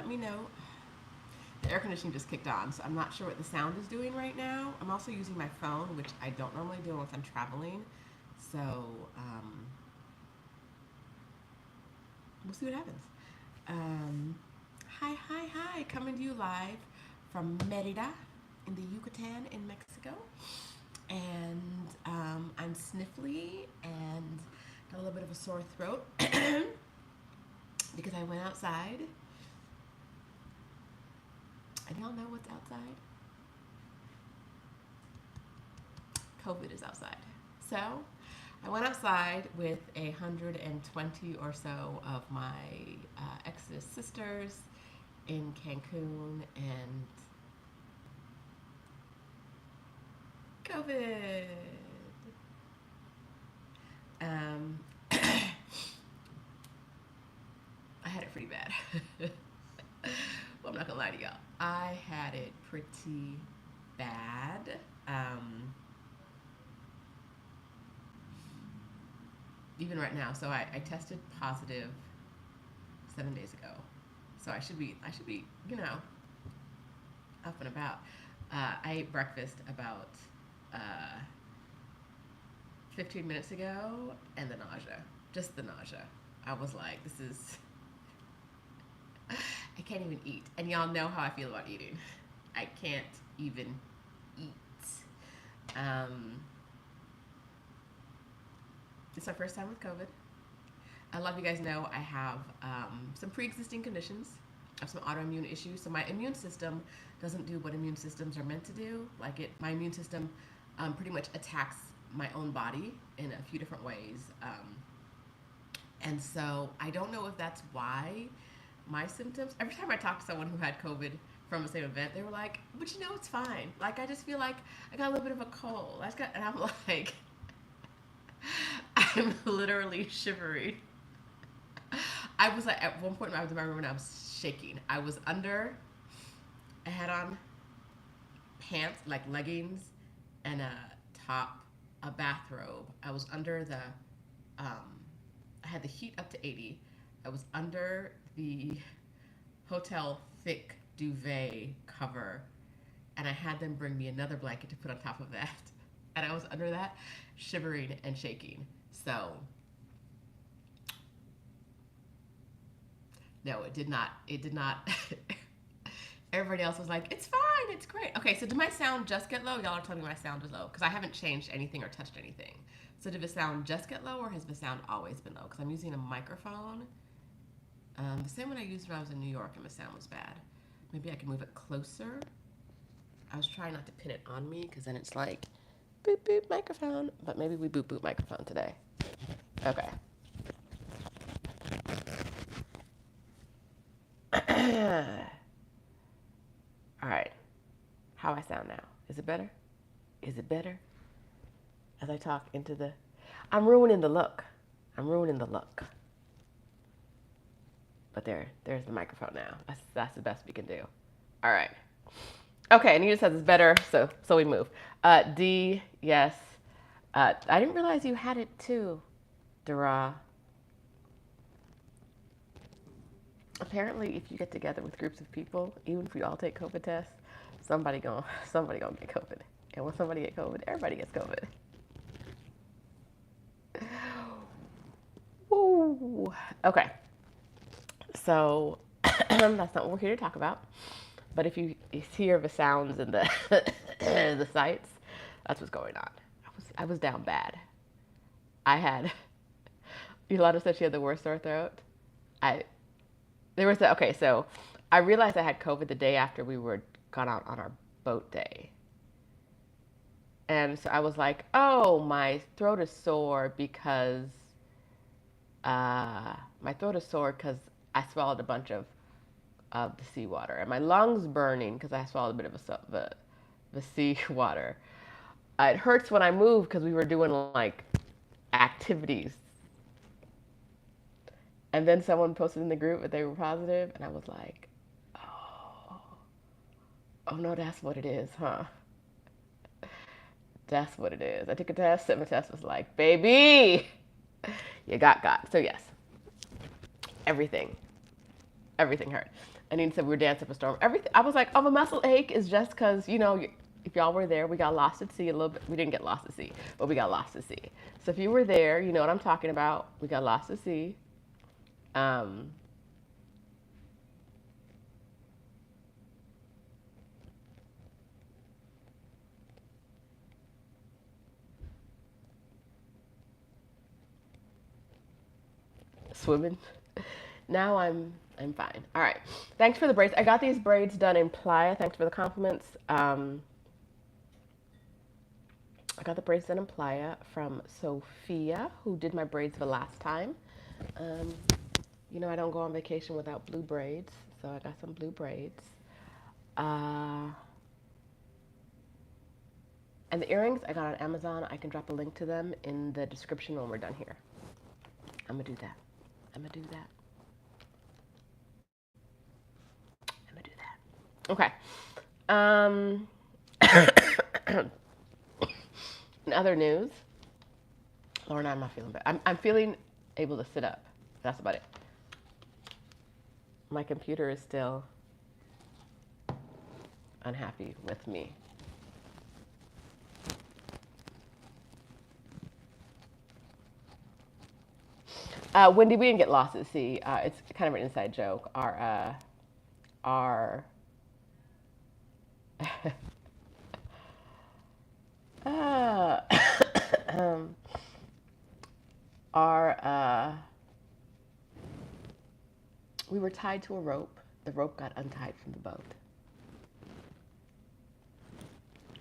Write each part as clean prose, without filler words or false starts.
let me know. The air conditioning just kicked on, so I'm not sure what the sound is doing right now. I'm also using my phone, which I don't normally do unless I'm traveling. So we'll see what happens. Um, hi, coming to you live from Merida in the Yucatan in Mexico. And I'm sniffly and got a little bit of a sore throat because I went outside. And y'all know what's outside? COVID is outside. So I went outside with 120 or so of my Exodus sisters in Cancun, and COVID. Um, I had it pretty bad. Well, I'm not gonna lie to y'all. I had it pretty bad. Even right now. So I tested positive 7 days ago. So I should be, up and about. I ate breakfast about 15 minutes ago, and the nausea, just the nausea. I was like, this is, I can't even eat. And y'all know how I feel about eating. I can't even eat. It's my first time with COVID. A lot of you guys know I have some pre-existing conditions. I have some autoimmune issues. So my immune system doesn't do what immune systems are meant to do. My immune system pretty much attacks my own body in a few different ways. And so I don't know if that's why my symptoms, every time I talk to someone who had COVID from the same event, they were like, but it's fine. Like, I just feel like I got a little bit of a cold. And I'm like, I'm literally shivering. I was like, at one point I was in my room and I was shaking. I had on pants, like leggings, and a top, a bathrobe. I was under I had the heat up to 80. I was under the hotel thick duvet cover, and I had them bring me another blanket to put on top of that. And I was under that, shivering and shaking. So, no, it did not. Everybody else was like, it's fine, it's great. Okay, so did my sound just get low? Y'all are telling me my sound is low, because I haven't changed anything or touched anything. So did the sound just get low, or has the sound always been low? Because I'm using a microphone. The same one I used when I was in New York and the sound was bad. Maybe I can move it closer. I was trying not to pin it on me, because then it's like, boop, boop, microphone. But maybe we boop, boop, microphone today. Okay. All right. How I sound now. Is it better? Is it better? As I talk into the... I'm ruining the look. But there's the microphone now. That's the best we can do. All right. Okay, Anita says it's better, so we move. D, yes. I didn't realize you had it too, Dara. Apparently, if you get together with groups of people, even if we all take COVID tests, somebody gonna get COVID. And when somebody get COVID, everybody gets COVID. Woo. Okay. So that's not what we're here to talk about. But if you hear the sounds and the the sights, that's what's going on. I was down bad. Yolanda said she had the worst sore throat. So I realized I had COVID the day after we were gone out on our boat day. And so I was like, oh, my throat is sore because I swallowed a bunch of the seawater, and my lungs burning because I swallowed a bit of the seawater. It hurts when I move because we were doing like activities. And then someone posted in the group that they were positive, and I was like, oh no, that's what it is, huh? That's what it is. I took a test, and the test was like, baby, you got. So yes, everything hurt. And he said we were dancing up a storm. Everything. I was like, oh, a muscle ache is just because, you know, if y'all were there, we got lost at sea a little bit. We didn't get lost at sea, but we got lost at sea. So if you were there, you know what I'm talking about. We got lost at sea. Um, Swimming. Now I'm fine. All right. Thanks for the braids. I got these braids done in Playa. Thanks for the compliments. I got the braids done in Playa from Sophia, who did my braids the last time. Um, you know, I don't go on vacation without blue braids, so I got some blue braids. And the earrings I got on Amazon. I can drop a link to them in the description when we're done here. I'm gonna do that. I'm gonna do that. I'm gonna do that. Okay. In other news, Laura and I'm not feeling bad. I'm feeling able to sit up. That's about it. My computer is still unhappy with me. Wendy, we didn't get lost at sea. It's kind of an inside joke. Our uh, our we were tied to a rope. The rope got untied from the boat.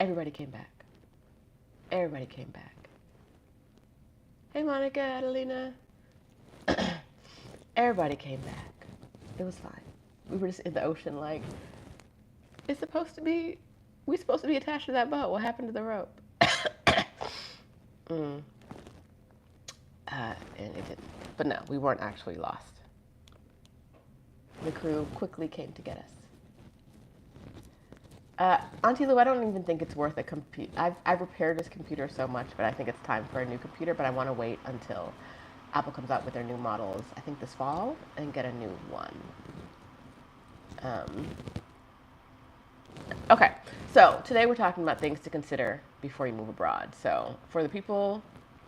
Everybody came back. Everybody came back. Hey, Monica, Adelina. Everybody came back. It was fine. We were just in the ocean like, we're supposed to be attached to that boat. What happened to the rope? And it didn't. But no, we weren't actually lost. The crew quickly came to get us. Auntie Lou, I don't even think it's worth a computer. I've repaired this computer so much, but I think it's time for a new computer, but I want to wait until Apple comes out with their new models, I think this fall, and get a new one. Okay, so today we're talking about things to consider before you move abroad. So for the people,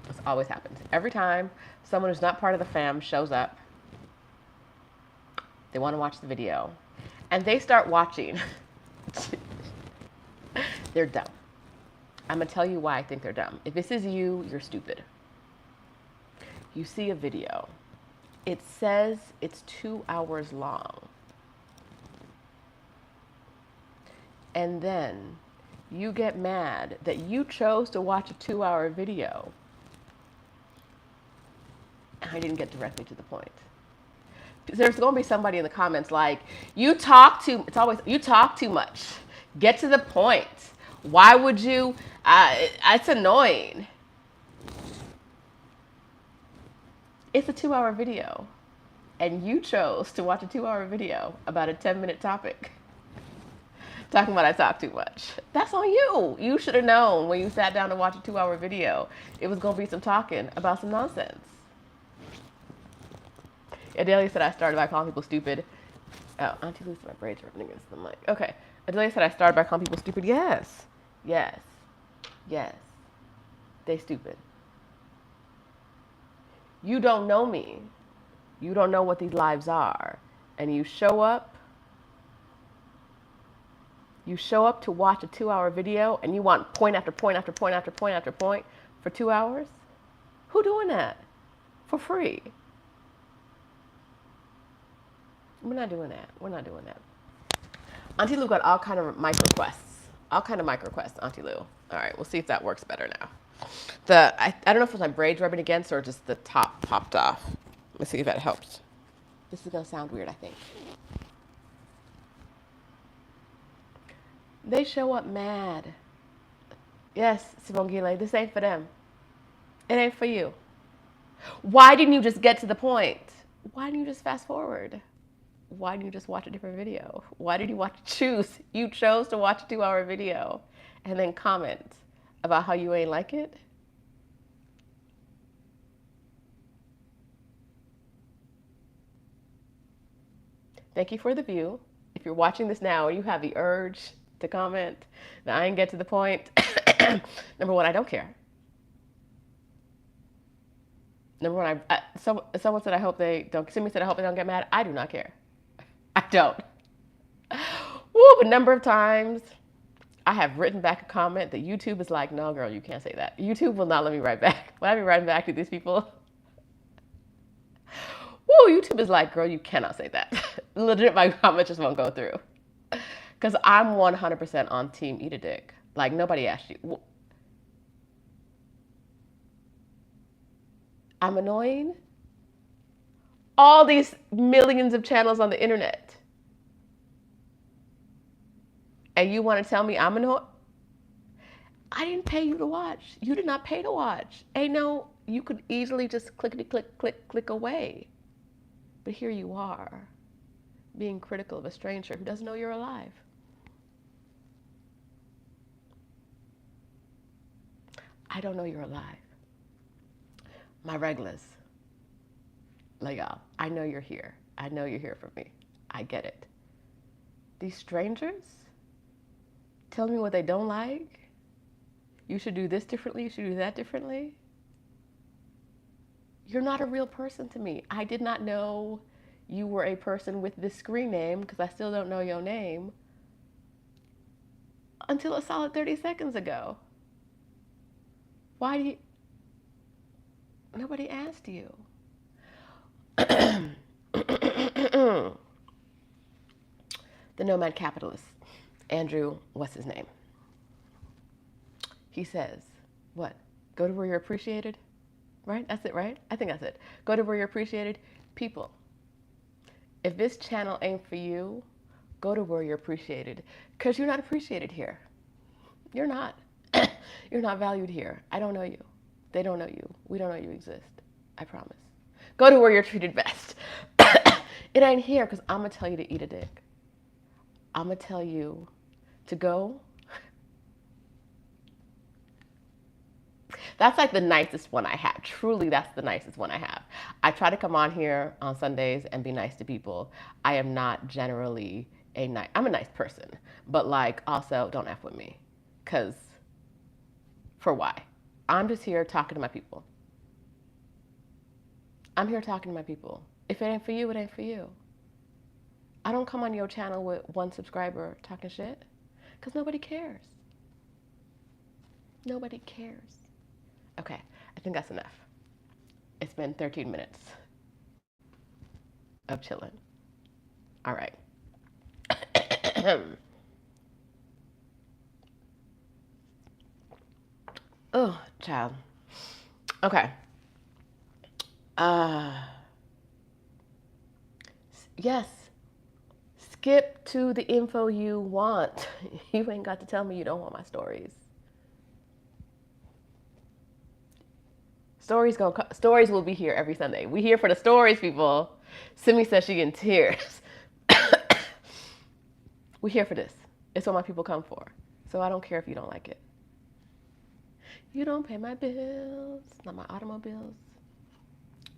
this always happens. Every time someone who's not part of the fam shows up, they want to watch the video, and they start watching. They're dumb. I'm going to tell you why I think they're dumb. If this is you, you're stupid. You see a video. It says it's 2 hours long. And then you get mad that you chose to watch a 2-hour video. I didn't get directly to the point. There's going to be somebody in the comments like, you talk too much. Get to the point. Why would you? It's annoying. It's a 2-hour video. And you chose to watch a 2-hour video about a 10-minute topic. Talking about I talk too much. That's on you. You should have known when you sat down to watch a 2-hour video, it was going to be some talking about some nonsense. Adelia said I started by calling people stupid. Oh, Auntie Lucy, my braids are rubbing against the mic. Okay. Adelia said I started by calling people stupid. Yes. Yes. Yes. They stupid. You don't know me. You don't know what these lives are. And you show up to watch a 2-hour video and you want point after point after point after point after point for 2 hours? Who doing that? For free. We're not doing that. We're not doing that. Auntie Lou got all kind of mic requests. All kind of mic requests, Auntie Lou. All right, we'll see if that works better now. I don't know if it was my braids rubbing against or just the top popped off. Let's see if that helps. This is going to sound weird, I think. They show up mad. Yes, Simone Gile, this ain't for them. It ain't for you. Why didn't you just get to the point? Why didn't you just fast forward? Why didn't you just watch a different video? Why did you You chose to watch a 2-hour video and then comment about how you ain't like it? Thank you for the view. If you're watching this now and you have the urge to comment, that I ain't get to the point. Number one, I don't care. Number one, someone said I hope they don't. Simi said I hope they don't get mad. I do not care. I don't. Woo! A number of times I have written back a comment that YouTube is like, no, girl, you can't say that. YouTube will not let me write back. When I be writing back to these people, woo! YouTube is like, girl, you cannot say that. Legit, my comment just won't go through. Because I'm 100% on team eat a dick. Like, nobody asked you. I'm annoying. All these millions of channels on the internet. And you want to tell me I'm annoying? I didn't pay you to watch. You did not pay to watch. Ain't no, you could easily just clickety click, click, click away. But here you are, being critical of a stranger who doesn't know you're alive. I don't know you're alive. My regulars, like y'all, I know you're here. I know you're here for me. I get it. These strangers tell me what they don't like. You should do this differently. You should do that differently. You're not a real person to me. I did not know you were a person with this screen name, because I still don't know your name, until a solid 30 seconds ago. Why do you... Nobody asked you. The nomad capitalist, Andrew, what's his name? He says, what? Go to where you're appreciated? Right? That's it, right? I think that's it. Go to where you're appreciated. People, if this channel ain't for you, go to where you're appreciated. Because you're not appreciated here. You're not. You're not valued here. I don't know you. They don't know you. We don't know you exist. I promise. Go to where you're treated best. It ain't here because I'm going to tell you to eat a dick. I'm going to tell you to go. That's like the nicest one I have. Truly, that's the nicest one I have. I try to come on here on Sundays and be nice to people. I am not generally I'm a nice person, but like also don't F with me. Because for why? I'm just here talking to my people. I'm here talking to my people. If it ain't for you, it ain't for you. I don't come on your channel with one subscriber talking shit because nobody cares. Nobody cares. Okay, I think that's enough. It's been 13 minutes of chilling. All right. Oh, child. Okay. Yes. Skip to the info you want. You ain't got to tell me you don't want my stories. Stories will be here every Sunday. We here for the stories, people. Simi says she in tears. We here for this. It's what my people come for. So I don't care if you don't like it. You don't pay my bills, not my automobiles,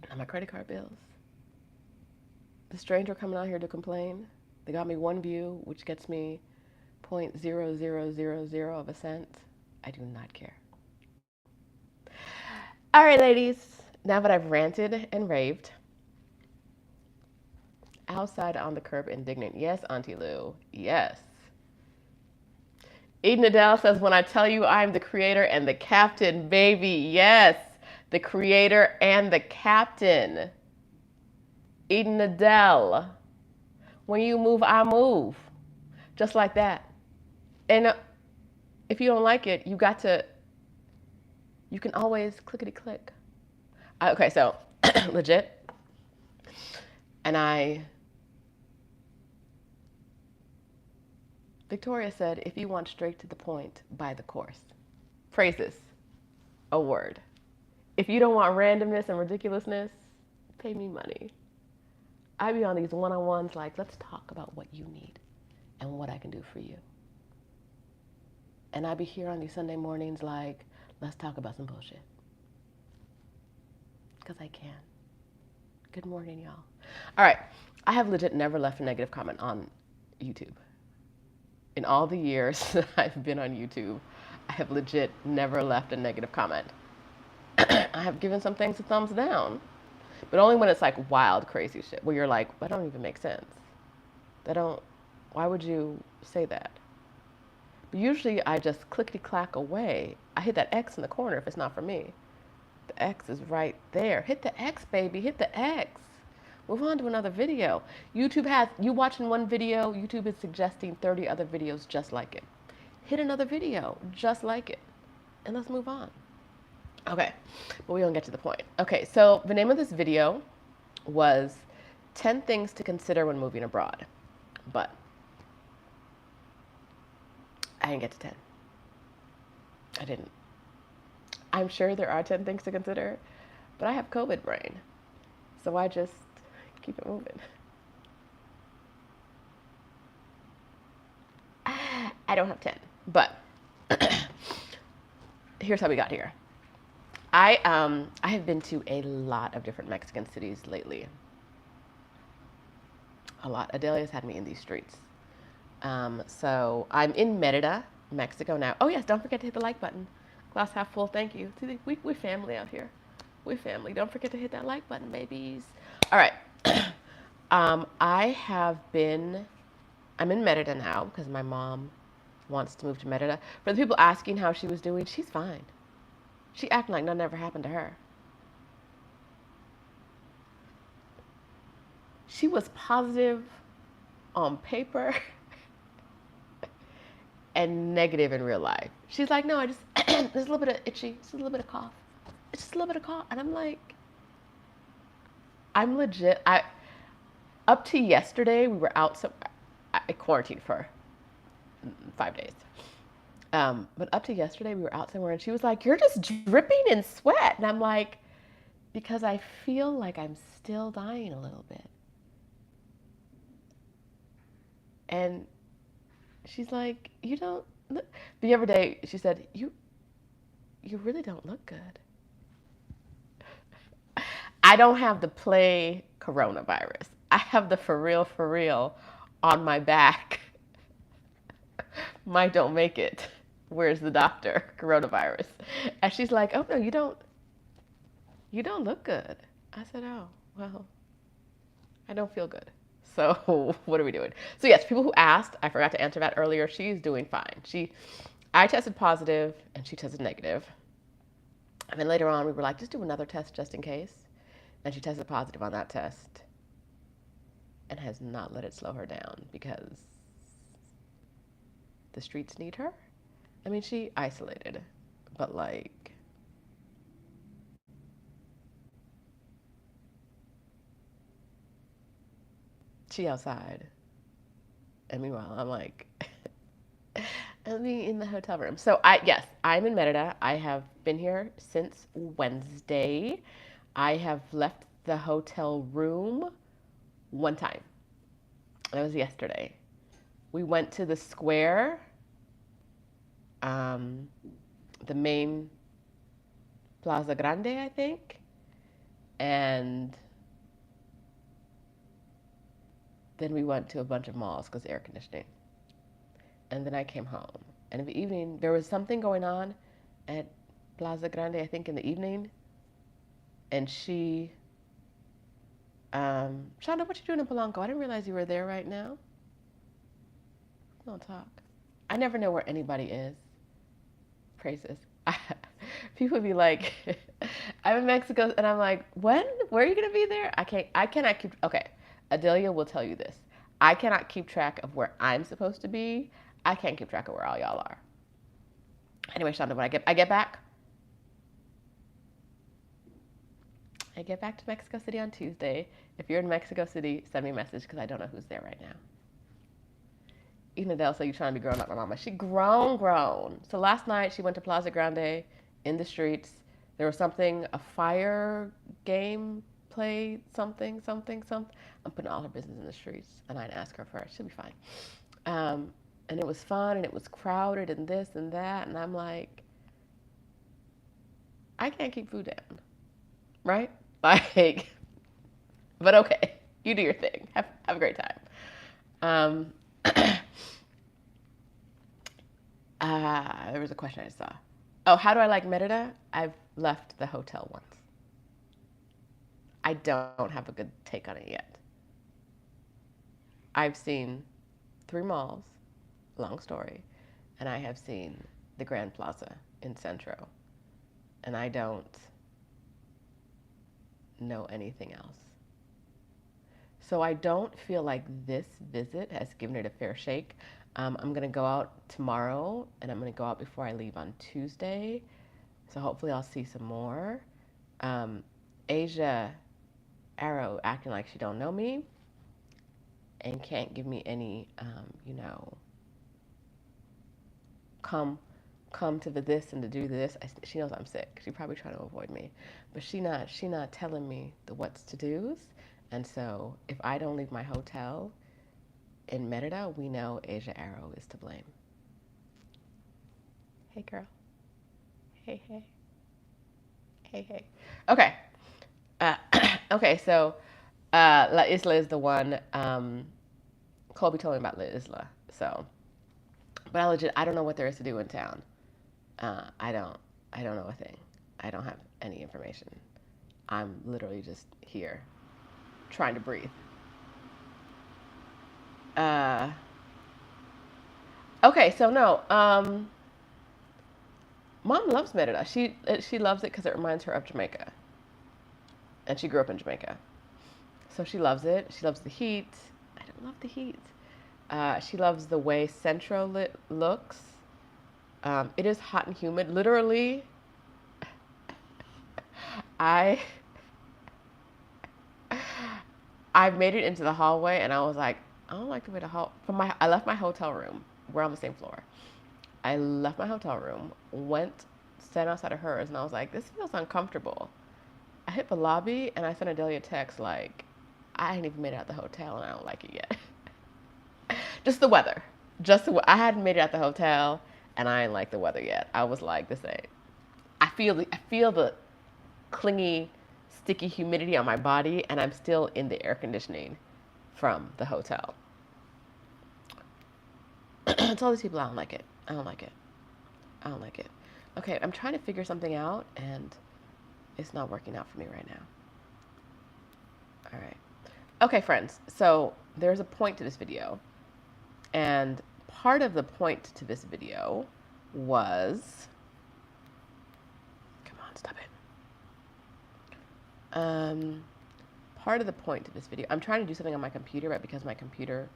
not my credit card bills. The stranger coming out here to complain. They got me one view, which gets me 0.0000 of a cent. I do not care. All right, ladies. Now that I've ranted and raved, outside on the curb indignant. Yes, Auntie Lou. Yes. Eden Adele says, when I tell you I'm the creator and the captain, baby. Yes, the creator and the captain. Eden Adele. When you move, I move. Just like that. And if you don't like it, you can always clickety click. Okay, so legit. And Victoria said, if you want straight to the point, buy the course. Phrases, a word. If you don't want randomness and ridiculousness, pay me money. I be on these one-on-ones like, let's talk about what you need and what I can do for you. And I be here on these Sunday mornings like, let's talk about some bullshit. Because I can. Good morning, y'all. All right. I have legit never left a negative comment on YouTube. In all the years that I've been on YouTube, I have legit never left a negative comment. I have given some things a thumbs down, but only when it's like wild, crazy shit where you're like, that don't even make sense. That don't, why would you say that? But usually I just clickety clack away. I hit that X in the corner if it's not for me. The X is right there. Hit the X, baby. Hit the X. Move on to another video. YouTube has, you watching one video, YouTube is suggesting 30 other videos just like it. Hit another video just like it. And let's move on. Okay, but we don't get to the point. Okay, so the name of this video was 10 things to consider when moving abroad. But I didn't get to 10. I didn't. I'm sure there are 10 things to consider, but I have COVID brain. So I just keep it moving. I don't have 10, but here's how we got here. I have been to a lot of different Mexican cities lately. A lot. Adelia's had me in these streets. So I'm in Merida, Mexico now. Oh yes, don't forget to hit the like button. Glass half full, thank you. See, we're family out here. We're family. Don't forget to hit that like button, babies. All right. I'm in Merida now because my mom wants to move to Merida. For the people asking how she was doing, she's fine. She acting like nothing ever happened to her. She was positive on paper and negative in real life. She's like, no, I just, there's a little bit of itchy, just a little bit of cough. It's just a little bit of cough. And I'm like, I'm legit, up to yesterday, we were out, so I quarantined for 5 days. But up to yesterday, we were out somewhere and she was like, you're just dripping in sweat. And I'm like, because I feel like I'm still dying a little bit. And she's like, you don't look, the other day she said, you really don't look good. I don't have the play coronavirus. I have the for real on my back. Might don't make it. Where's the doctor? Coronavirus. And she's like, oh no, you don't look good. I said, oh, well, I don't feel good. So what are we doing? So yes, people who asked, I forgot to answer that earlier. She's doing fine. I tested positive and she tested negative. And then later on we were like, just do another test just in case. And she tested positive on that test and has not let it slow her down because the streets need her. I mean, she isolated, but like, she outside. And meanwhile, I'm like, I'm in the hotel room. So yes, I'm in Merida. I have been here since Wednesday. I have left the hotel room one time. That was yesterday. We went to the square, the main Plaza Grande, I think, and then we went to a bunch of malls because air conditioning. And then I came home. And in the evening, there was something going on at Plaza Grande, I think, in the evening. And she, Shonda, what you doing in Polanco? I didn't realize you were there right now. Don't talk. I never know where anybody is. Praises. People be like, I'm in Mexico, and I'm like, when? Where are you gonna be there? I cannot keep. Okay, Adelia will tell you this. I cannot keep track of where I'm supposed to be. I can't keep track of where all y'all are. Anyway, Shonda, when I get back to Mexico City on Tuesday. If you're in Mexico City, send me a message because I don't know who's there right now. Even Adele said, you trying to be grown like my mama. She grown. So last night she went to Plaza Grande in the streets. There was something, a fire game play, something. I'm putting all her business in the streets and I didn't ask her first. She'll be fine. And it was fun and it was crowded and this and that. And I'm like, I can't keep food down. Right? Like, but okay, you do your thing. Have a great time. There was a question I saw. Oh, how do I like Merida? I've left the hotel once. I don't have a good take on it yet. I've seen 3 malls, long story, and I have seen the Grand Plaza in Centro, and I don't know anything else. So I don't feel like this visit has given it a fair shake. I'm going to go out tomorrow, and I'm going to go out before I leave on Tuesday. So hopefully I'll see some more. Asia Arrow acting like she don't know me and can't give me any, come to the this and to do this. She knows I'm sick. She's probably trying to avoid me, but she not telling me the what's to do's. And so if I don't leave my hotel in Merida, we know Asia Arrow is to blame. Hey, girl. Hey, hey. Hey, hey. Okay. Okay, so La Isla is the one. Colby told me about La Isla. So, but I don't know what there is to do in town. I don't know a thing. I don't have any information. I'm literally just here, trying to breathe. Okay, so no. Mom loves Merida. She loves it because it reminds her of Jamaica, and she grew up in Jamaica, so she loves it. She loves the heat. I don't love the heat. She loves the way Centro looks. It is hot and humid. Literally, I made it into the hallway, and I was like, I don't like the way I left my hotel room. We're on the same floor. I left my hotel room, sat outside of hers, and I was like, this feels uncomfortable. I hit the lobby, and I sent Adelia a text like, I hadn't even made it out the hotel, and I don't like it yet. Just the weather. I hadn't made it out the hotel, and I didn't like the weather yet. I was like, this ain't. I feel the clingy, sticky humidity on my body, and I'm still in the air conditioning from the hotel. I told these people I don't like it. I don't like it. I don't like it. Okay, I'm trying to figure something out, and it's not working out for me right now. All right. Okay, friends. So there's a point to this video, and part of the point to this video was, come on, stop it. Part of the point to this video, I'm trying to do something on my computer, but because my computer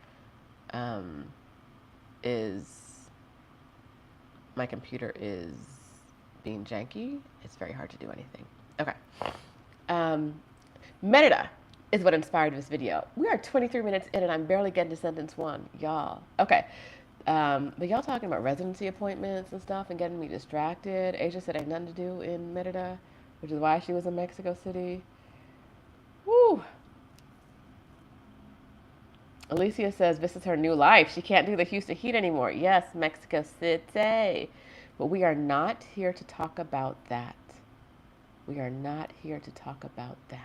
is being janky, it's very hard to do anything. Okay. Merida is what inspired this video. We are 23 minutes in and I'm barely getting to sentence 1, y'all. Okay. But y'all talking about residency appointments and stuff and getting me distracted. Asia said I had nothing to do in Merida, which is why she was in Mexico City. Woo! Alicia says this is her new life. She can't do the Houston heat anymore. Yes, Mexico City. But we are not here to talk about that. We are not here to talk about that.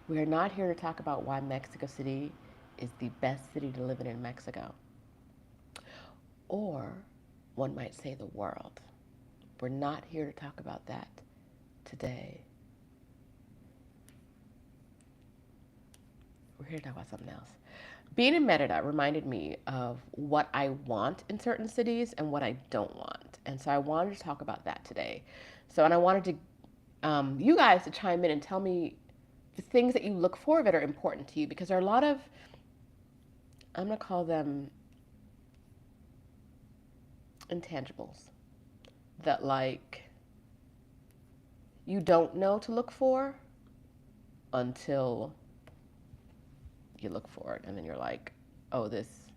We are not here to talk about why Mexico City is the best city to live in Mexico. Or one might say the world. We're not here to talk about that today. We're here to talk about something else. Being in Merida reminded me of what I want in certain cities and what I don't want. And so I wanted to talk about that today. And I wanted to, you guys to chime in and tell me the things that you look for that are important to you, because there are a lot of, I'm going to call them intangibles that like you don't know to look for until you look for it, and then you're like, oh, this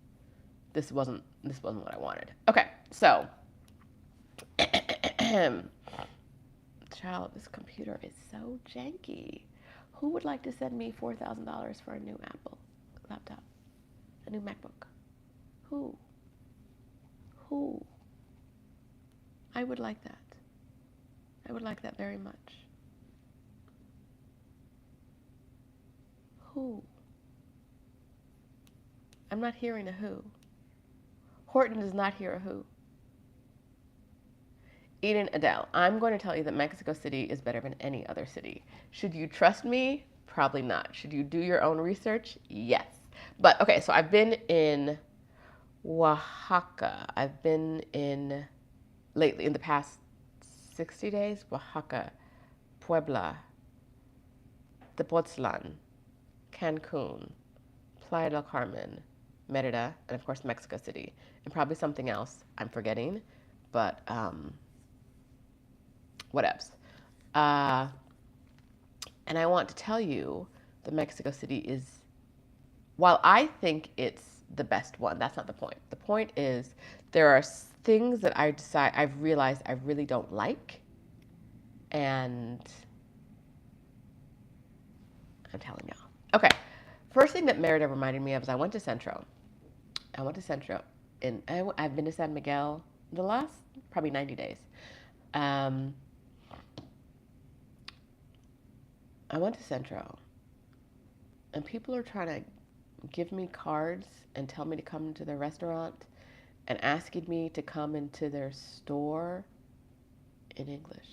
wasn't what I wanted. Okay, so child, this computer is so janky. Who would like to send me $4,000 for a new Apple laptop, a new MacBook? Who? I would like that. I would like that very much. Who? I'm not hearing a who. Horton does not hear a who. Eden Adele, I'm going to tell you that Mexico City is better than any other city. Should you trust me? Probably not. Should you do your own research? Yes. But okay, so I've been in Oaxaca. I've been in lately, in the past 60 days, Oaxaca, Puebla, Tepoztlan, Cancun, Playa del Carmen, Merida, and of course Mexico City, and probably something else I'm forgetting, but whatevs. And I want to tell you that Mexico City is, while I think it's the best one, that's not the point. The point is there are things that I've realized I really don't like, and I'm telling y'all. Okay, first thing that Merida reminded me of is I went to Centro. And I've been to San Miguel the last probably 90 days. I went to Centro, and people are trying to give me cards and tell me to come into their restaurant and asking me to come into their store in English.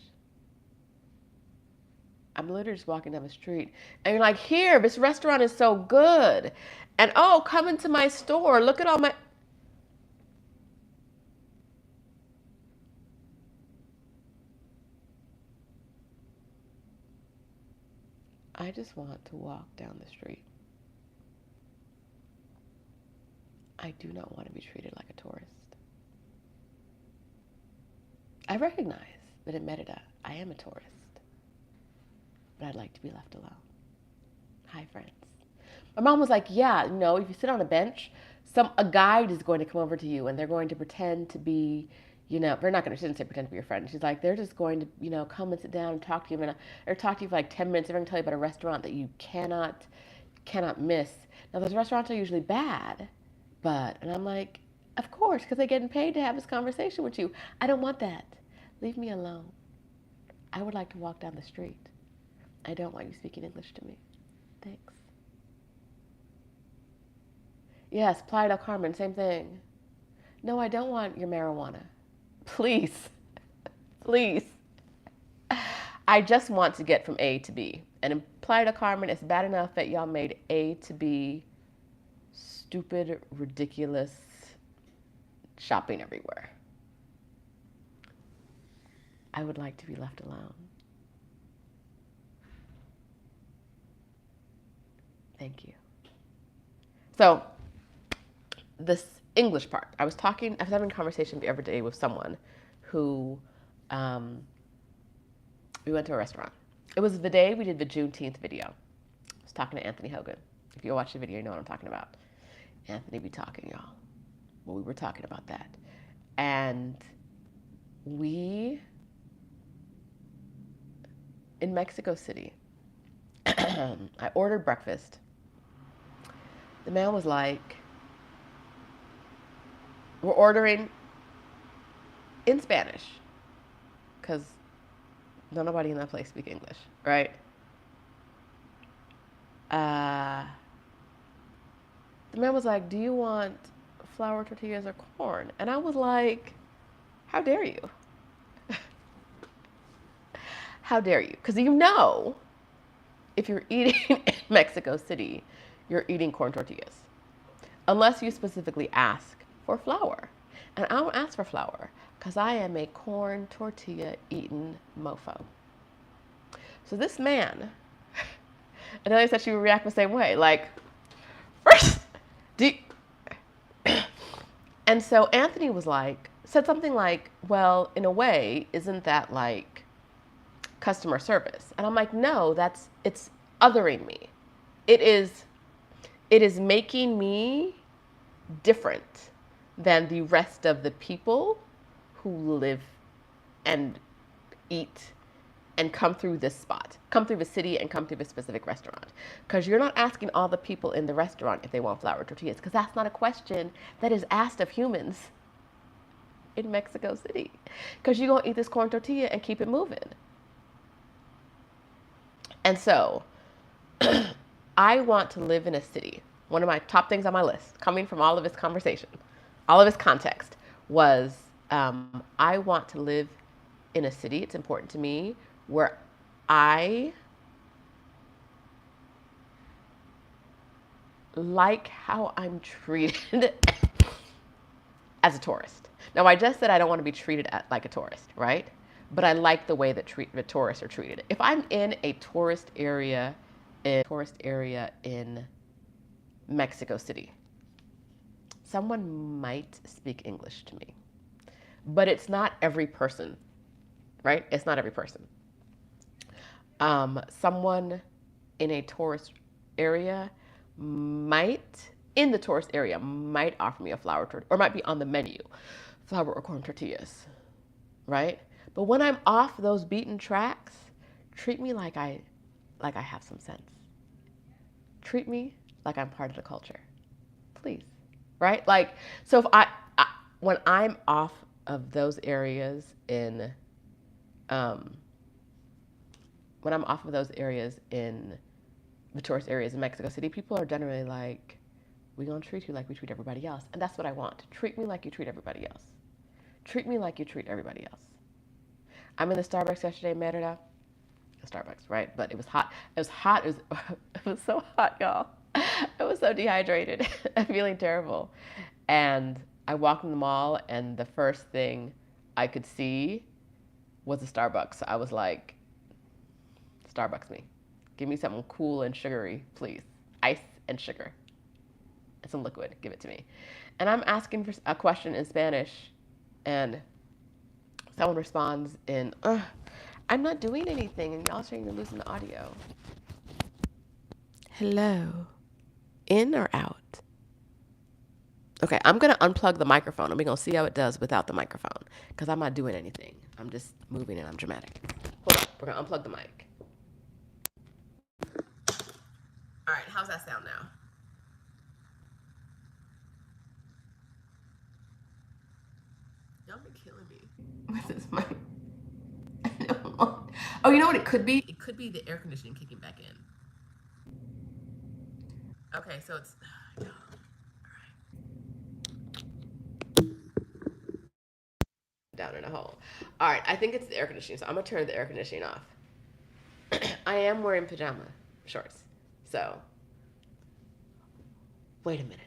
I'm literally just walking down the street, and you're like, here, this restaurant is so good. And oh, come into my store. Look at all my... I just want to walk down the street. I do not want to be treated like a tourist. I recognize that in Merida, I am a tourist, but I'd like to be left alone. Hi, friends. My mom was like, yeah, if you sit on a bench, a guide is going to come over to you, and they're going to pretend to be, she didn't say pretend to be your friend. She's like, they're just going to, come and sit down and talk to you, or talk to you for like 10 minutes. They're going to tell you about a restaurant that you cannot miss. Now, those restaurants are usually bad, and I'm like, of course, because they're getting paid to have this conversation with you. I don't want that. Leave me alone. I would like to walk down the street. I don't want you speaking English to me. Thanks. Yes, Playa del Carmen, same thing. No, I don't want your marijuana. Please. Please. I just want to get from A to B. And in Playa del Carmen, it's bad enough that y'all made A to B stupid, ridiculous shopping everywhere. I would like to be left alone. Thank you. So, this English part. I was having a conversation the other day with someone who, we went to a restaurant. It was the day we did the Juneteenth video. I was talking to Anthony Hogan. If you watch the video, you know what I'm talking about. Anthony be talking, y'all. Well, we were talking about that. And in Mexico City, I ordered breakfast. The man was like, we're ordering in Spanish, because nobody in that place speak English, right? The man was like, do you want flour tortillas or corn? And I was like, how dare you? How dare you? Because if you're eating in Mexico City, you're eating corn tortillas. Unless you specifically ask for flour. And I don't ask for flour because I am a corn tortilla eating mofo. So this man, and I said she would react the same way, like, first, and so Anthony said something like, well, in a way, isn't that like customer service? And I'm like, no, it's othering me. It is making me different than the rest of the people who live and eat and come through this spot, come through the city and come through this specific restaurant. Because you're not asking all the people in the restaurant if they want flour tortillas, because that's not a question that is asked of humans in Mexico City. Because you're going to eat this corn tortilla and keep it moving. And so I want to live in a city one of my top things on my list, coming from all of his conversation, all of his context, was I want to live in a city. It's important to me where I like how I'm treated as a tourist. Now, I just said I don't want to be treated like a tourist, right? But I like the way that the tourists are treated. If I'm in a tourist area in Mexico City, someone might speak English to me, but it's not every person, right? It's not every person. Someone in a tourist area in the tourist area might offer me a flour tortilla, or might be on the menu, flour or corn tortillas, right? But when I'm off those beaten tracks, treat me like I have some sense. Treat me like I'm part of the culture, please, right? Like, so if when I'm off of those areas when I'm off of those areas in the tourist areas in Mexico City, people are generally like, we're going to treat you like we treat everybody else. And that's what I want. Treat me like you treat everybody else. Treat me like you treat everybody else. I'm in the Starbucks yesterday, Merida. Starbucks, right? But it was hot. It was hot. It was so hot, y'all. I was so dehydrated. I'm feeling terrible. And I walked in the mall, and the first thing I could see was a Starbucks. So I was like, Starbucks me. Give me something cool and sugary, please. Ice and sugar. And some liquid. Give it to me. And I'm asking for a question in Spanish, and someone responds in, I'm not doing anything, and y'all saying you're losing the audio. Hello. In or out? Okay, I'm going to unplug the microphone, and we're going to see how it does without the microphone, because I'm not doing anything. I'm just moving, and I'm dramatic. Hold on. We're going to unplug the mic. All right, how's that sound now? Y'all be killing me with this mic. Oh, you know what it could be? It could be the air conditioning kicking back in. Okay, so it's... down in a hole. All right, I think it's the air conditioning, so I'm going to turn the air conditioning off. I am wearing pajama shorts, so... Wait a minute.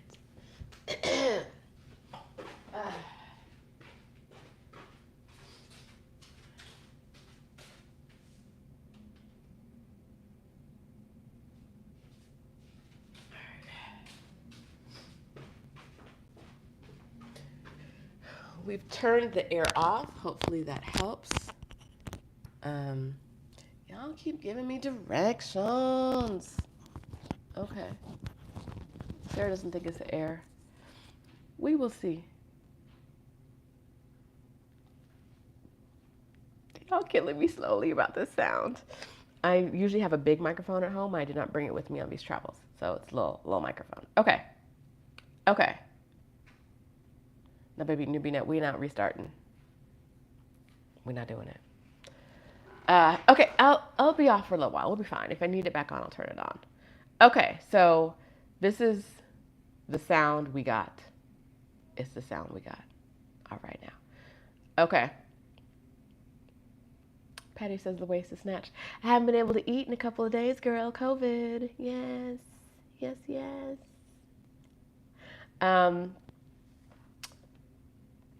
We've turned the air off. Hopefully that helps. Y'all keep giving me directions. Okay. Sarah doesn't think it's the air. We will see. Y'all killing me slowly about this sound. I usually have a big microphone at home. I did not bring it with me on these travels, so it's a little microphone. Okay. Now, baby, newbie, we're not restarting. We're not doing it. Okay, I'll be off for a little while. We'll be fine. If I need it back on, I'll turn it on. Okay, so this is the sound we got. It's the sound we got. All right now. Okay. Patty says the waist is snatched. I haven't been able to eat in a couple of days, girl. COVID. Yes.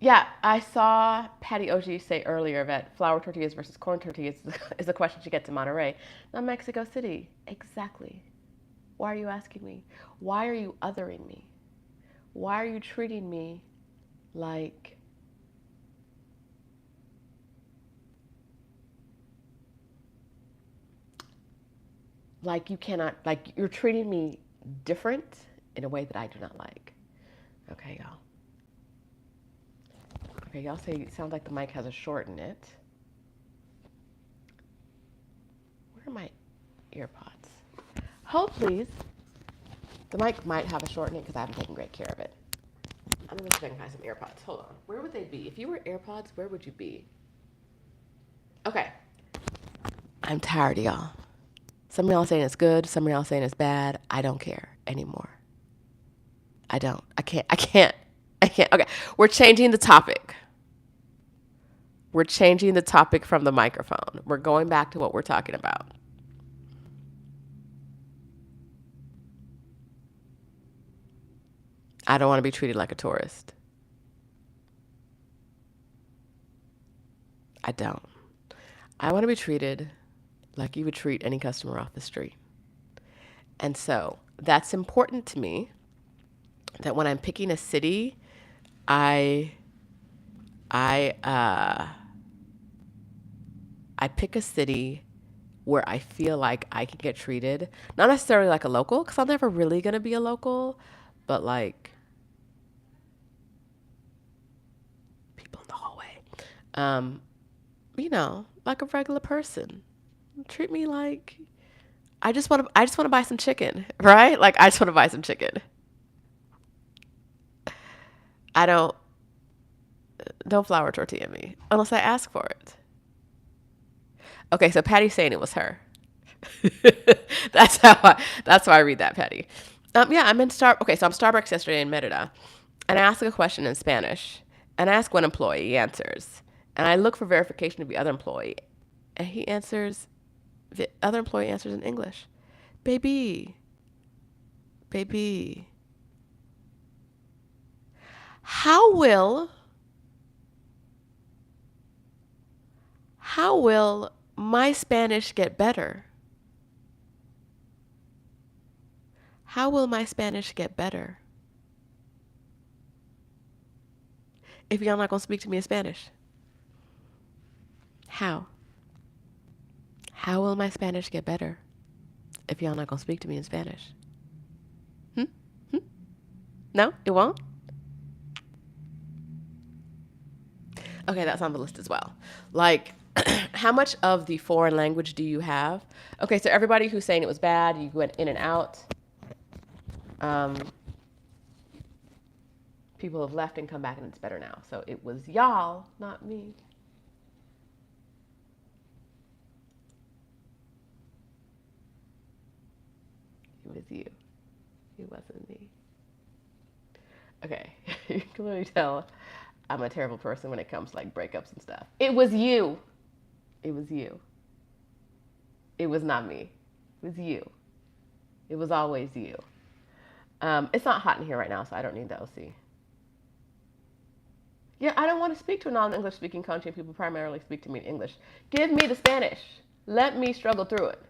Yeah, I saw Patty Oji say earlier that flour tortillas versus corn tortillas is a question she gets in Monterey, not Mexico City. Exactly. Why are you asking me? Why are you othering me? Why are you treating me like you cannot, like you're treating me different in a way that I do not like? Okay, y'all. Okay, y'all say it sounds like the mic has a short in it. Where are my earpods? Hold, please. The mic might have a short in it because I haven't taken great care of it. I'm going to see if I can find some AirPods. Hold on. Where would they be? If you were AirPods, where would you be? Okay. I'm tired of y'all. Some of y'all saying it's good. Some of y'all saying it's bad. I don't care anymore. I don't. I can't. I can't. I can't. Okay. We're changing the topic. We're changing the topic from the microphone. We're going back to what we're talking about. I don't want to be treated like a tourist. I don't. I want to be treated like you would treat any customer off the street. And so that's important to me that when I'm picking a city, I I uh, I pick a city where I feel like I can get treated, not necessarily like a local, because I'm never really gonna be a local, but like people in the hallway, um, like a regular person. Treat me like I just want to buy some chicken, right? Like I just want to buy some chicken. I don't flour tortilla me unless I ask for it. Okay, so Patty's saying it was her. That's how I read that, Patty. Yeah, okay, so I'm Starbucks yesterday in Merida, and I ask a question in Spanish, and I ask one employee, he answers, and I look for verification of the other employee, and the other employee answers in English. Baby, baby, how will how will my Spanish get better? How will my Spanish get better if y'all not gonna speak to me in Spanish? How? How will my Spanish get better if y'all not gonna speak to me in Spanish? Hmm? Hmm? No, it won't? Okay, that's on the list as well. Like, how much of the foreign language do you have? Okay, so everybody who's saying it was bad, you went in and out. Um, People have left and come back and it's better now. So it was y'all, not me. It was you. It wasn't me. Okay, you can clearly tell I'm a terrible person when it comes to like breakups and stuff. It was you. It was you. It was not me. It was you. It was always you. It's not hot in here right now, so I don't need the OC. Yeah, I don't want to speak to a non-English speaking country. People primarily speak to me in English. Give me the Spanish. Let me struggle through it.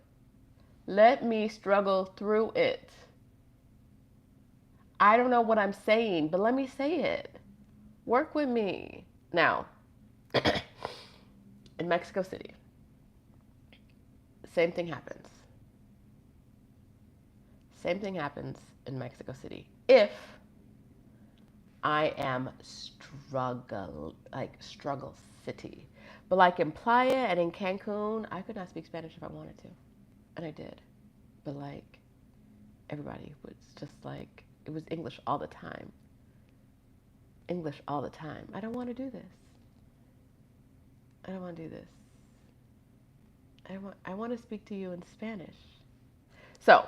Let me struggle through it. I don't know what I'm saying, but let me say it. Work with me. Now, in Mexico City, same thing happens. Same thing happens in Mexico City. If I am struggle city. But like in Playa and in Cancun, I could not speak Spanish if I wanted to. And I did. But like everybody was just like, it was English all the time. English all the time. I don't want to do this. I don't want to do this. I want to speak to you in Spanish. So,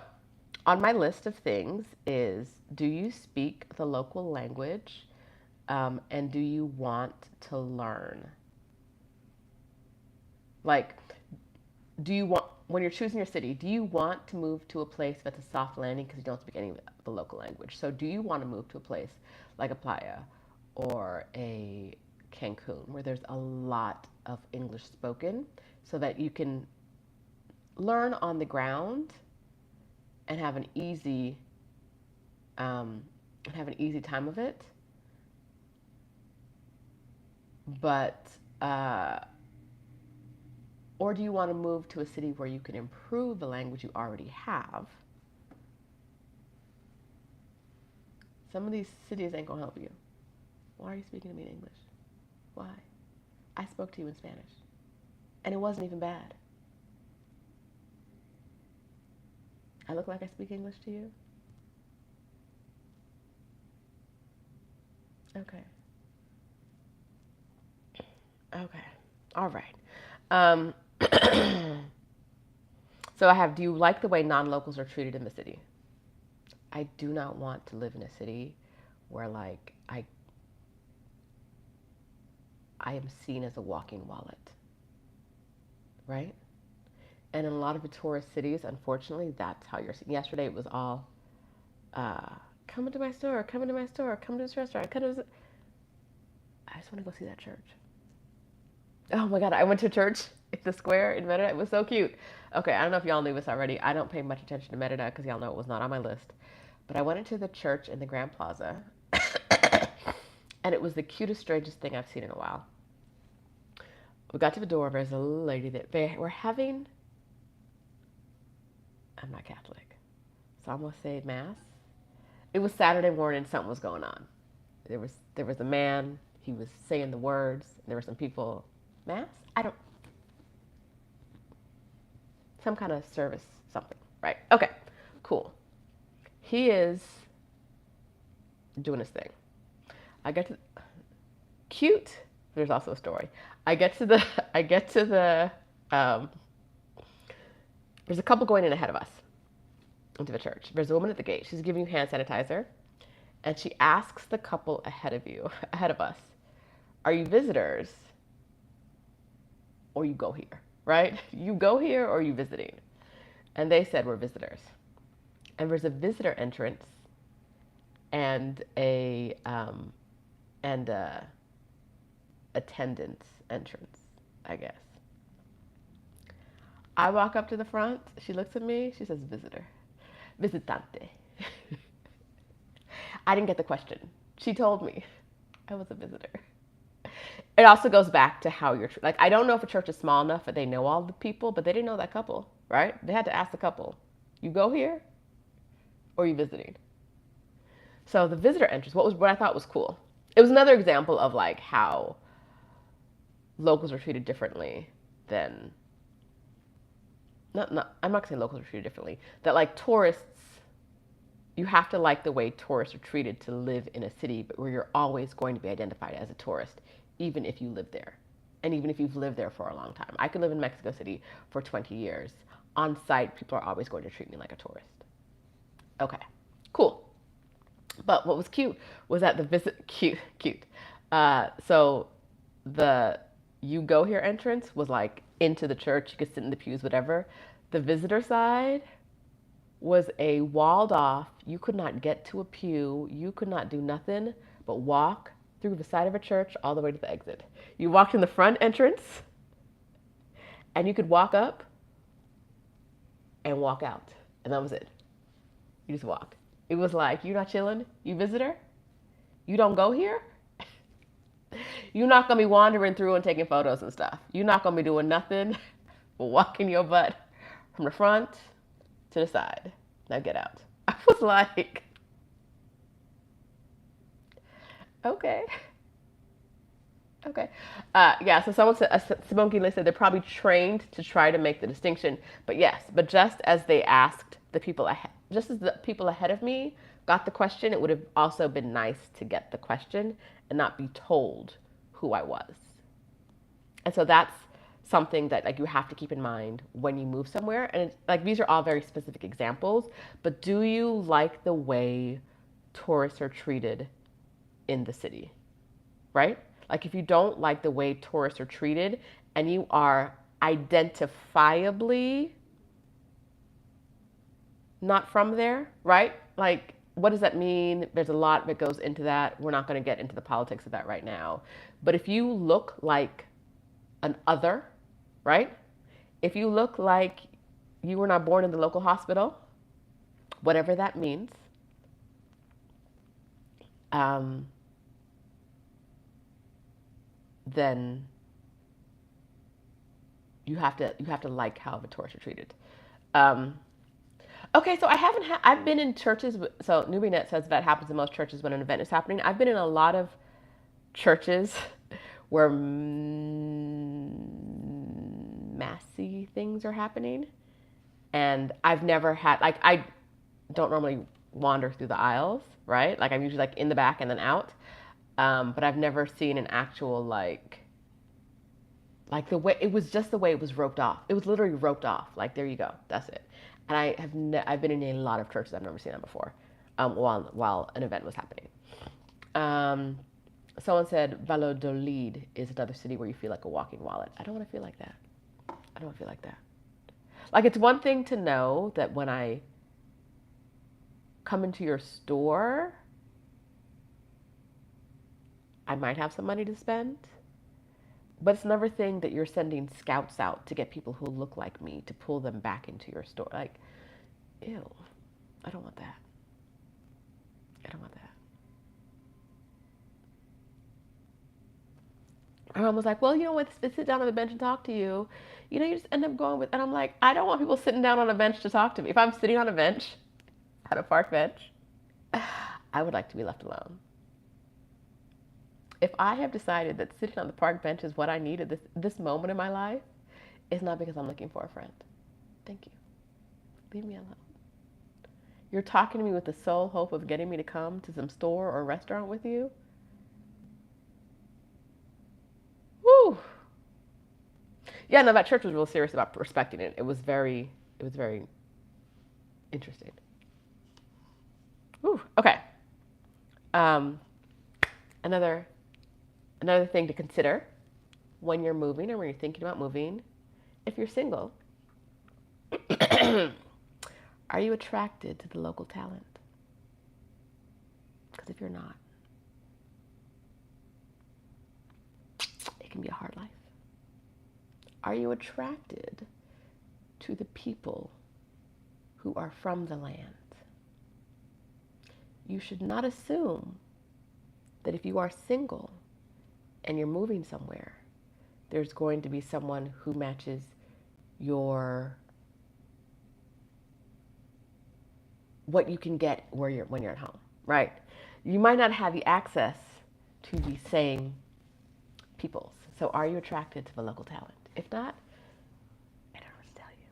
on my list of things is, do you speak the local language? And do you want to learn? Like, when you're choosing your city, do you want to move to a place that's a soft landing because you don't speak any of the local language? So do you want to move to a place like a Playa or a Cancun where there's a lot of English spoken so that you can learn on the ground and have an easy time of it? But or do you want to move to a city where you can improve the language you already have? Some of these cities ain't gonna help you. Why are you speaking to me in English? Why? I spoke to you in Spanish, and it wasn't even bad. I look like I speak English to you? Okay. Okay. All right. Um, so I have, do you like the way non-locals are treated in the city? I do not want to live in a city where like I am seen as a walking wallet, right? And in a lot of the tourist cities, unfortunately, that's how you're seen. Yesterday it was all, come into my store, come into my store, come to this restaurant, come to this. I just want to go see that church. Oh my God, I went to church at the square in Merida. It was so cute. Okay, I don't know if y'all knew this already. I don't pay much attention to Merida because y'all know it was not on my list. But I went into the church in the Grand Plaza, and it was the cutest, strangest thing I've seen in a while. We got to the door. There's a little lady that they were having. I'm not Catholic, so I'm gonna say mass. It was Saturday morning. Something was going on. There was a man. He was saying the words. There were some people. Mass? I don't. Some kind of service, something, right? Okay, cool. He is doing his thing. I get to cute. There's also a story. I get to the. There's a couple going in ahead of us into the church. There's a woman at the gate. She's giving you hand sanitizer, and she asks the couple ahead of us, "Are you visitors, or you go here?" Right? You go here, or are you visiting? And they said, "We're visitors." And there's a visitor entrance and a attendance entrance, I guess. I walk up to the front. She looks at me. She says, "Visitor, visitante." I didn't get the question. She told me I was a visitor. It also goes back to how you're like. I don't know if a church is small enough that they know all the people, but they didn't know that couple, right? They had to ask the couple, "You go here, or are you visiting?" So the visitor entrance, what I thought was cool. It was another example of like how locals are treated differently than. I'm not gonna say locals are treated differently. That like tourists, you have to like the way tourists are treated to live in a city, but where you're always going to be identified as a tourist, even if you live there, and even if you've lived there for a long time. I could live in Mexico City for 20 years. On site, people are always going to treat me like a tourist. Okay, cool. But what was cute was that the visit, cute. So the you go here entrance was like into the church. You could sit in the pews, whatever. The visitor side was a walled off. You could not get to a pew. You could not do nothing but walk through the side of a church all the way to the exit. You walked in the front entrance, and you could walk up and walk out, and that was it. You just walk. It was like, you're not chilling, you visitor? You don't go here? You're not gonna be wandering through and taking photos and stuff. You're not gonna be doing nothing but walking your butt from the front to the side. Now get out. I was like, okay. Yeah, so someone said, Simone Gile said they're probably trained to try to make the distinction. But yes, but just as they asked the people ahead, just as the people ahead of me got the question, it would have also been nice to get the question and not be told who I was. And so that's something that like you have to keep in mind when you move somewhere. And it's, like these are all very specific examples, but do you like the way tourists are treated in the city, right? Like if you don't like the way tourists are treated and you are identifiably not from there, right? Like what does that mean? There's a lot that goes into that. We're not going to get into the politics of that right now. But if you look like an other, right? If you look like you were not born in the local hospital, whatever that means, then you have to like how the tourists are treated. Okay, so I've been in churches. So Nubinet says that happens in most churches when an event is happening. I've been in a lot of churches where massy things are happening, and I've never had like I don't normally wander through the aisles, right? Like I'm usually like in the back and then out. But I've never seen an actual like the way it was just the way it was roped off. It was literally roped off. Like there you go, that's it. And I've been in a lot of churches. I've never seen that before, while an event was happening. Um, Someone said Valladolid is another city where you feel like a walking wallet. I don't want to feel like that. I don't want to feel like that. Like, it's one thing to know that when I come into your store, I might have some money to spend. But it's another thing that you're sending scouts out to get people who look like me to pull them back into your store. Like, ew. I don't want that. I don't want that. My mom was like, well, you know what? Sit down on the bench and talk to you. You know, you just end up going with, and I'm like, I don't want people sitting down on a bench to talk to me. If I'm sitting on a bench, at a park bench, I would like to be left alone. If I have decided that sitting on the park bench is what I need at this moment in my life, it's not because I'm looking for a friend. Thank you. Leave me alone. You're talking to me with the sole hope of getting me to come to some store or restaurant with you? Woo! Yeah, no, that church was real serious about respecting it. It was very interesting. Woo, okay. Um, another thing to consider when you're moving or when you're thinking about moving, if you're single, are you attracted to the local talent? Because if you're not, it can be a hard life. Are you attracted to the people who are from the land? You should not assume that if you are single and you're moving somewhere, there's going to be someone who matches your what you can get when you're at home, right? You might not have the access to the same peoples. So are you attracted to the local talent? If not, I don't know what to tell you.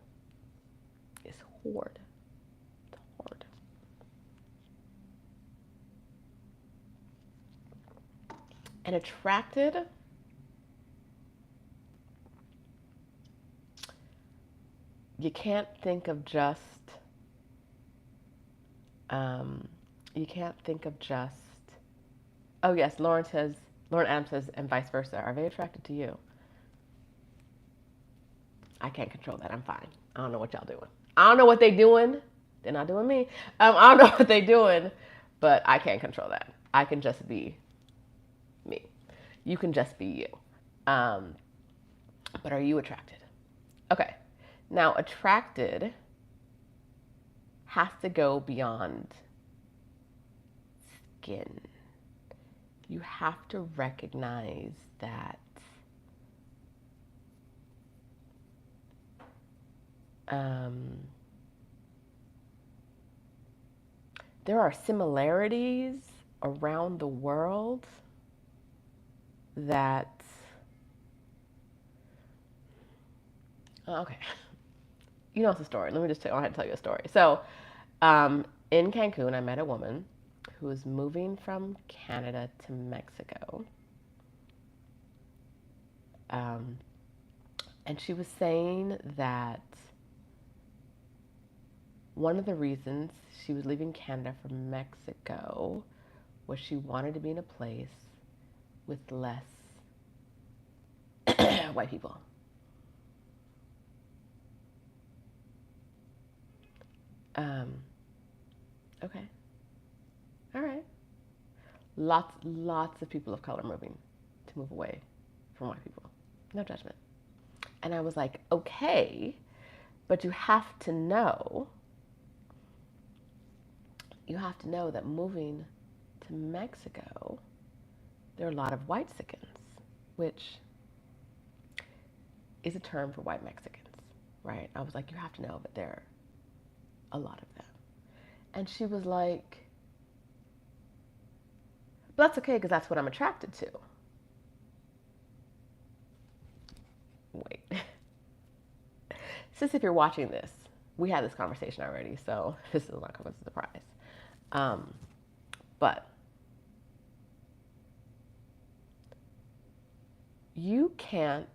It's hard. It's hard. And attracted, you can't think of just oh yes, Lauren Adams says, and vice versa. Are they attracted to you? I can't control that. I'm fine. I don't know what y'all doing. I don't know what they doing. They're not doing me. I don't know what they doing, but I can't control that. I can just be me. You can just be you. But are you attracted? Okay. Now, attracted has to go beyond skin. You have to recognize that there are similarities around the world that okay. You know, it's a story. Let me just go ahead and tell you a story. So, in Cancun, I met a woman who was moving from Canada to Mexico. And she was saying that one of the reasons she was leaving Canada for Mexico was she wanted to be in a place with less white people. Okay. All right. Lots of people of color moving to move away from white people. No judgment. And I was like, okay, but you have to know that moving to Mexico, there are a lot of whitesicans, which is a term for white Mexicans, right? I was like, you have to know that there are a lot of them. And she was like, but that's okay because that's what I'm attracted to. Wait. Since if you're watching this, we had this conversation already, so this is not come as a surprise. But you can't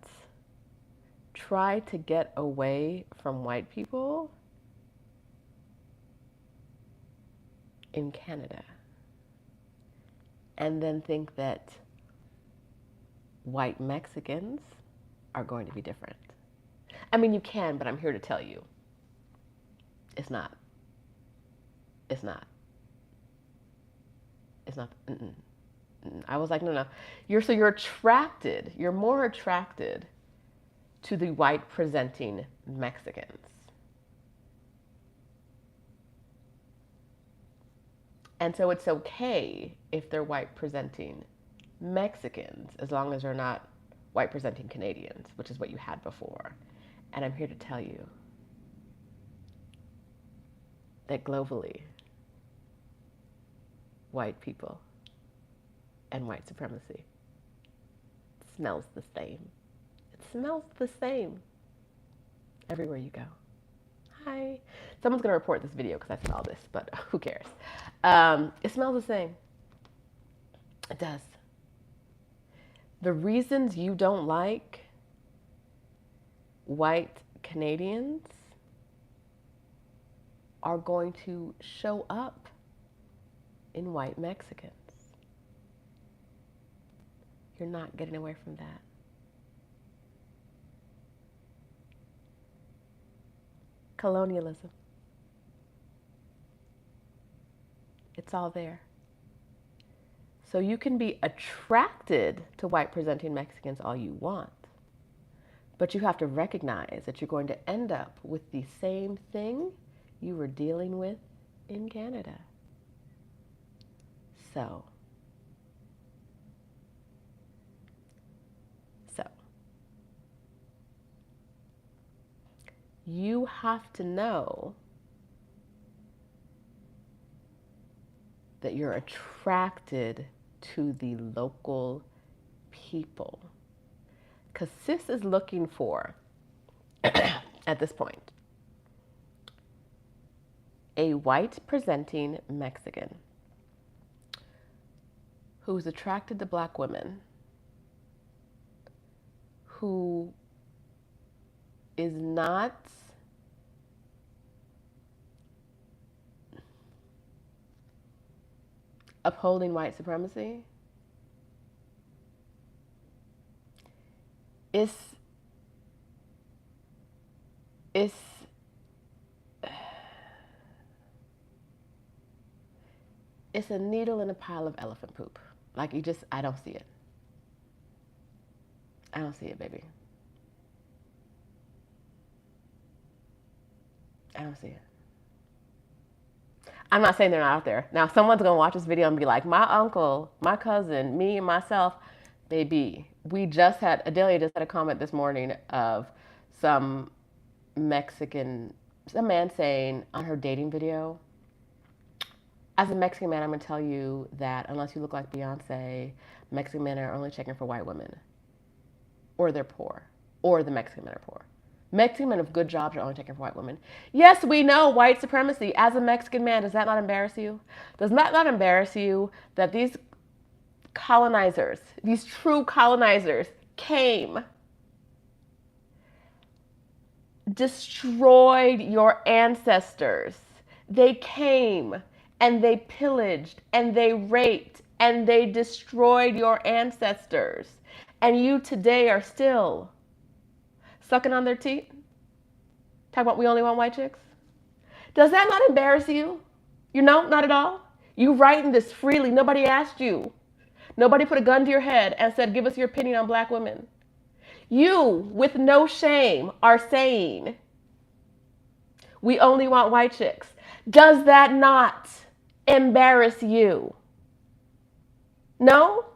try to get away from white people in Canada. and then think that white Mexicans are going to be different. I mean, you can, but I'm here to tell you, it's not. It's not. It's not. I was like, no. You're attracted. You're more attracted to the white presenting Mexicans. And so it's okay if they're white presenting Mexicans as long as they're not white presenting Canadians, which is what you had before. And I'm here to tell you that globally, white people and white supremacy smells the same. It smells the same everywhere you go. Hi. Someone's going to report this video because I said all this, but who cares? It smells the same. It does. The reasons you don't like white Canadians are going to show up in white Mexicans. You're not getting away from that. Colonialism. It's all there. So you can be attracted to white presenting Mexicans all you want, but you have to recognize that you're going to end up with the same thing you were dealing with in Canada. So you have to know that you're attracted to the local people. Because sis is looking for, at this point, a white presenting Mexican who's attracted to black women, who is not upholding white supremacy, it's a needle in a pile of elephant poop. Like, I don't see it. I don't see it, baby. I don't see it. I'm not saying they're not out there. Now, someone's going to watch this video and be like, my uncle, my cousin, me, and myself, baby. Adelia just had a comment this morning of some man saying on her dating video, as a Mexican man, I'm going to tell you that unless you look like Beyonce, Mexican men are only checking for white women. Or they're poor. Or the Mexican men are poor. Mexican men of good jobs are only checking for white women. Yes, we know white supremacy. As a Mexican man, does that not embarrass you? Does that not embarrass you that these colonizers, these true colonizers, came, destroyed your ancestors? They came and they pillaged and they raped and they destroyed your ancestors. And you today are still sucking on their teeth? Talk about we only want white chicks? Does that not embarrass you? You know, not at all. You writing this freely. Nobody asked you. Nobody put a gun to your head and said, give us your opinion on black women. You, with no shame, are saying, we only want white chicks. Does that not embarrass you? No?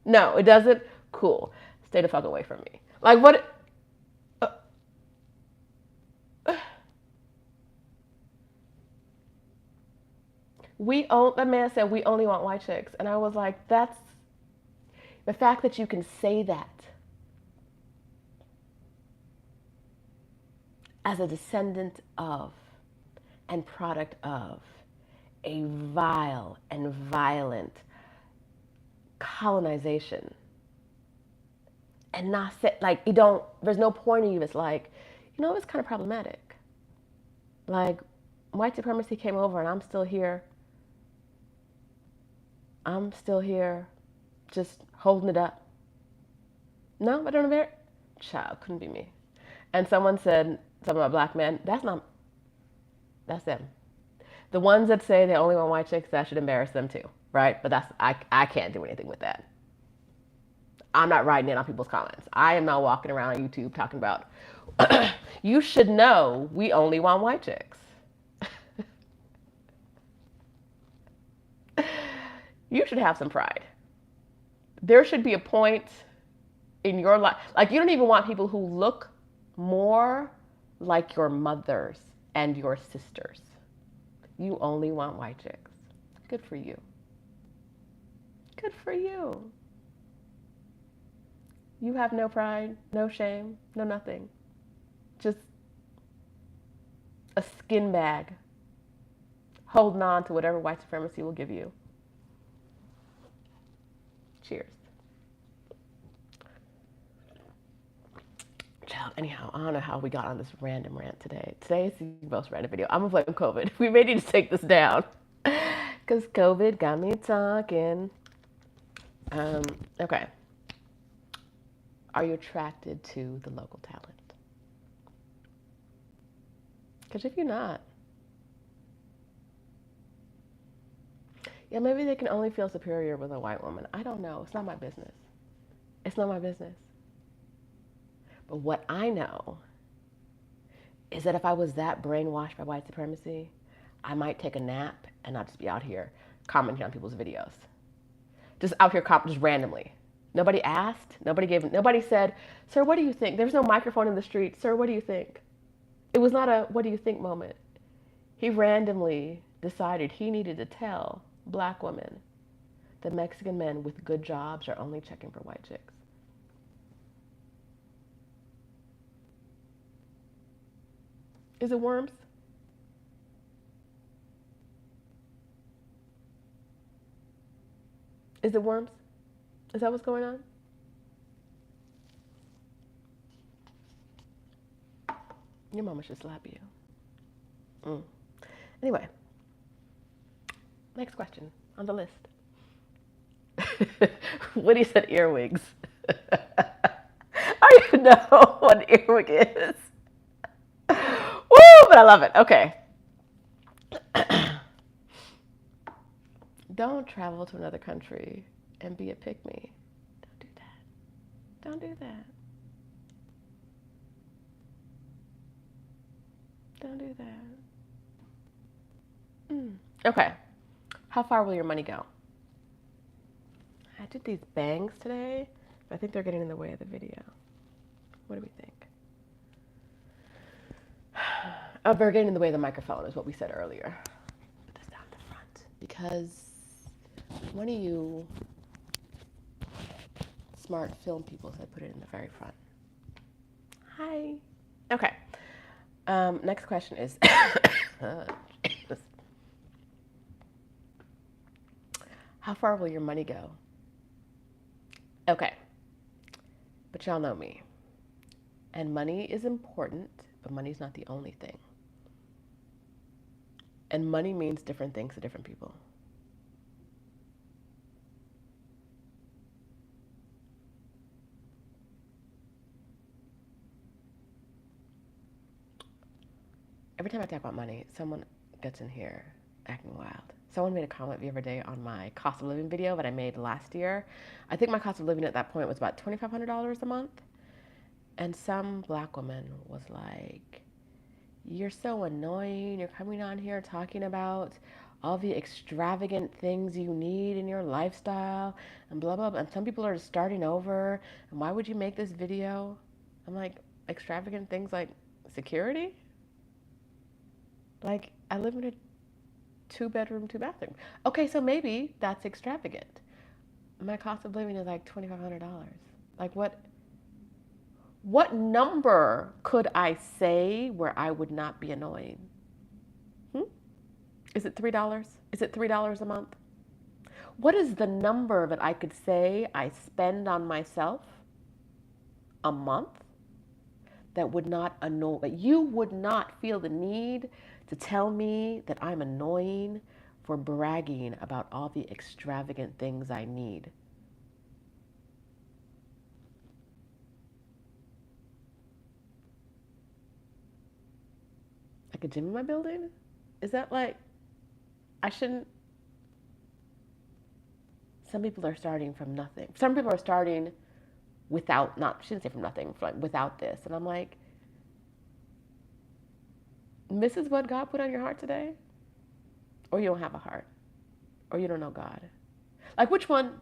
No, it doesn't? Cool. Stay the fuck away from me. Like, what? The man said, we only want white chicks. And I was like, that's the fact that you can say that as a descendant of and product of a vile and violent colonization, and not say, like, there's no point in you. It's like, it's kind of problematic. Like, white supremacy came over and I'm still here. I'm still here, just holding it up. No, I don't embarrass. Child, couldn't be me. And someone said something about black men. That's them. The ones that say they only want white chicks, that should embarrass them too, right? But I can't do anything with that. I'm not writing in on people's comments. I am not walking around on YouTube talking about, you should know we only want white chicks. You should have some pride. There should be a point in your life, like you don't even want people who look more like your mothers and your sisters. You only want white chicks. Good for you. Good for you. You have no pride, no shame, no nothing. Just a skin bag holding on to whatever white supremacy will give you. Cheers. Child, anyhow, I don't know how we got on this random rant today. Today is the most random video. I'm gonna blame COVID. We may need to take this down because COVID got me talking. Okay. Are you attracted to the local talent? Because if you're not, yeah, maybe they can only feel superior with a white woman. I don't know. It's not my business. It's not my business. But what I know is that if I was that brainwashed by white supremacy, I might take a nap and not just be out here commenting on people's videos. Just out here just randomly. Nobody asked. Nobody said, sir, what do you think? There was no microphone in the street. Sir, what do you think? It was not a what do you think moment. He randomly decided he needed to tell black women that Mexican men with good jobs are only checking for white chicks. Is it worms? Is it worms? Is that what's going on? Your mama should slap you. Anyway, next question on the list. Woody said earwigs. I don't even know what an earwig is. Woo, but I love it. Okay. Don't travel to another country and be a pick-me. Don't do that. Don't do that. Don't do that. Okay. How far will your money go? I did these bangs today, but I think they're getting in the way of the video. What do we think? Oh, they're getting in the way of the microphone is what we said earlier. Put this down the front. Because one of you smart film people said put it in the very front. Hi. Okay. Next question is, how far will your money go? Okay. But y'all know me. And money is important, but money's not the only thing. And money means different things to different people. Every time I talk about money, someone gets in here acting wild. Someone made a comment the other day on my cost of living video that I made last year. I think my cost of living at that point was about $2,500 a month. And some black woman was like, you're so annoying. You're coming on here talking about all the extravagant things you need in your lifestyle and blah, blah, blah. And some people are just starting over. And why would you make this video? I'm like, extravagant things like security? Like, I live in a 2-bedroom, 2-bathroom. Okay, so maybe that's extravagant. My cost of living is like $2,500. Like, what number could I say where I would not be annoying? Is it $3? Is it $3 a month? What is the number that I could say I spend on myself a month that would not annoy, that you would not feel the need to tell me that I'm annoying for bragging about all the extravagant things I need. Like a gym in my building? Is that like, I shouldn't, some people are starting from nothing. Some people are starting without, not, I shouldn't say from nothing, like without this. And I'm like, this is what God put on your heart today? Or you don't have a heart? Or you don't know God? Like which one?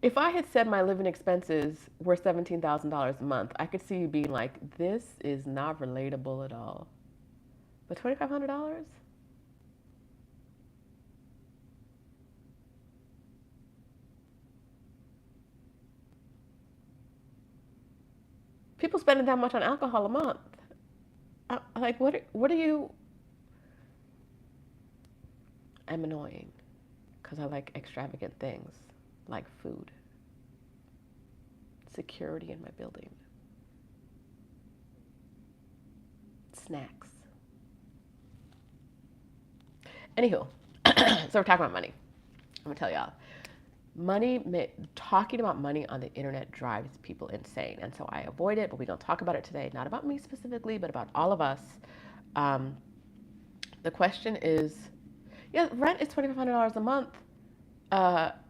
If I had said my living expenses were $17,000 a month, I could see you being like, this is not relatable at all. But $2,500? People spending that much on alcohol a month. Like, what are you? I'm annoying because I like extravagant things like food, security in my building, snacks. Anywho, so we're talking about money. I'm gonna tell y'all, talking about money on the internet drives people insane, and so I avoid it. But we don't talk about it today. Not about me specifically, but about all of us. The question is, yeah, rent is $2,500 a month.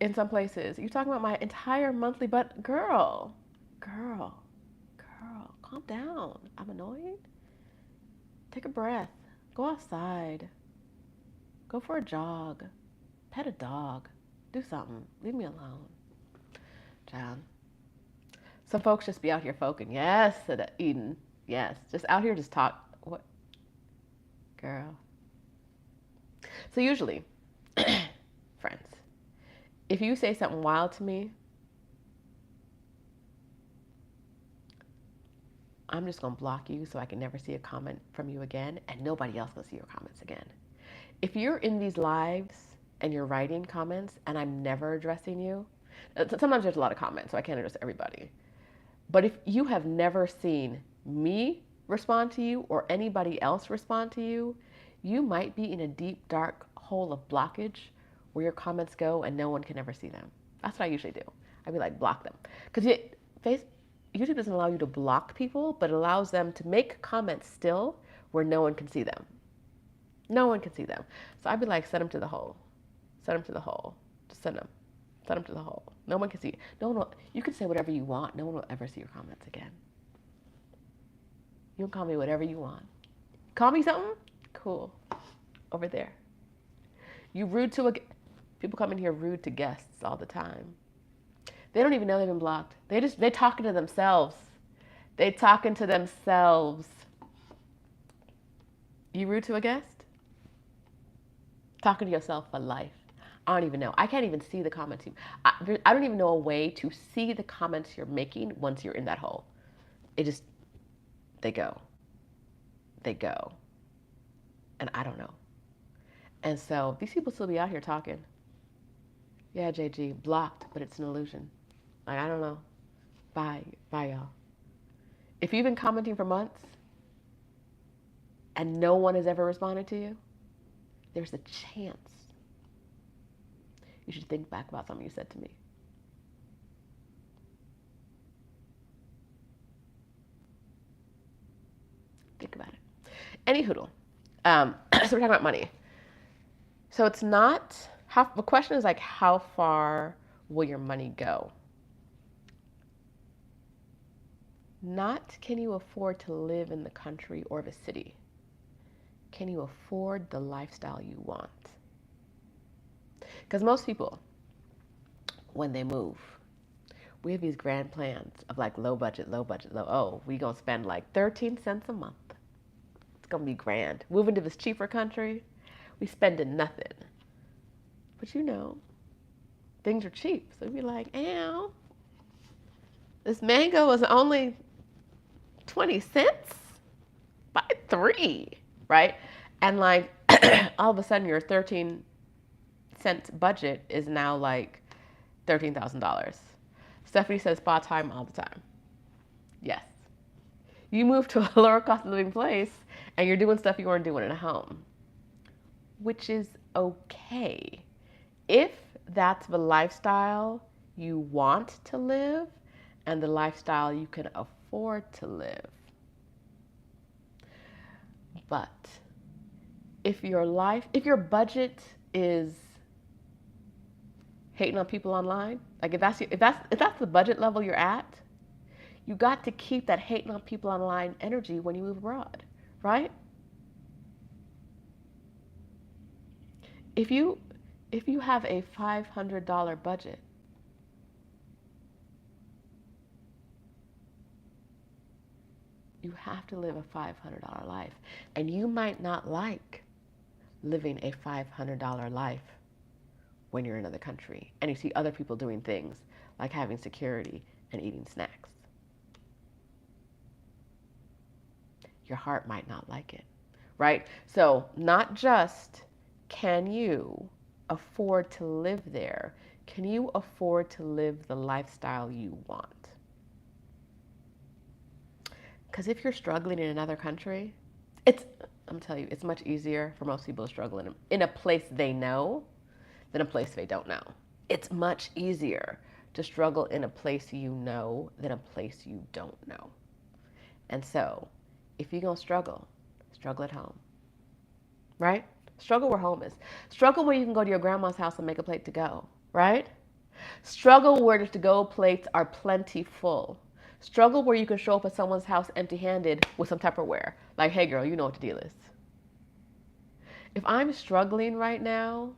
In some places, you're talking about my entire monthly, but girl, calm down. I'm annoying. Take a breath. Go outside. Go for a jog. Pet a dog. Do something. Leave me alone. Child. Some folks just be out here folking. Yes, Eden. Yes. Just out here just talk. What? Girl. So usually, friends, if you say something wild to me, I'm just going to block you so I can never see a comment from you again, and nobody else will see your comments again. If you're in these lives and you're writing comments and I'm never addressing you, sometimes there's a lot of comments, so I can't address everybody. But if you have never seen me respond to you or anybody else respond to you, you might be in a deep, dark hole of blockage where your comments go and no one can ever see them. That's what I usually do. I'd be like, block them. Because YouTube doesn't allow you to block people, but it allows them to make comments still where no one can see them. No one can see them. So I'd be like, send them to the hole. Send them to the hole. Just send them. Send them to the hole. No one can see. No one will, you can say whatever you want. No one will ever see your comments again. You can call me whatever you want. Call me something? Cool. Over there. You rude to people come in here rude to guests all the time. They don't even know they've been blocked. They're talking to themselves. They talking to themselves. You rude to a guest? Talking to yourself for life. I don't even know. I can't even see the comments. I don't even know a way to see the comments you're making once you're in that hole. They go. They go. And I don't know. And so these people still be out here talking. Yeah, JG, blocked, but it's an illusion. Like, I don't know. Bye, y'all. If you've been commenting for months and no one has ever responded to you, there's a chance you should think back about something you said to me. Think about it. Any hoodle. So we're talking about money. So it's not, the question is like, how far will your money go? Not can you afford to live in the country or the city? Can you afford the lifestyle you want? Because most people, when they move, we have these grand plans of like low budget. Oh, we gonna spend like 13 cents a month. It's gonna be grand. Moving to this cheaper country, we spending nothing. But you know, things are cheap. So we'd be like, ow, this mango is only 20 cents? Buy 3, right? And like, all of a sudden your 13-cent budget is now like $13,000. Stephanie says spa time all the time. Yes. You move to a lower cost of living place and you're doing stuff you weren't doing at home, which is okay. If that's the lifestyle you want to live and the lifestyle you can afford to live. But if your budget is hating on people online, like if that's the budget level you're at, you got to keep that hating on people online energy when you move abroad, right? If you have a $500 budget, you have to live a $500 life. And you might not like living a $500 life when you're in another country and you see other people doing things like having security and eating snacks. Your heart might not like it, right? So not just can you afford to live there, can you afford to live the lifestyle you want? Because if you're struggling in another country, I'm telling you, it's much easier for most people to struggle in a place they know than a place they don't know. It's much easier to struggle in a place you know than a place you don't know. And so, if you're going to struggle at home, right? Struggle where home is. Struggle where you can go to your grandma's house and make a plate to go, right? Struggle where the to-go plates are plenty full. Struggle where you can show up at someone's house empty-handed with some Tupperware. Like, hey girl, you know what the deal is. If I'm struggling right now,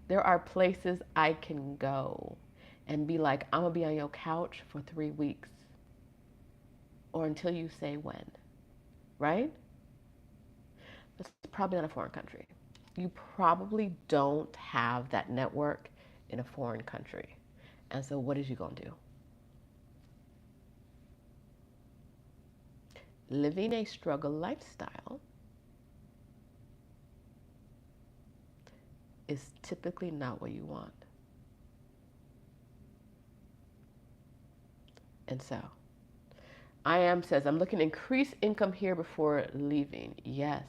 there are places I can go and be like, I'm gonna be on your couch for 3 weeks. Or until you say when, right? That's probably not a foreign country. You probably don't have that network in a foreign country. And so what is you gonna do? Living a struggle lifestyle is typically not what you want. And so, says, I'm looking to increase income here before leaving. Yes.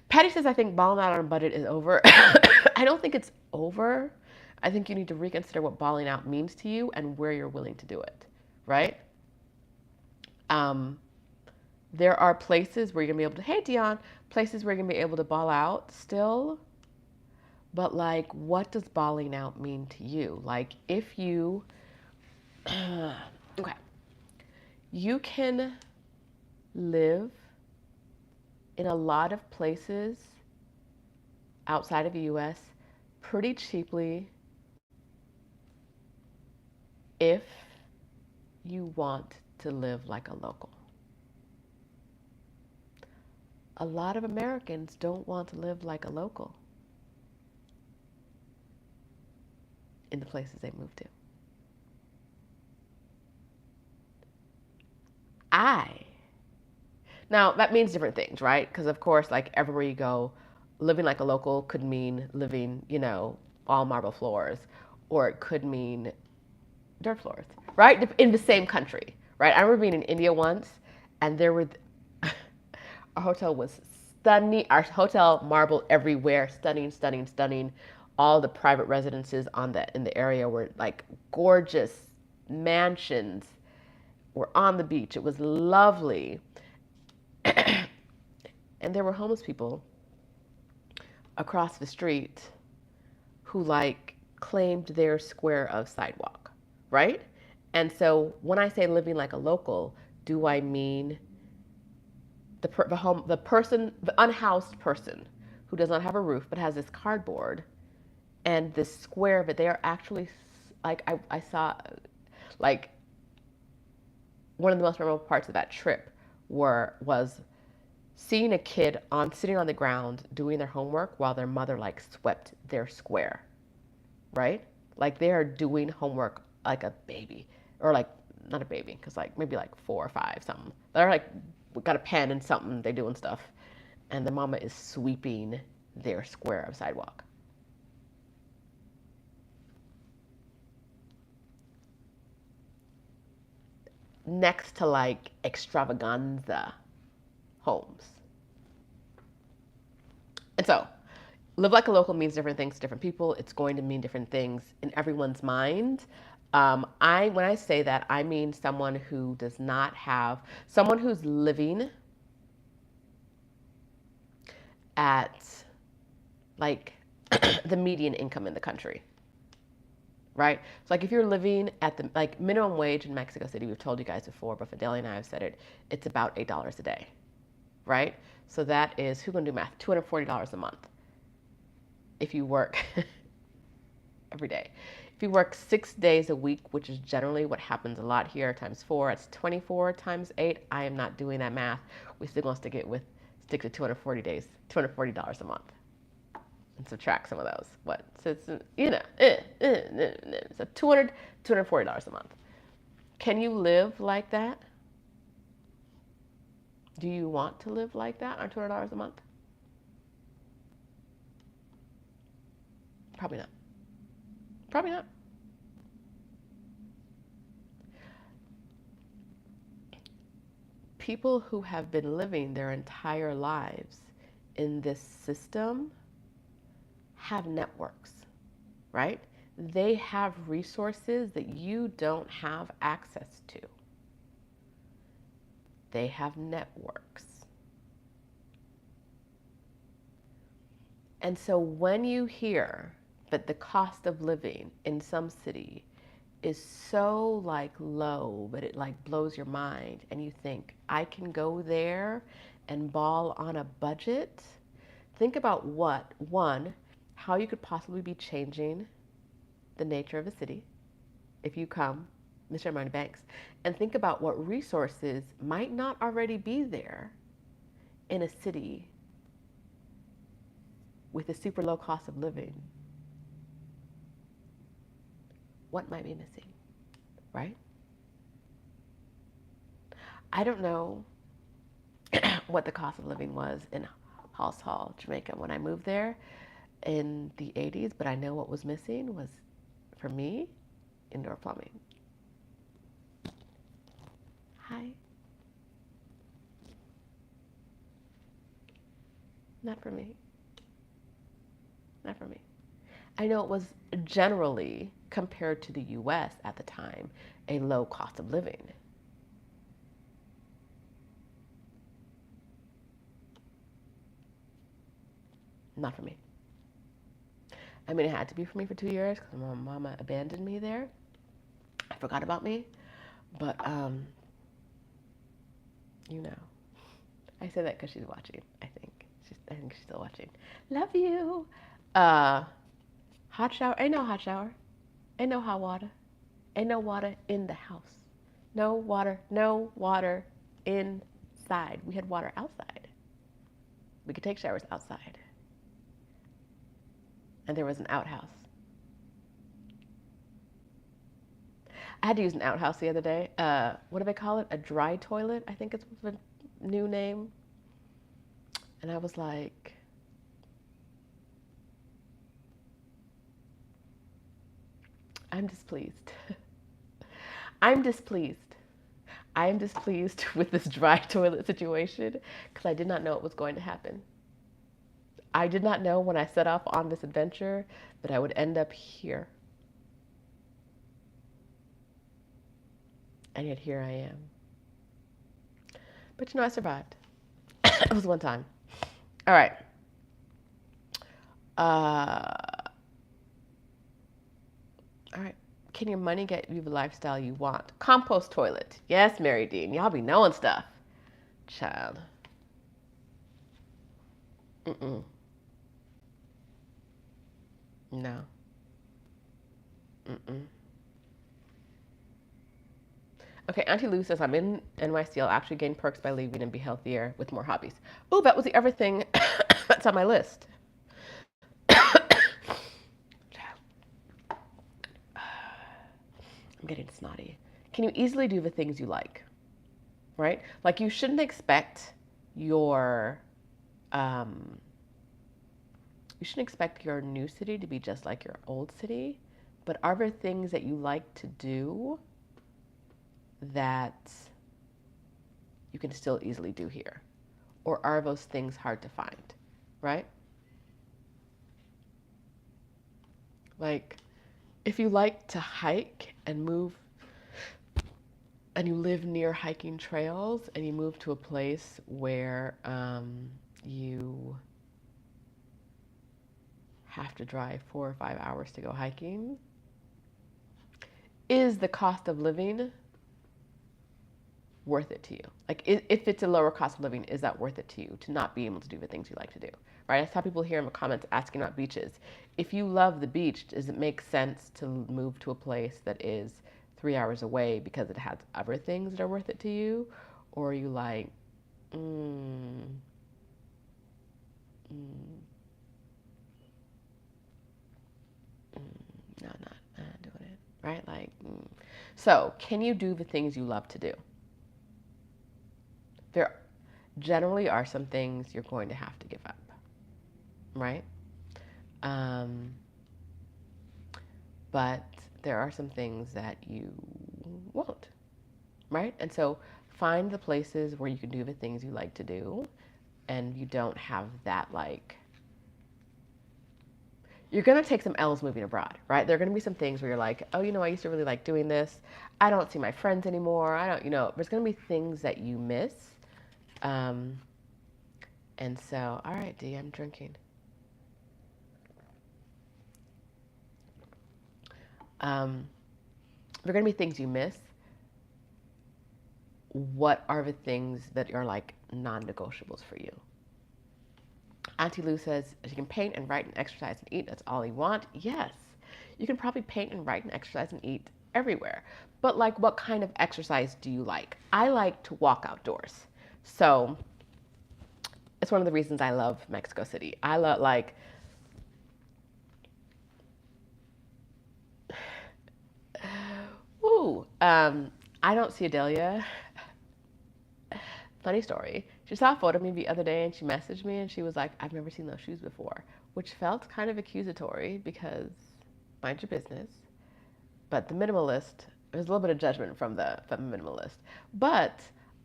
Patty says, I think balling out on a budget is over. I don't think it's over. I think you need to reconsider what balling out means to you and where you're willing to do it, right? There are places where you're going to be able to, hey, Dion, places where you're going to be able to ball out still. But, like, what does balling out mean to you? Like, if you, okay, you can live in a lot of places outside of the US pretty cheaply if you want to live like a local. A lot of Americans don't want to live like a local in the places they move to. Now that means different things, right? Because of course, like everywhere you go, living like a local could mean living, all marble floors, or it could mean dirt floors, right? In the same country, right? I remember being in India once, and our hotel was stunning. Our hotel marble everywhere, stunning, stunning, stunning. All the private residences in the area were like gorgeous mansions. Were on the beach. It was lovely. And there were homeless people across the street who like claimed their square of sidewalk, right? And so when I say living like a local, do I mean the unhoused person who does not have a roof but has this cardboard and this square of it? They are actually like I saw like one of the most memorable parts of that trip was seeing a kid sitting on the ground doing their homework while their mother like swept their square, right? Like they are doing homework like a baby, or like not a baby, because like maybe like 4 or 5 something. They're like got a pen and something, they're doing stuff, and the mama is sweeping their square of sidewalk. next to like extravaganza homes. And so, live like a local means different things to different people. It's going to mean different things in everyone's mind. When I say that, I mean someone who does not have, someone who's living at like the median income in the country, right? So like if you're living at the like minimum wage in Mexico City, we've told you guys before, but Fidelia and I have said it, it's about $8 a day, right? So that is, who's gonna do math? $240 a month if you work every day. If you work 6 days a week, which is generally what happens a lot here, times 4, it's 24 times 8. I am not doing that math. We still gonna stick to 240 days, $240 a month, and subtract some of those. What? So it's, so $240 a month. Can you live like that? Do you want to live like that on $200 a month? Probably not. Probably not. People who have been living their entire lives in this system have networks, right? They have resources that you don't have access to. They have networks. And so when you hear that the cost of living in some city is so like low, but it like blows your mind, and you think, I can go there and ball on a budget. Think about how you could possibly be changing the nature of a city if you come, Mr. Money Banks, and think about what resources might not already be there in a city with a super low cost of living. What might be missing, right? I don't know what the cost of living was in Halls Hall, Jamaica when I moved there in the 80s, but I know what was missing was, for me, indoor plumbing. Hi. Not for me. Not for me. I know it was generally, compared to the US at the time, a low cost of living. Not for me. I mean, it had to be for me for 2 years because my mama abandoned me there. I forgot about me. But, you know, I say that because she's watching, I think. I think she's still watching. Love you. Hot shower. Ain't no hot shower. Ain't no hot water. Ain't no water in the house. No water inside. We had water outside. We could take showers outside. And there was an outhouse. I had to use an outhouse the other day. What do they call it? A dry toilet, I think it's the new name. And I was like, I'm displeased. I'm displeased. I am displeased with this dry toilet situation because I did not know it was going to happen. I did not know when I set off on this adventure that I would end up here. And yet here I am. But you know, I survived. It was one time. All right. All right. Can your money get you the lifestyle you want? Compost toilet. Yes, Mary Dean. Y'all be knowing stuff. Child. No. Okay, Auntie Lou says, I'm in NYC. I'll actually gain perks by leaving and be healthier with more hobbies. Oh, that was the other thing that's on my list. I'm getting snotty. Can you easily do the things you like? Right? Like you shouldn't expect your new city to be just like your old city, but are there things that you like to do that you can still easily do here? Or are those things hard to find, right? Like, if you like to hike and move, and you live near hiking trails, and you move to a place where you have to drive 4 or 5 hours to go hiking, is the cost of living worth it to you? Like, if it's a lower cost of living, is that worth it to you to not be able to do the things you like to do, right? I saw people here in the comments asking about beaches. If you love the beach, does it make sense to move to a place that is 3 hours away because it has other things that are worth it to you? Or are you like, no, not doing it, right? Like, So, can you do the things you love to do? There generally are some things you're going to have to give up, right? But there are some things that you won't, right? And so find the places where you can do the things you like to do, and you don't have that, like, you're going to take some L's moving abroad, right? There are going to be some things where you're like, oh, I used to really like doing this. I don't see my friends anymore. There's going to be things that you miss. And so, all right, D, I'm drinking. There are going to be things you miss. What are the things that are like non-negotiables for you? Auntie Lou says she can paint and write and exercise and eat. That's all you want. Yes, you can probably paint and write and exercise and eat everywhere. But like, what kind of exercise do you like? I like to walk outdoors. So it's one of the reasons I love Mexico City. I love, like, I don't see Adelia. Funny story. She saw a photo of me the other day and she messaged me and she was like, I've never seen those shoes before, which felt kind of accusatory because mind your business. But the minimalist, there's a little bit of judgment from the minimalist. But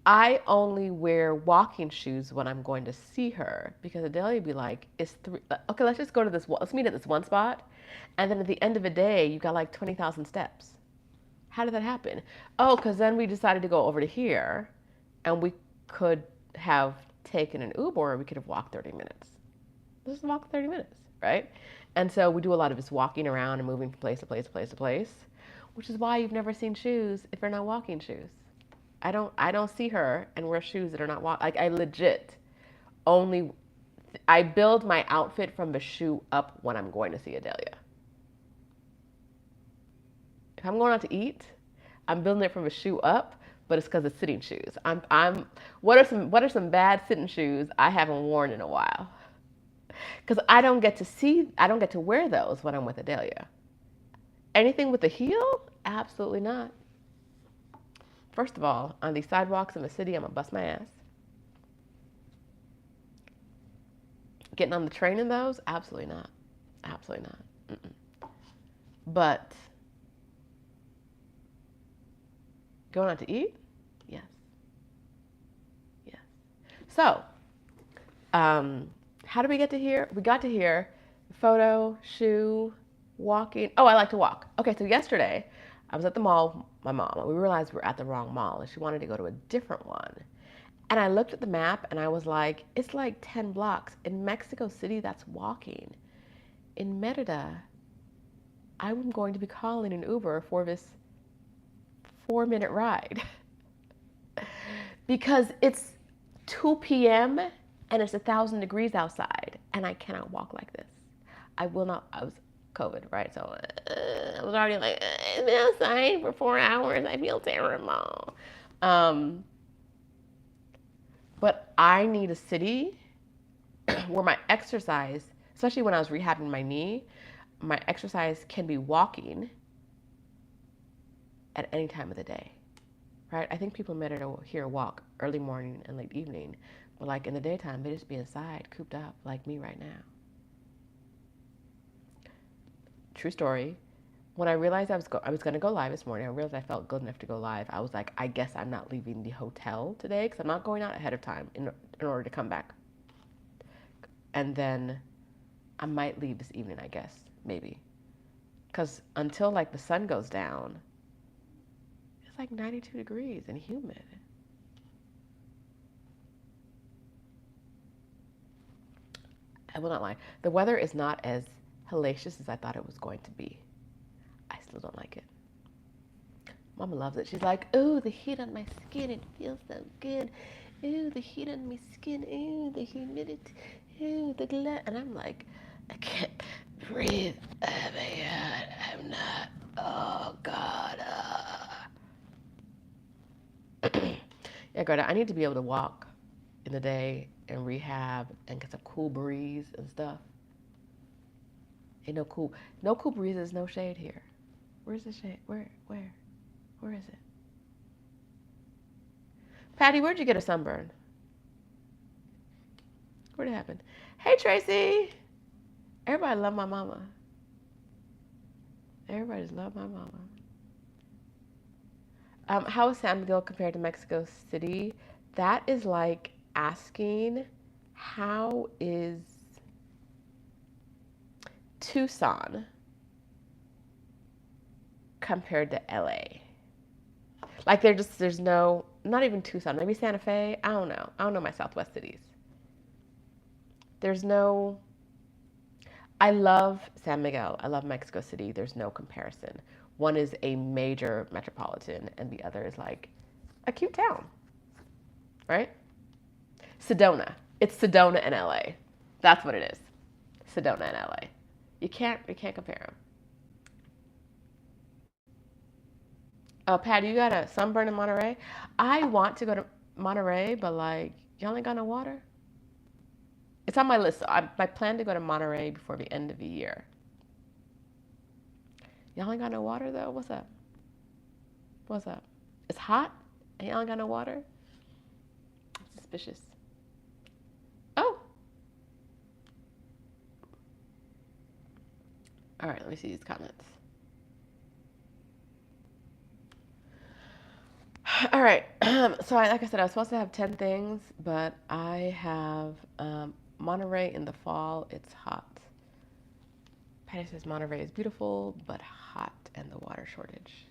I only wear walking shoes when I'm going to see her because Adelia would be like, okay, let's just go to let's meet at this one spot. And then at the end of the day, you got like 20,000 steps. How did that happen? Oh, because then we decided to go over to here and we could have taken an Uber or we could have walked 30 minutes. Let's just walk 30 minutes, right? And so we do a lot of this walking around and moving from place to place to place to place, which is why you've never seen shoes if they're not walking shoes. I don't see her and wear shoes that are not like, I legit I build my outfit from the shoe up when I'm going to see Adelia. If I'm going out to eat, I'm building it from a shoe up, but it's because it's sitting shoes. What are some bad sitting shoes I haven't worn in a while? Because I don't get to wear those when I'm with Adelia. Anything with a heel? Absolutely not. First of all, on these sidewalks in the city, I'm gonna bust my ass. Getting on the train in those? Absolutely not. Absolutely not. But going out to eat? Yes. Yes. So, how did we get to here? We got to here, photo, shoe, walking. Oh, I like to walk. Okay, so yesterday, I was at the mall with my mom. We realized we were at the wrong mall, and she wanted to go to a different one. And I looked at the map, and I was like, it's like 10 blocks. In Mexico City, that's walking. In Merida, I'm going to be calling an Uber for this 4-minute ride because it's 2 p.m. and it's 1,000 degrees outside and I cannot walk like this. I will not. I was COVID, right? So I was already like, I've been outside for 4 hours. I feel terrible. But I need a city where my exercise, especially when I was rehabbing my knee, my exercise can be walking at any time of the day, right? I think people better here walk early morning and late evening, but like in the daytime, they just be inside, cooped up, like me right now. True story. when I realized I was going to go live this morning, I realized I felt good enough to go live. I was like, I guess I'm not leaving the hotel today because I'm not going out ahead of time in order to come back. And then I might leave this evening, I guess, maybe. Because until like the sun goes down, it's like 92 degrees and humid. I will not lie. The weather is not as hellacious as I thought it was going to be. I still don't like it. Mama loves it. She's like, ooh, the heat on my skin, it feels so good. Ooh, the heat on my skin. Ooh, the humidity. Ooh, the glare. And I'm like, I can't breathe. Oh my God, I'm not. Oh God. Yeah, Greta, I need to be able to walk in the day and rehab and get some cool breeze and stuff. Ain't no cool breezes, no shade here. Where's the shade? Where is it? Patty, where'd you get a sunburn? Where'd it happen? Hey, Tracy. Everybody love my mama. Everybody just love my mama. How is San Miguel compared to Mexico City? That is like asking, how is Tucson compared to LA? Like there's no, not even Tucson, maybe Santa Fe. I don't know. I don't know my Southwest cities. There's no, I love San Miguel. I love Mexico City. There's no comparison. One is a major metropolitan and the other is like a cute town, right? Sedona. It's Sedona and LA. That's what it is. Sedona and LA. You can't compare them. Patty, you got a sunburn in Monterey? I want to go to Monterey, but like, y'all ain't got no water? It's on my list. I plan to go to Monterey before the end of the year. Y'all ain't got no water though? What's up? What's up? It's hot and y'all ain't got no water? Suspicious. Oh. All right, let me see these comments. All right. So like I said, I was supposed to have 10 things, but I have Monterey in the fall. It's hot. Patty says Monterey is beautiful, but hot and the water shortage.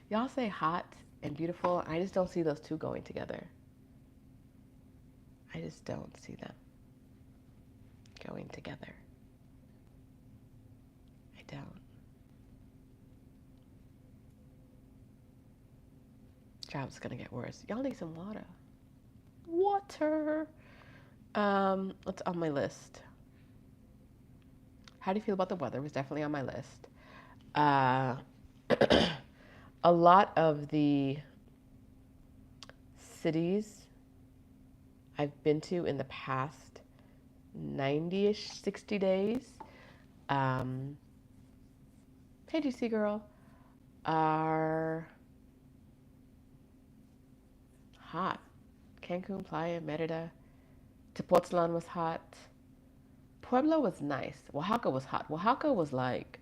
Y'all say hot and beautiful. I just don't see those two going together. I just don't see them going together. I don't. Job's gonna get worse. Y'all need some water. Water. What's on my list? How do you feel about the weather? It was definitely on my list. A lot of the cities I've been to in the past 90-ish, 60 days, hey GC girl, are hot. Cancun, Playa, Merida. Tepoztlan was hot. Pueblo was nice. Oaxaca was hot. Oaxaca was like,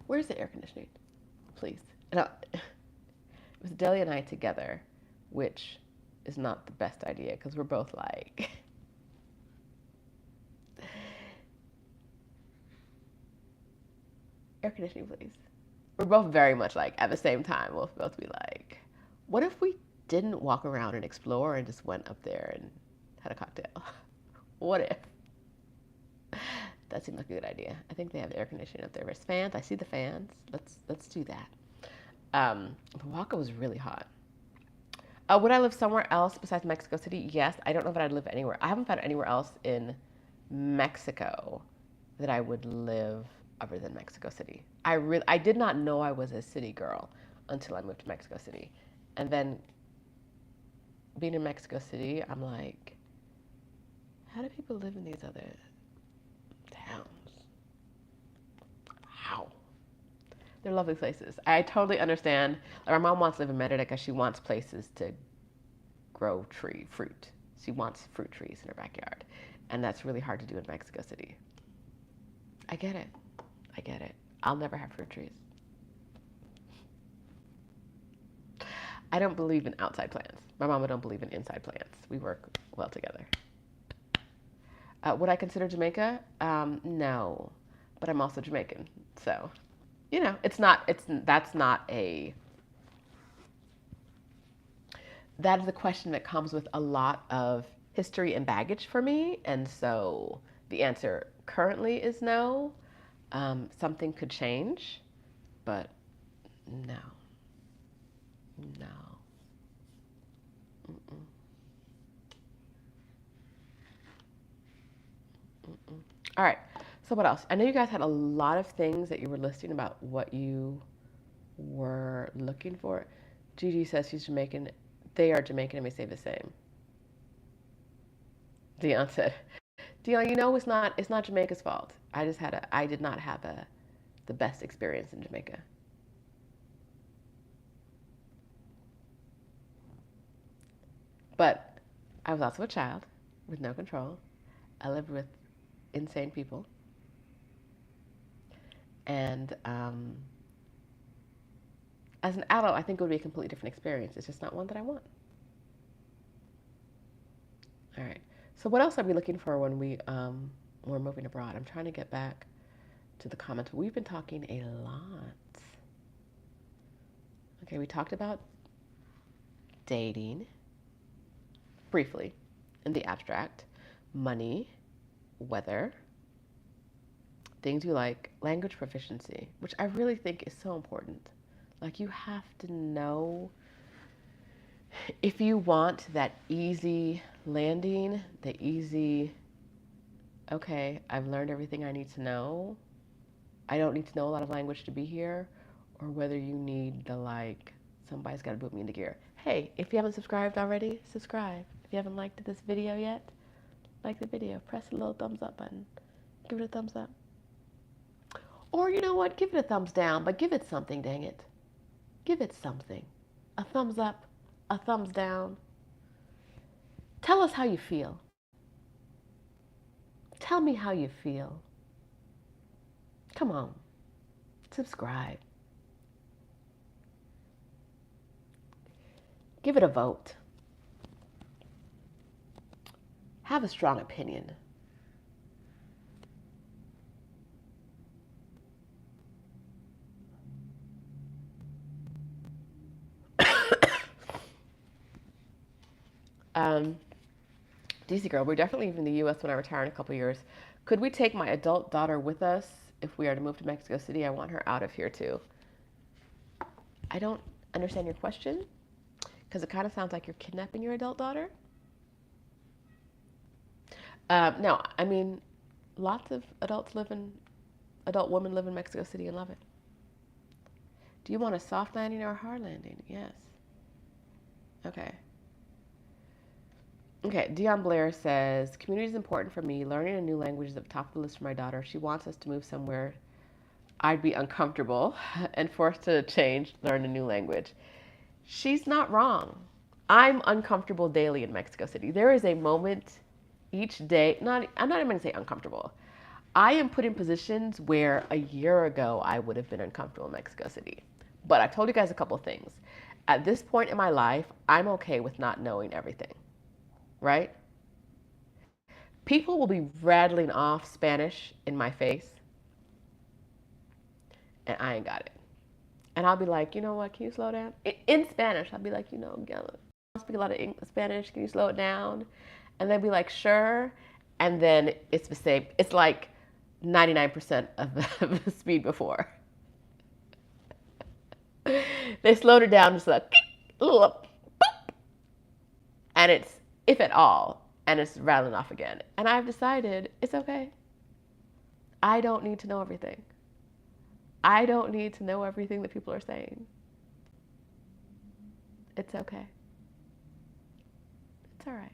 where's the air conditioning? Please. No, it was Delia and I together, which is not the best idea because we're both like, air conditioning, please. We're both very much like, at the same time, we'll both be like, what if we didn't walk around and explore and just went up there and had a cocktail? What if? That seemed like a good idea. I think they have air conditioning up there. There's fans. I see the fans. Let's do that. Oaxaca was really hot. Would I live somewhere else besides Mexico City? Yes. I don't know if I'd live anywhere. I haven't found anywhere else in Mexico that I would live other than Mexico City. I did not know I was a city girl until I moved to Mexico City. And then being in Mexico City, I'm like, how do people live in these other towns? How? They're lovely places. I totally understand. Like, my mom wants to live in Merida because she wants places to grow fruit. She wants fruit trees in her backyard. And that's really hard to do in Mexico City. I get it. I get it. I'll never have fruit trees. I don't believe in outside plants. My mama don't believe in inside plants. We work well together. Would I consider Jamaica? No, but I'm also Jamaican. So, that is a question that comes with a lot of history and baggage for me. And so the answer currently is no. Something could change, but no. No. Mm-mm. Mm-mm. All right. So what else? I know you guys had a lot of things that you were listing about what you were looking for. Gigi says she's Jamaican. They are Jamaican and may say the same. Dion said, Dion, it's not Jamaica's fault. I did not have the best experience in Jamaica. But I was also a child with no control. I lived with insane people. And as an adult, I think it would be a completely different experience. It's just not one that I want. All right. So what else are we looking for when we're moving abroad? I'm trying to get back to the comments. We've been talking a lot. Okay, we talked about dating briefly in the abstract, money, weather, things you like, language proficiency, which I really think is so important. Like, you have to know if you want that easy landing, the easy, okay, I've learned everything I need to know. I don't need to know a lot of language to be here, or whether you need somebody's got to boot me into gear. Hey, if you haven't subscribed already, subscribe. If you haven't liked this video yet, like the video. Press the little thumbs up button. Give it a thumbs up. Or you know what? Give it a thumbs down, but give it something, dang it. Give it something. A thumbs up, a thumbs down. Tell us how you feel. Tell me how you feel. Come on. Subscribe. Give it a vote. Have a strong opinion. DC girl, we're definitely leaving the U.S. when I retire in a couple years. Could we take my adult daughter with us if we are to move to Mexico City? I want her out of here too. I don't understand your question, because it kind of sounds like you're kidnapping your adult daughter. No, I mean, lots of adult women live in Mexico City and love it. Do you want a soft landing or a hard landing? Yes. Okay. Okay, Dion Blair says, community is important for me. Learning a new language is at the top of the list for my daughter. She wants us to move somewhere I'd be uncomfortable and forced to learn a new language. She's not wrong. I'm uncomfortable daily in Mexico City. There is a moment each day, I'm not even going to say uncomfortable. I am put in positions where a year ago I would have been uncomfortable in Mexico City. But I told you guys a couple of things. At this point in my life, I'm okay with not knowing everything. Right? People will be rattling off Spanish in my face, and I ain't got it. And I'll be like, you know what, can you slow down? In Spanish, I'll be like, I speak a lot of Spanish, can you slow it down? And they'll be like, sure. And then it's the same. It's like 99% of the speed before. They slowed it down just like, a little boop. And it's, if at all, and it's rattling off again. And I've decided it's okay. I don't need to know everything. I don't need to know everything that people are saying. It's okay. It's all right.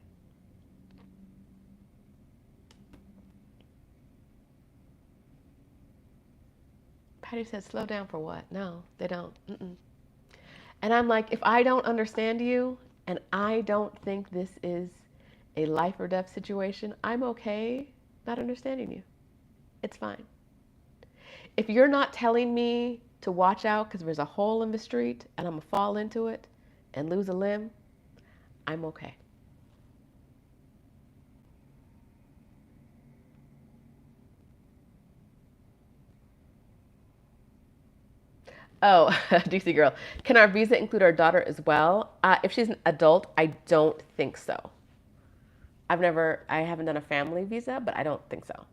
Patty said, slow down for what? No, they don't. Mm-mm. And I'm like, if I don't understand you, and I don't think this is a life or death situation, I'm okay not understanding you. It's fine. If you're not telling me to watch out because there's a hole in the street and I'm going to fall into it and lose a limb, I'm okay. Oh, DC girl. Can our visa include our daughter as well? If she's an adult, I don't think so. I haven't done a family visa, but I don't think so.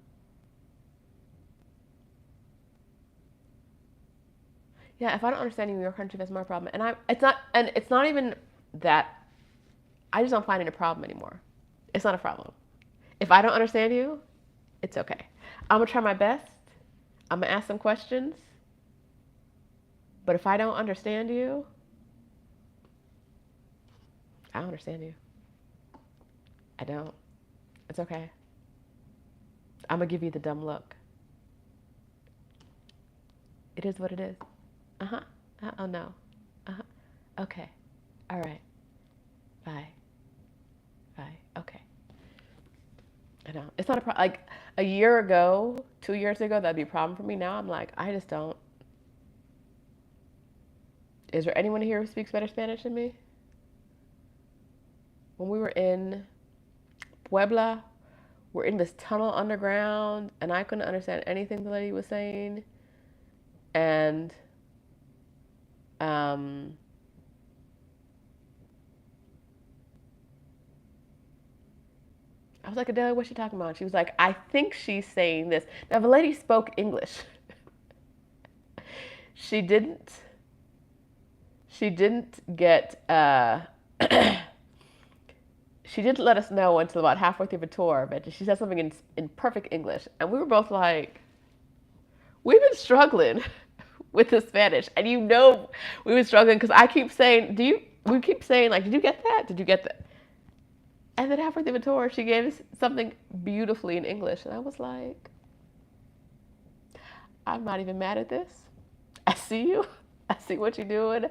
Yeah, if I don't understand you in your country, that's my problem. It's not even that. I just don't find it a problem anymore. It's not a problem. If I don't understand you, it's okay. I'm gonna try my best. I'm gonna ask some questions. But if I don't understand you, I don't understand you. I don't. It's okay. I'm gonna give you the dumb look. It is what it is. Uh huh. Oh no. Uh huh. Okay. All right. Bye. Bye. Okay. I know. It's not a problem. Like a year ago, 2 years ago, that'd be a problem for me. Now I'm like, I just don't. Is there anyone here who speaks better Spanish than me? When we were in Puebla, we're in this tunnel underground, and I couldn't understand anything the lady was saying. And um, I was like, Adele, what's she talking about? She was like, I think she's saying this. Now, the lady spoke English. She didn't. She didn't get. She didn't let us know until about halfway through the tour, but she said something in perfect English, and we were both like, "We've been struggling with the Spanish, and you know we've been struggling because I keep saying, do you?" We keep saying like, "Did you get that? Did you get that?" And then halfway through the tour, she gave us something beautifully in English, and I was like, "I'm not even mad at this. I see you. I see what you're doing.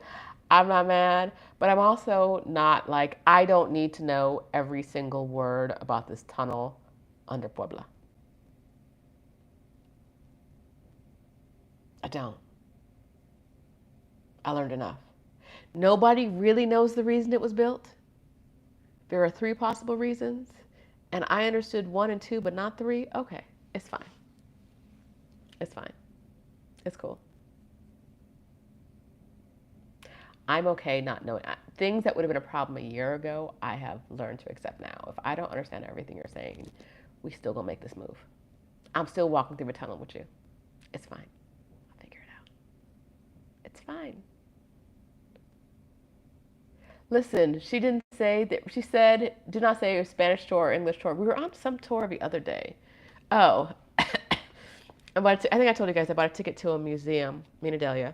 I'm not mad, but I'm also not like, I don't need to know every single word about this tunnel under Puebla. I don't. I learned enough. Nobody really knows the reason it was built. There are three possible reasons, and I understood one and two, but not three. Okay, it's fine. It's fine. It's cool. I'm okay not knowing things that would have been a problem a year ago. I have learned to accept now. If I don't understand everything you're saying, we still gonna make this move. I'm still walking through the tunnel with you. It's fine. I'll figure it out. It's fine. Listen, she didn't say that. She said, "Do not say a Spanish tour or English tour." We were on some tour the other day. Oh, I think I told you guys I bought a ticket to a museum, me and Adelia,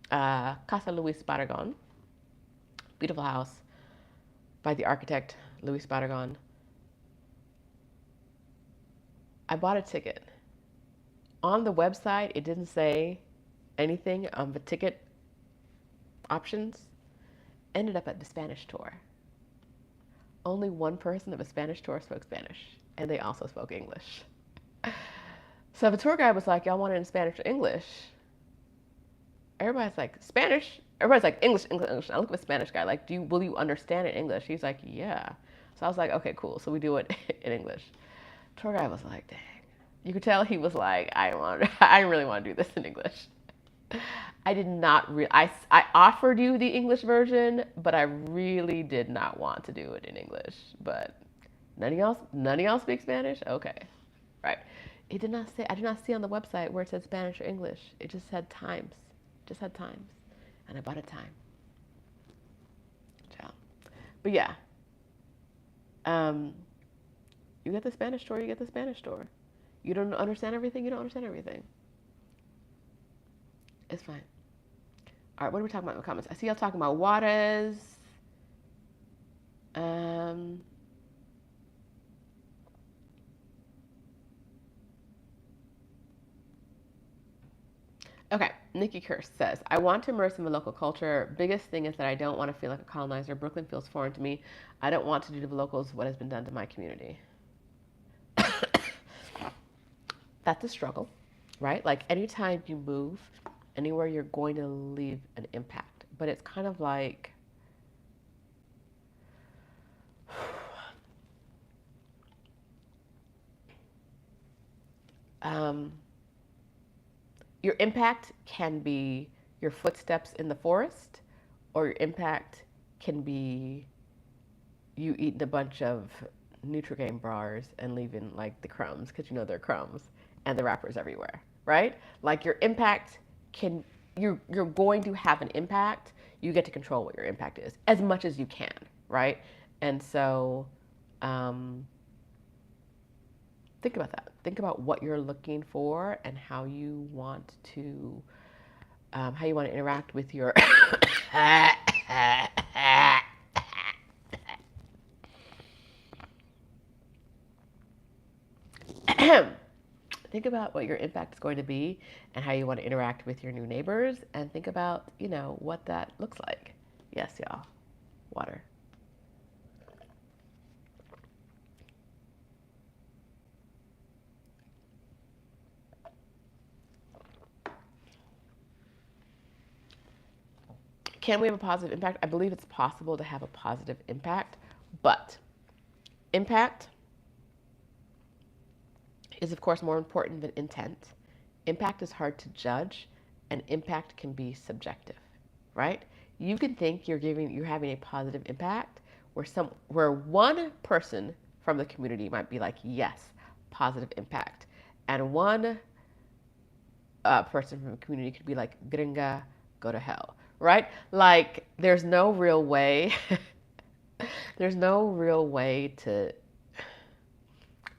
Casa Luis Barragon, beautiful house by the architect Luis Barragon. I bought a ticket. On the website, it didn't say anything on the ticket options. Ended up at the Spanish tour. Only one person of the Spanish tour spoke Spanish, and they also spoke English. So the tour guide was like, "Y'all want it in Spanish or English?" Everybody's like, "Spanish." Everybody's like, "English, English, English." And I look at the Spanish guy, like, will you understand it in English? He's like, "Yeah." So I was like, "Okay, cool." So we do it in English. Tour guide was like, "Dang." You could tell he was like, I really want to do this in English. I did not I offered you the English version, but I really did not want to do it in English. But none of y'all speak Spanish? Okay. Right. It did not say, I did not see on the website where it said Spanish or English. It just said times. Just had times. And I bought a time. Ciao. But yeah. You get the Spanish tour, you get the Spanish tour. You don't understand everything, you don't understand everything. It's fine. All right, what are we talking about in the comments? I see y'all talking about Juarez. Okay, Nikki Kirst says, I want to immerse in the local culture. Biggest thing is that I don't want to feel like a colonizer. Brooklyn feels foreign to me. I don't want to do to the locals what has been done to my community. That's a struggle, right? Like anytime you move, anywhere you're going to leave an impact. But it's kind of like, um, your impact can be your footsteps in the forest, or your impact can be you eating a bunch of Nutrigrain bars and leaving like the crumbs because you know they're crumbs and the wrappers everywhere, right? Like your impact can you're going to have an impact. You get to control what your impact is as much as you can, right? And so um, think about that. Think about what you're looking for and how you want to interact with your think about what your impact is going to be and how you want to interact with your new neighbors, and think about, what that looks like. Yes, y'all. Water. Can we have a positive impact? I believe it's possible to have a positive impact, but impact is, of course, more important than intent. Impact is hard to judge, and impact can be subjective, right? You can think you're having a positive impact where one person from the community might be like, yes, positive impact, and one person from the community could be like, gringa, go to hell, right? Like, there's no real way. There's no real way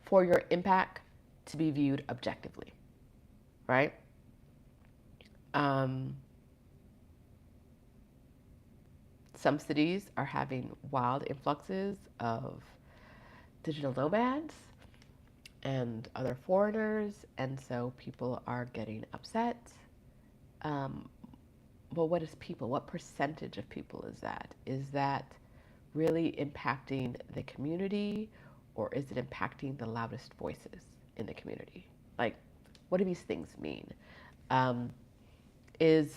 for your impact to be viewed objectively, right? Some cities are having wild influxes of digital nomads and other foreigners, and so people are getting upset. Well, what is people? What percentage of people is that? Is that really impacting the community, or is it impacting the loudest voices in the community? Like, what do these things mean? Um, and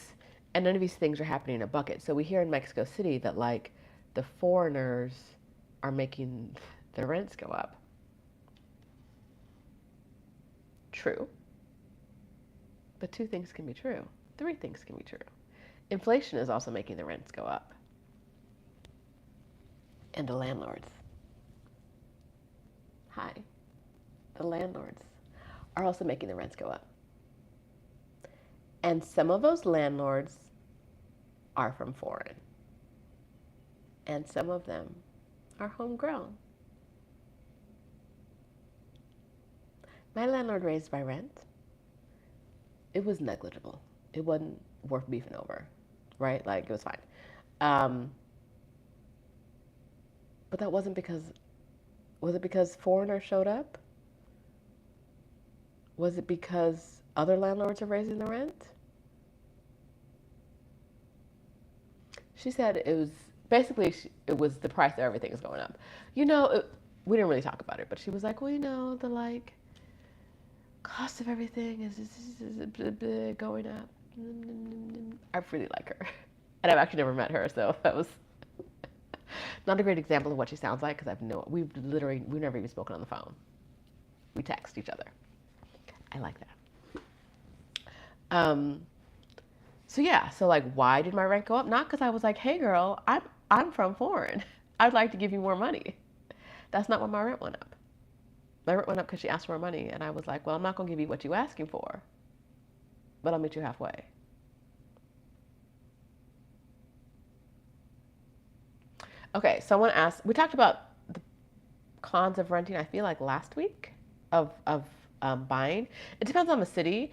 none of these things are happening in a bucket. So we hear in Mexico City that like the foreigners are making the rents go up. True. But two things can be true. Three things can be true. Inflation is also making the rents go up. And the landlords. Hi. The landlords are also making the rents go up. And some of those landlords are from foreign. And some of them are homegrown. My landlord raised my rent. It was negligible. It wasn't worth beefing over, right? Like, it was fine. But that wasn't was it because foreigners showed up? Was it because other landlords are raising the rent? She said it was basically, it was the price of everything is going up. We didn't really talk about it, but she was like, well, the like cost of everything is going up. I really like her. And I've actually never met her, so that was not a great example of what she sounds like, because we've never even spoken on the phone. We text each other. I like that. So like, why did my rent go up? Not because I was like, hey girl, I'm from foreign. I'd like to give you more money. That's not why my rent went up. My rent went up because she asked for more money, and I was like, well, I'm not going to give you what you're asking for, but I'll meet you halfway. Okay, someone asked, we talked about the cons of renting, I feel like last week, of buying. It depends on the city.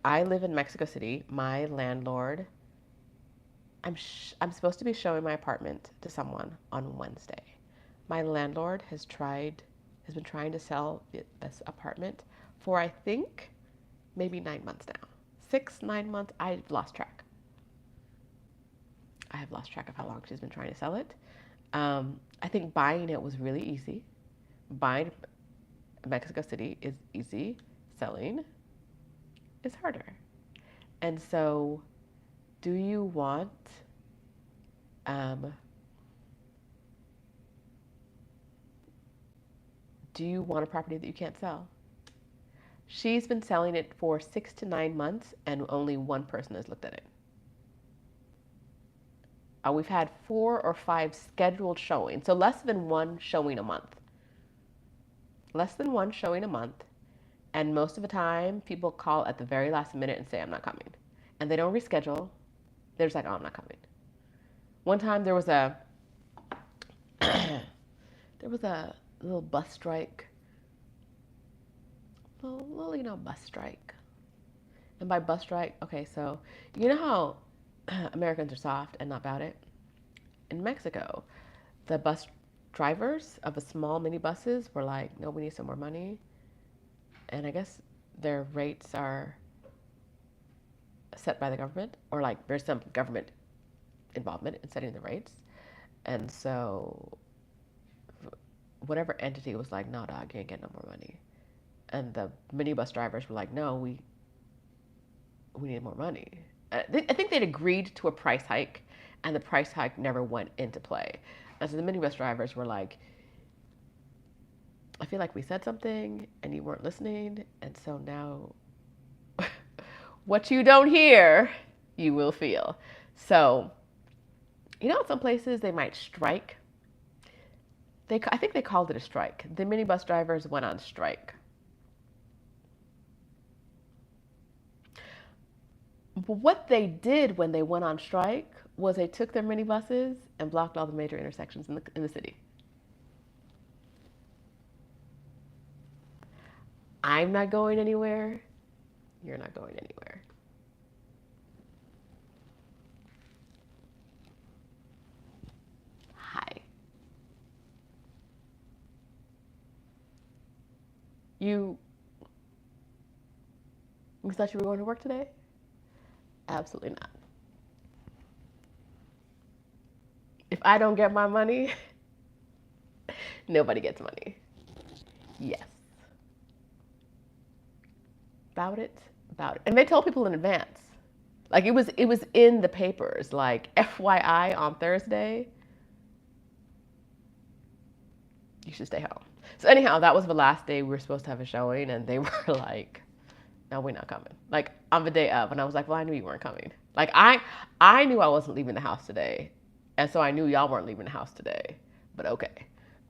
I live in Mexico City. My landlord, I'm supposed to be showing my apartment to someone on Wednesday. My landlord has been trying to sell this apartment for, I think, maybe 9 months now. 6, 9 months. I've lost track. I have lost track of how long she's been trying to sell it. I think buying it was really easy. Buying Mexico City is easy. Selling is harder. And so, do you want a property that you can't sell? She's been selling it for 6 to 9 months, and only one person has looked at it. We've had 4 or 5 scheduled showings, so less than one showing a month. Less than one showing a month, and most of the time, people call at the very last minute and say, I'm not coming. And they don't reschedule. They're just like, oh, I'm not coming. One time there was a little bus strike. Little, bus strike. And by bus strike, okay, so you know how Americans are soft and not about it? In Mexico, the bus drivers of the small minibuses were like, no, we need some more money. And I guess their rates are set by the government, or like there's some government involvement in setting the rates. And so whatever entity was like, no, dog, you ain't getting no more money. And the minibus drivers were like, no, we need more money. I think they'd agreed to a price hike, and the price hike never went into play. And so the minibus drivers were like, I feel like we said something and you weren't listening, and so now what you don't hear, you will feel. So, in some places they might strike. I think they called it a strike. The minibus drivers went on strike. But what they did when they went on strike was they took their minibuses and blocked all the major intersections in the city. I'm not going anywhere. You're not going anywhere. Hi. You thought you were going to work today? Absolutely not. If I don't get my money, nobody gets money. Yes. About it. And they told people in advance. Like it was in the papers, like FYI on Thursday, you should stay home. So anyhow, that was the last day we were supposed to have a showing, and they were like, no, we're not coming. Like on the day of, and I was like, well, I knew you weren't coming. Like I knew I wasn't leaving the house today, and so I knew y'all weren't leaving the house today. But okay.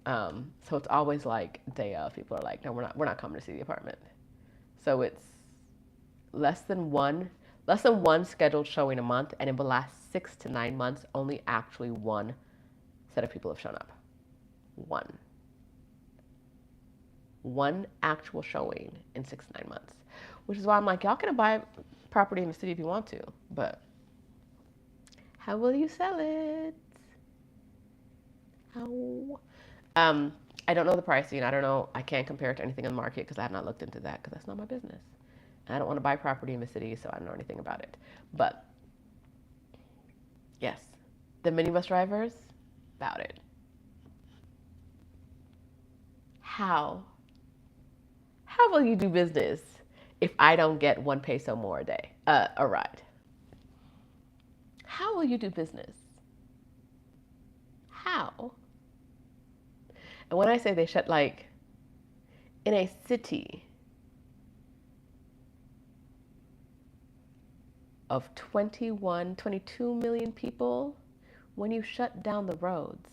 So it's always like day of, people are like, no, we're not coming to see the apartment. So it's less than one scheduled showing a month, and in the last 6 to 9 months, only actually one set of people have shown up. One actual showing in 6 to 9 months, which is why I'm like, y'all can buy property in the city if you want to, but how will you sell it? How? I don't know the pricing. I don't know. I can't compare it to anything in the market because I have not looked into that because that's not my business. And I don't want to buy property in the city, so I don't know anything about it. But yes, the minibus drivers, about it. How will you do business if I don't get 1 peso more a day, a ride? How will you do business? How? And when I say they shut, like, in a city of 22 million people, when you shut down the roads,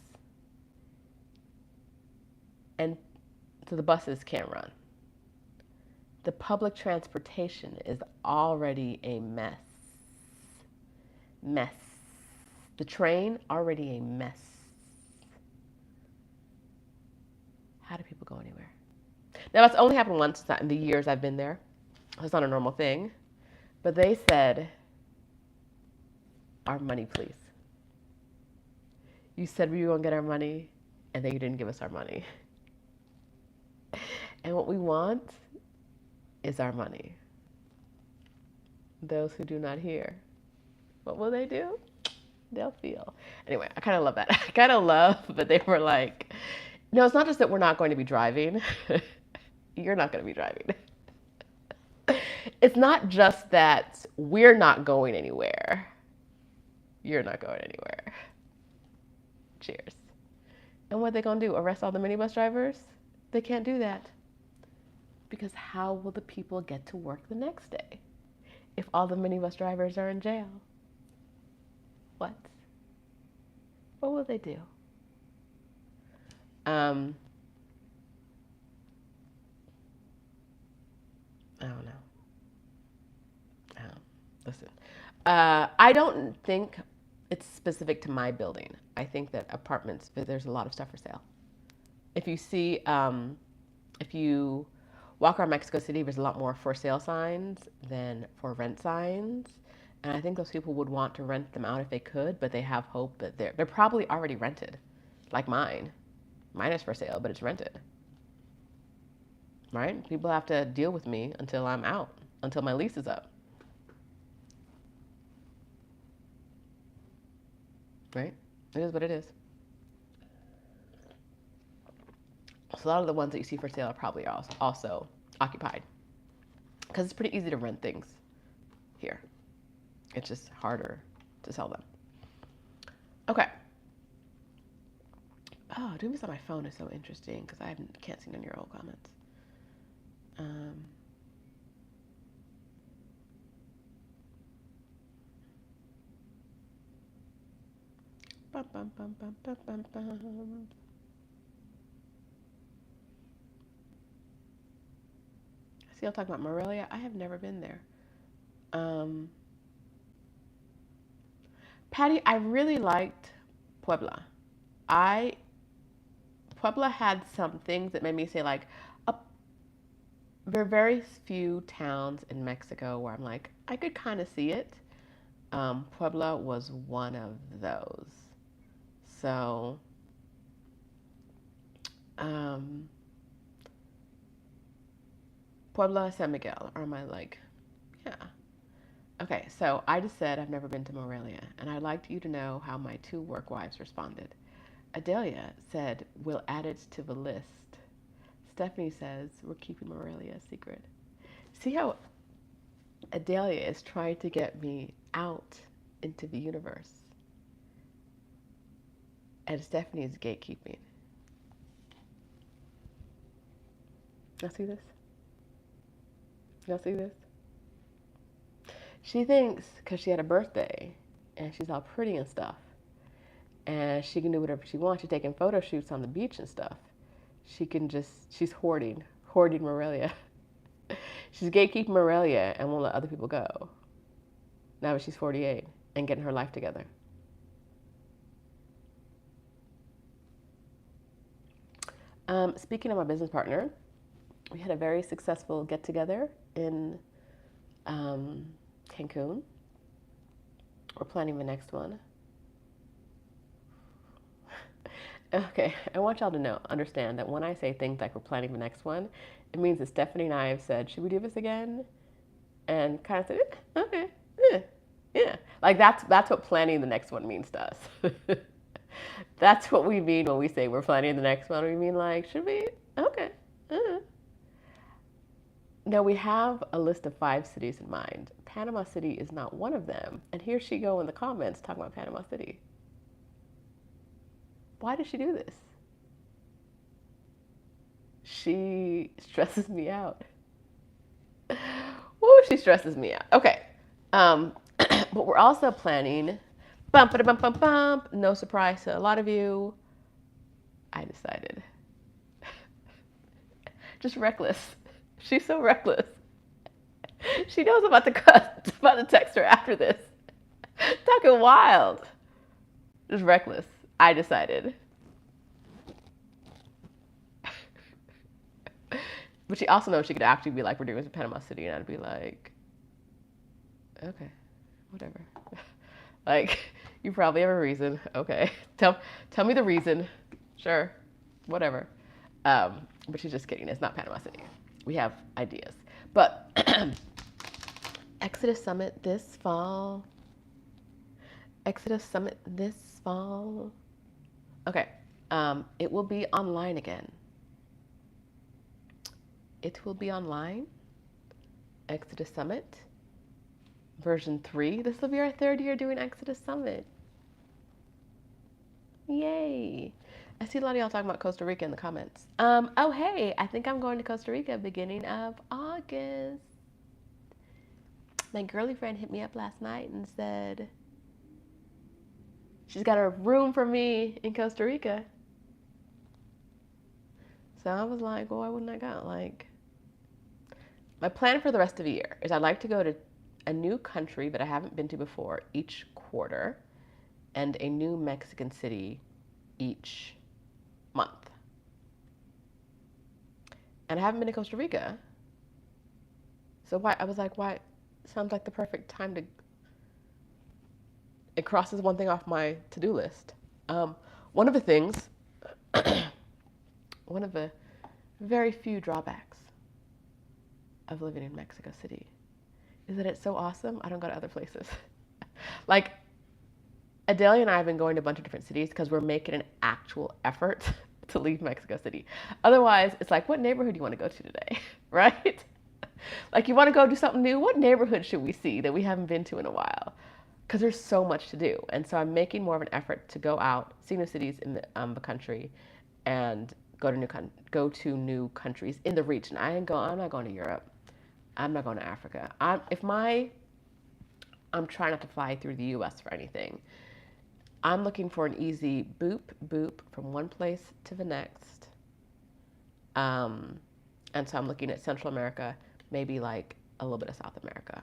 and so the buses can't run, the public transportation is already a mess. The train, already a mess. How do people go anywhere? Now, that's only happened once in the years I've been there. It's not a normal thing. But they said, our money, please. You said we were going to get our money, and then you didn't give us our money. And what we want is our money. Those who do not hear, what will they do? They'll feel. Anyway, I kind of love that. I kind of love that they were like, no, it's not just that we're not going to be driving. You're not going to be driving. It's not just that we're not going anywhere. You're not going anywhere. Cheers. And what are they going to do? Arrest all the minibus drivers? They can't do that. Because how will the people get to work the next day if all the minibus drivers are in jail? What? What will they do? I don't know. Listen, I don't think it's specific to my building. I think that apartments, there's a lot of stuff for sale. If you see, if you walk around Mexico City, there's a lot more for sale signs than for rent signs. And I think those people would want to rent them out if they could, but they have hope that they're probably already rented, like mine. Mine is for sale, but it's rented. Right? People have to deal with me until I'm out, until my lease is up. Right? It is what it is. So a lot of the ones that you see for sale are probably also occupied. Because it's pretty easy to rent things here. It's just harder to sell them. Okay. Oh, doing this on my phone is so interesting because I can't see none of your old comments. Bum, bum, bum, bum, bum, bum, bum. See, I'll talk about Morelia. I have never been there. Patty, I really liked Puebla. Puebla had some things that made me say like, there are very few towns in Mexico where I'm like, I could kind of see it. Puebla was one of those. So, Puebla, San Miguel are my like, yeah. Okay, so I just said I've never been to Morelia, and I'd like you to know how my two work wives responded. Adelia said, we'll add it to the list. Stephanie says, we're keeping Morelia a secret. See how Adelia is trying to get me out into the universe. And Stephanie is gatekeeping. Y'all see this? Y'all see this? She thinks because she had a birthday and she's all pretty and stuff, and she can do whatever she wants. She's taking photo shoots on the beach and stuff. She's hoarding Morelia. She's gatekeeping Morelia and won't let other people go. Now that she's 48 and getting her life together. Speaking of my business partner, we had a very successful get-together in Cancun. We're planning the next one. Okay, I want y'all to understand that when I say things like we're planning the next one, it means that Stephanie and I have said, should we do this again? And kind of said, okay, yeah. Like that's what planning the next one means to us. That's what we mean when we say we're planning the next one. We mean like, should we? Okay. Now we have a list of 5 cities in mind. Panama City is not one of them. And here she go in the comments talking about Panama City. Why does she do this? She stresses me out. Woo, she stresses me out. Okay. But we're also planning, bump, no surprise to a lot of you, I decided. Just reckless. She's so reckless. She knows I'm about to text her after this. Talking wild. Just reckless. I decided. But she also knows she could actually be like, we're doing this in Panama City, and I'd be like, okay, whatever. Like, you probably have a reason. Okay. Tell me the reason. Sure. Whatever. But she's just kidding. It's not Panama City. We have ideas. But Exodus Summit this fall. Exodus Summit this fall. Okay. It will be online again. It will be online. Exodus Summit version 3. This will be our 3rd year doing Exodus Summit. Yay. I see a lot of y'all talking about Costa Rica in the comments. Oh, hey, I think I'm going to Costa Rica beginning of August. My girly friend hit me up last night and said she's got a room for me in Costa Rica. So I was like, well, why wouldn't I go? Like, my plan for the rest of the year is I'd like to go to a new country that I haven't been to before each quarter and a new Mexican city each month. And I haven't been to Costa Rica. So I was like, why? Sounds like the perfect time to. It crosses one thing off my to-do list. One of the things, one of the very few drawbacks of living in Mexico City is that it's so awesome. I don't go to other places. Like, Adelia and I have been going to a bunch of different cities because we're making an actual effort to leave Mexico City. Otherwise, it's like, what neighborhood do you want to go to today, right? Like, you want to go do something new? What neighborhood should we see that we haven't been to in a while? Because there's so much to do. And so I'm making more of an effort to go out, see new cities in the country, and go to new countries in the region. I'm not going to Europe. I'm not going to Africa. I'm trying not to fly through the U.S. for anything. I'm looking for an easy boop, boop from one place to the next. And so I'm looking at Central America, maybe like a little bit of South America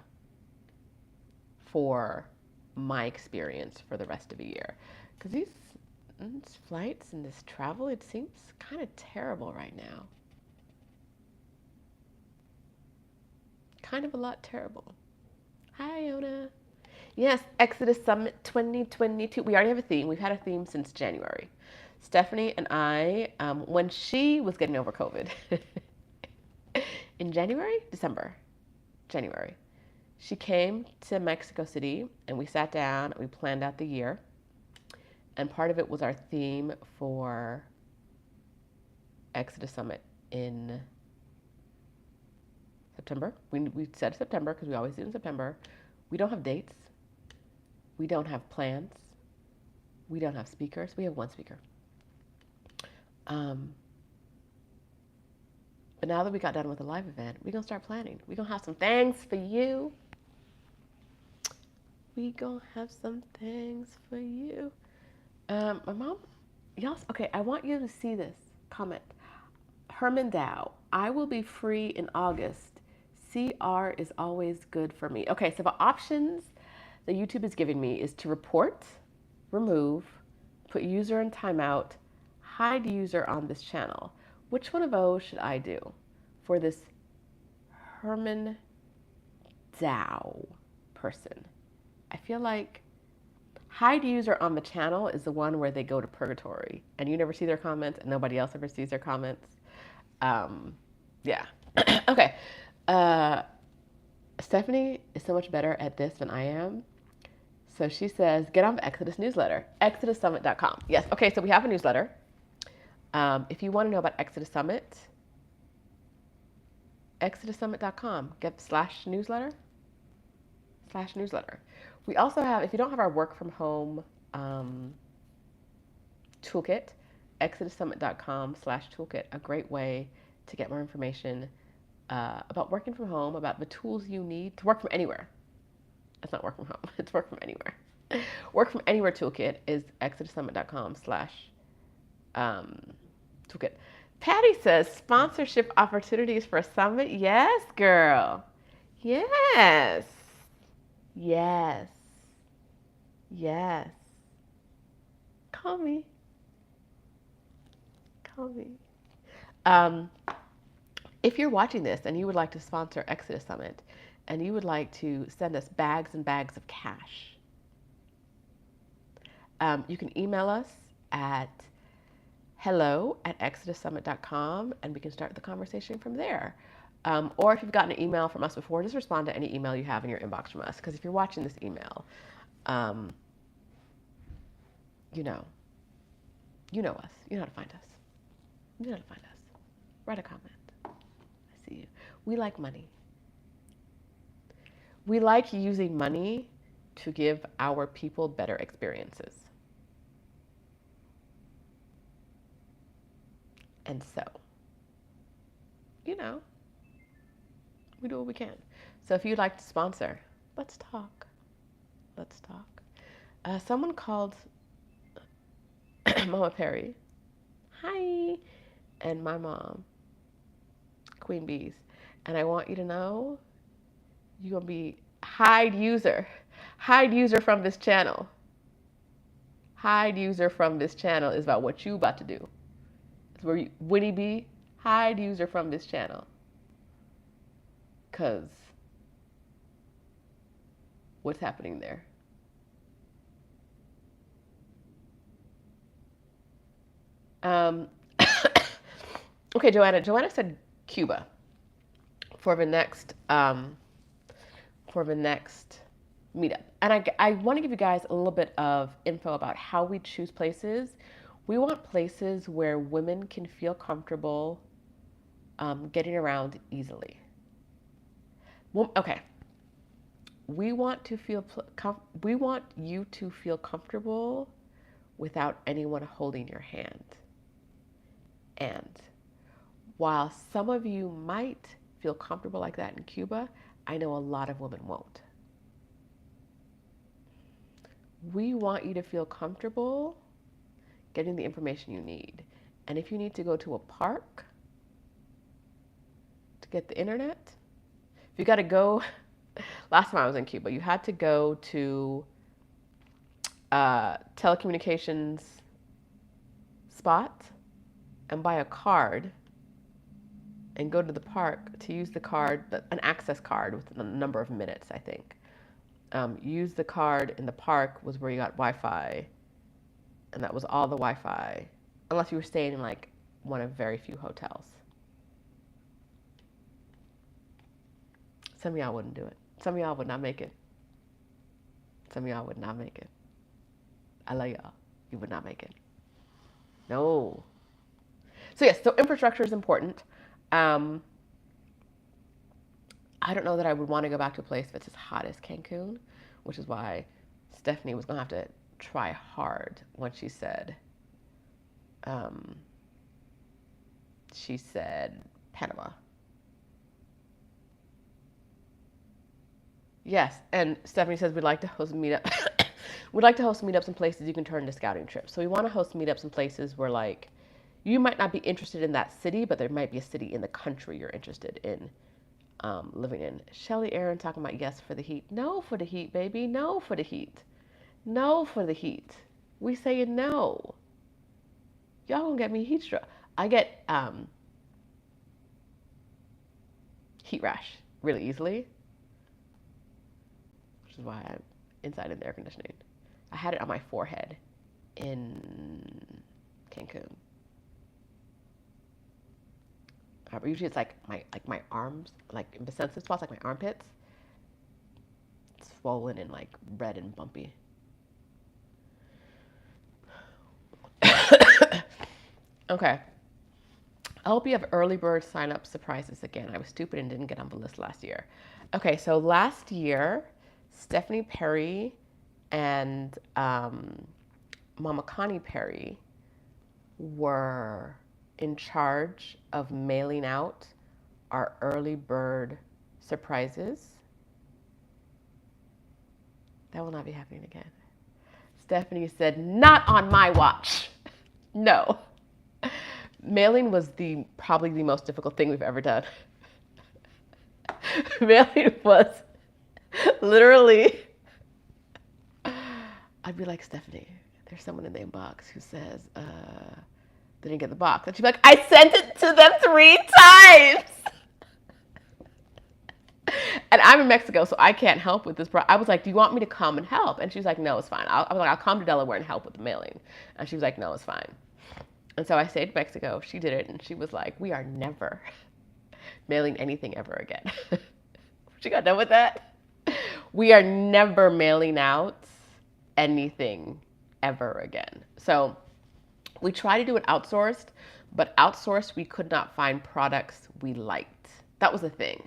for my experience for the rest of the year. Because these flights and this travel, it seems kind of terrible right now. Kind of a lot terrible. Hi, Iona. Yes, Exodus Summit 2022. We already have a theme. We've had a theme since January. Stephanie and I, when she was getting over COVID, in January, she came to Mexico City and we sat down and we planned out the year. And part of it was our theme for Exodus Summit in September. We said September because we always do it in September. We don't have dates. We don't have plans. We don't have speakers. We have one speaker. But now that we got done with the live event, we're going to start planning. We're going to have some things for you. My mom, y'all, okay, I want you to see this comment. Herman Dow, I will be free in August. CR is always good for me. Okay, so the options that YouTube is giving me is to report, remove, put user in timeout, hide user on this channel. Which one of those should I do for this Herman Dow person? I feel like hide user on the channel is the one where they go to purgatory and you never see their comments and nobody else ever sees their comments. Yeah. Okay. Stephanie is so much better at this than I am. So she says, get on the Exodus newsletter, exodussummit.com. Yes. Okay. So we have a newsletter. If you want to know about Exodus Summit, exodussummit.com, get /newsletter. We also have, if you don't have our work from home toolkit, exodussummit.com/toolkit, a great way to get more information about working from home, about the tools you need to work from anywhere. It's not work from home, it's work from anywhere. Work from anywhere toolkit is exodussummit.com/toolkit. Patty says, sponsorship opportunities for a summit? Yes, girl. Yes. Yes. Yes. Call me. If you're watching this and you would like to sponsor Exodus Summit and you would like to send us bags and bags of cash, you can email us at hello@exodussummit.com and we can start the conversation from there. Or if you've gotten an email from us before, just respond to any email you have in your inbox from us. Because if you're watching this email, um, you know, you know us. You know how to find us. You know how to find us. Write a comment. I see you. We like money. We like using money to give our people better experiences. And so, you know, we do what we can. So if you'd like to sponsor, let's talk. Let's talk. Someone called Mama Perry. Hi. And my mom, Queen Bees. And I want you to know you're going to be hide user from this channel. Hide user from this channel is about what you about to do. It's where you, Winnie B, hide user from this channel. Because what's happening there? Okay, Joanna. Joanna said Cuba for the next meetup. And I want to give you guys a little bit of info about how we choose places. We want places where women can feel comfortable getting around easily. Well, okay. We want you to feel comfortable without anyone holding your hand. And while some of you might feel comfortable like that in Cuba, I know a lot of women won't. We want you to feel comfortable getting the information you need. And if you need to go to a park to get the internet, if you got to go, last time I was in Cuba, you had to go to telecommunications spot and buy a card and go to the park to use the card, an access card with a number of minutes, I think. Use the card in the park was where you got Wi-Fi, and that was all the Wi-Fi, unless you were staying in like one of very few hotels. Some of y'all wouldn't do it. Some of y'all would not make it. Some of y'all would not make it. I love y'all. You would not make it. No. So yes, so infrastructure is important. I don't know that I would want to go back to a place that's as hot as Cancun, which is why Stephanie was going to have to try hard when she said Panama. Yes, and Stephanie says we'd like to host meetup. We'd like to host meetups in places you can turn into scouting trips. So we want to host meetups in places where like you might not be interested in that city, but there might be a city in the country you're interested in living in. Shelly Aaron talking about yes for the heat. No for the heat, baby. No for the heat. No for the heat. We saying no. Y'all gonna get me heat stroke. I get heat rash really easily, which is why I'm inside in the air conditioning. I had it on my forehead in Cancun. Usually it's like my arms, like in the sensitive spots, like my armpits, it's swollen and like red and bumpy. Okay. I hope you have early bird sign up surprises again. I was stupid and didn't get on the list last year. Okay, so last year, Stephanie Perry and Mama Connie Perry were in charge of mailing out our early bird surprises. That will not be happening again. Stephanie said, not on my watch. No. Mailing was probably the most difficult thing we've ever done. Mailing was literally, I'd be like, Stephanie, there's someone in the inbox who says, they didn't get the box. And she'd be like, I sent it to them 3 times. And I'm in Mexico, so I can't help with this. I was like, do you want me to come and help? And she was like, no, it's fine. I was like, I'll come to Delaware and help with the mailing. And she was like, no, it's fine. And so I stayed in Mexico. She did it, and she was like, we are never mailing anything ever again. You got done with that? We are never mailing out anything ever again. So we try to do it outsourced, but outsourced, we could not find products we liked. That was the thing.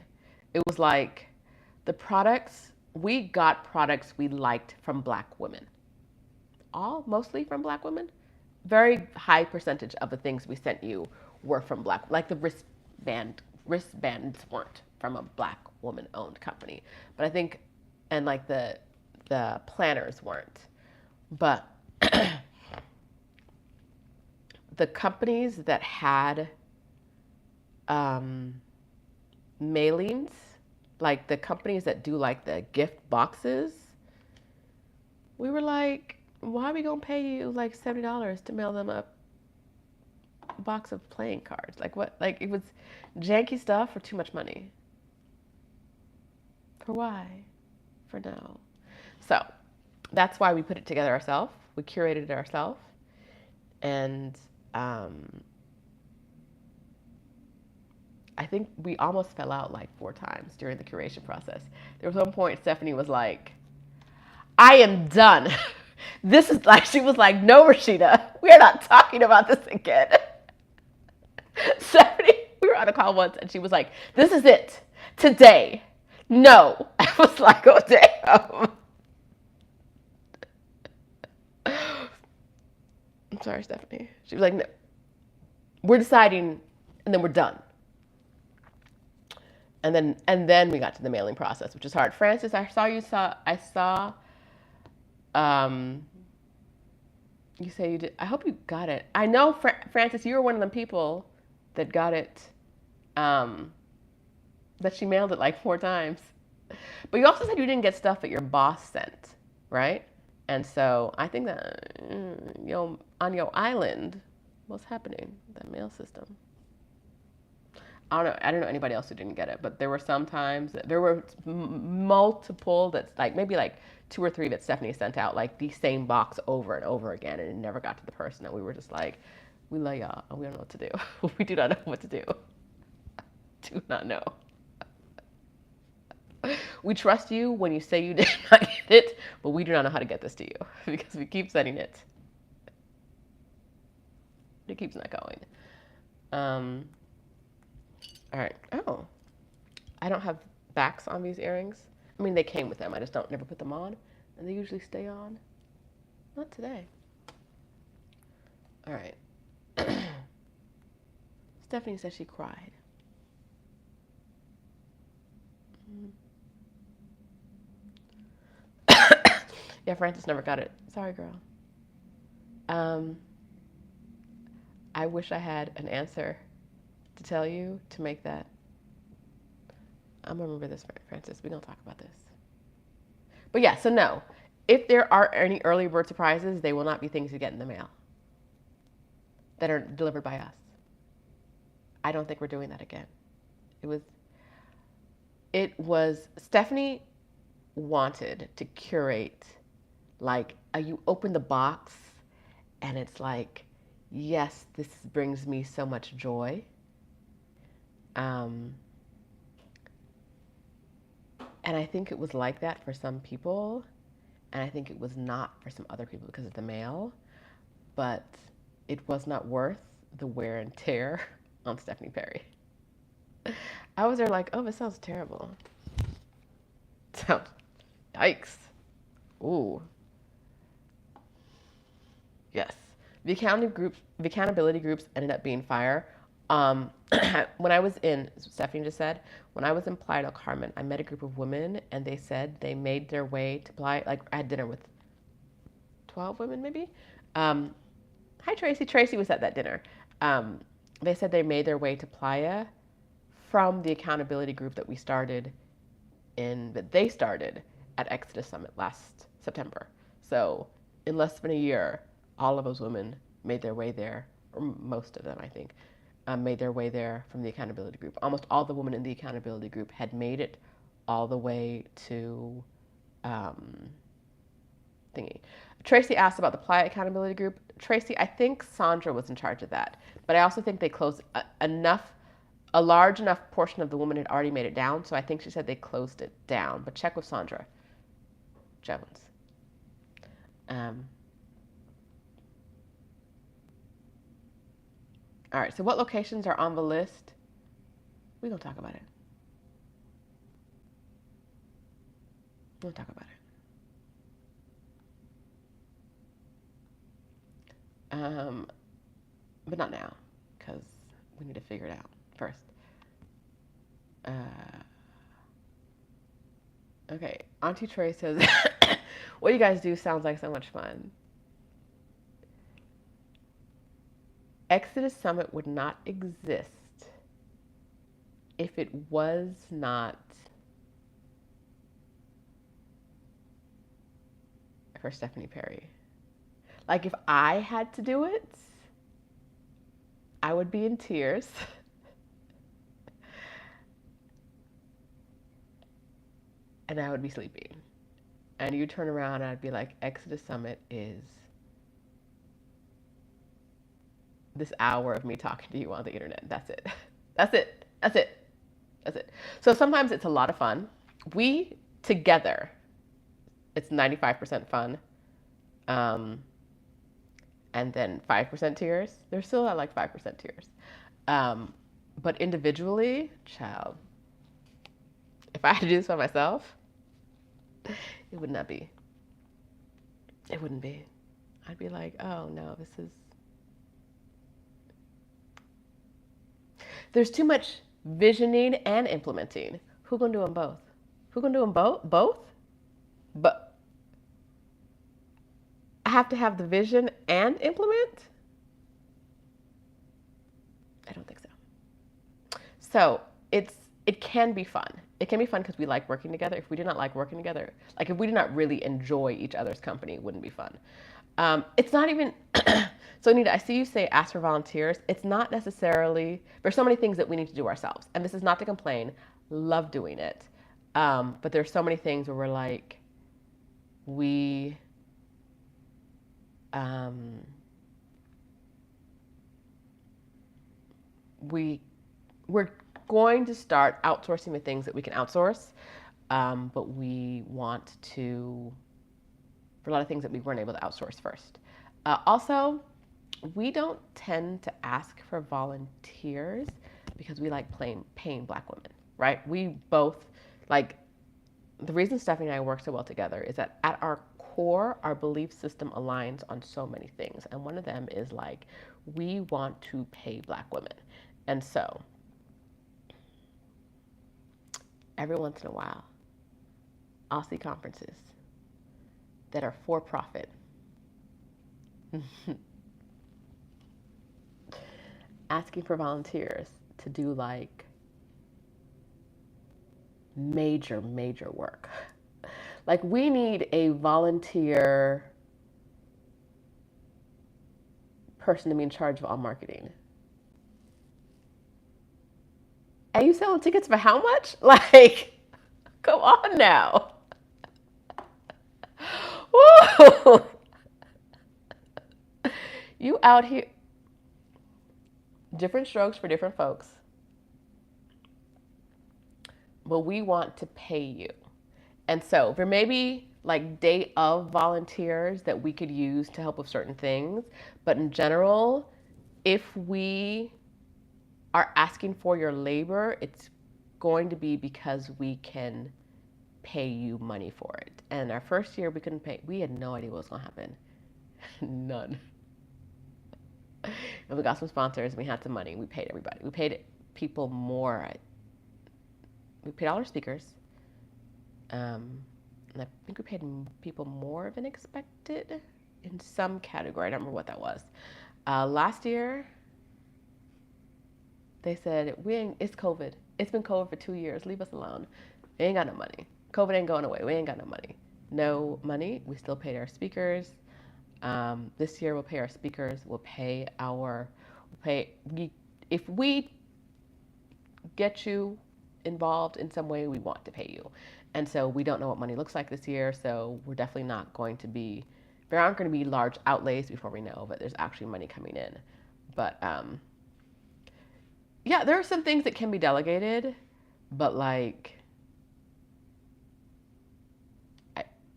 It was like we got products we liked from Black women. Mostly from Black women. Very high percentage of the things we sent you were from Black, like the wristbands weren't from a Black woman owned company. But I think, and like the planners weren't. But the companies that had mailings, like the companies that do like the gift boxes, we were like, why are we gonna pay you like $70 to mail them a box of playing cards? Like what? Like it was janky stuff for too much money. For why? For no. So that's why we put it together ourselves. We curated it ourselves. And I think we almost fell out like 4 times during the curation process. There was one point Stephanie was like, I am done. This is like, she was like, no, Rashida, we're not talking about this again. Stephanie, we were on a call once and she was like, this is it. Today. No. I was like, oh, damn. I'm sorry, Stephanie. She was like, no. We're deciding and then we're done. And then we got to the mailing process, which is hard. Francis, I saw you say you did. I hope you got it. I know, Francis, you were one of the people that got it, that she mailed it like 4 times. But you also said you didn't get stuff that your boss sent, right? And so I think that on your island, what's happening? That mail system. I don't know anybody else who didn't get it, but there were some times that there were multiple that's like maybe like 2 or 3 that Stephanie sent out like the same box over and over again, and it never got to the person. And we were just like, we love y'all, and we don't know what to do. We do not know what to do. Do not know. We trust you when you say you did not get it, but we do not know how to get this to you because we keep sending it. It keeps not going. All right. Oh, I don't have backs on these earrings. I mean, they came with them. I just never put them on, and they usually stay on. Not today. All right. Stephanie says she cried. Yeah, Francis never got it. Sorry, girl. I wish I had an answer to tell you to make that. I'm gonna remember this, Francis. We don't talk about this. But yeah, so no. If there are any early bird surprises, they will not be things you get in the mail that are delivered by us. I don't think we're doing that again. It was Stephanie wanted to curate, like, you open the box and it's like, yes, this brings me so much joy. And I think it was like that for some people, and I think it was not for some other people because of the mail, but it was not worth the wear and tear on Stephanie Perry. I was there like, oh, this sounds terrible. Sounds, yikes. Ooh. Yes. The accountability groups ended up being fire. When I was in, Stephanie just said, when I was in Playa del Carmen, I met a group of women and they said they made their way to Playa, like I had dinner with 12 women maybe. Hi Tracy, Tracy was at that dinner. They said they made their way to Playa from the accountability group that they started at Exodus Summit last September. So in less than a year, all of those women made their way there, or most of them I think. Made their way there from the accountability group. Almost all the women in the accountability group had made it all the way to thingy. Tracy asked about the Playa accountability group. Tracy, I think Sandra was in charge of that, but I also think they closed enough A large enough portion of the women had already made it down, so I think she said they closed it down. But check with Sandra Jones. All right, so what locations are on the list? We're going to talk about it. We'll talk about it. But not now, because we need to figure it out first. Okay, Auntie Trey says, what you guys do sounds like so much fun. Exodus Summit would not exist if it was not for Stephanie Perry. Like, if I had to do it, I would be in tears. And I would be sleeping. And you turn around and I'd be like, Exodus Summit is this hour of me talking to you on the internet. That's it. That's it. That's it. That's it. So sometimes it's a lot of fun. We together, it's 95% fun. And then 5% tears. They're still at like 5% tears. But individually, child, if I had to do this by myself, it would not be. It wouldn't be. I'd be like, oh no, this is. There's too much visioning and implementing. Who gonna do them both? Who gonna do them both? Both? But I have to have the vision and implement? I don't think so. So it can be fun. It can be fun because we like working together. If we do not like working together, like if we do not really enjoy each other's company, it wouldn't be fun. It's not even, so Anita, I see you say ask for volunteers. It's not necessarily, there's so many things that we need to do ourselves. And this is not to complain, love doing it. But there's so many things where we're like, we're going to start outsourcing the things that we can outsource, but we want to, for a lot of things that we weren't able to outsource first. Also, we don't tend to ask for volunteers because we like paying Black women, right? We both, like, the reason Stephanie and I work so well together is that at our core, our belief system aligns on so many things. And one of them is like, we want to pay Black women. And so, every once in a while, I'll see conferences that are for profit. Asking for volunteers to do like major work. Like, we need a volunteer person to be in charge of all marketing. And you selling tickets for how much? Like, come on now. Woo! You out here. Different strokes for different folks. But we want to pay you. And so there may be like day of volunteers that we could use to help with certain things. But in general, if we are asking for your labor, it's going to be because we can pay you money for it. And our first year, we couldn't pay. We had no idea what was going to happen. None. And we got some sponsors. We had some money. We paid everybody. We paid people more. We paid all our speakers. And I think we paid people more than expected in some category. I don't remember what that was. Last year, they said, it's COVID. It's been COVID for 2 years. Leave us alone. We ain't got no money. COVID ain't going away. We ain't got no money. No money. We still paid our speakers. This year we'll pay our speakers. If we get you involved in some way, we want to pay you. And so we don't know what money looks like this year. So we're definitely not going to be, there aren't going to be large outlays before we know, but there's actually money coming in. But, yeah, there are some things that can be delegated, but like,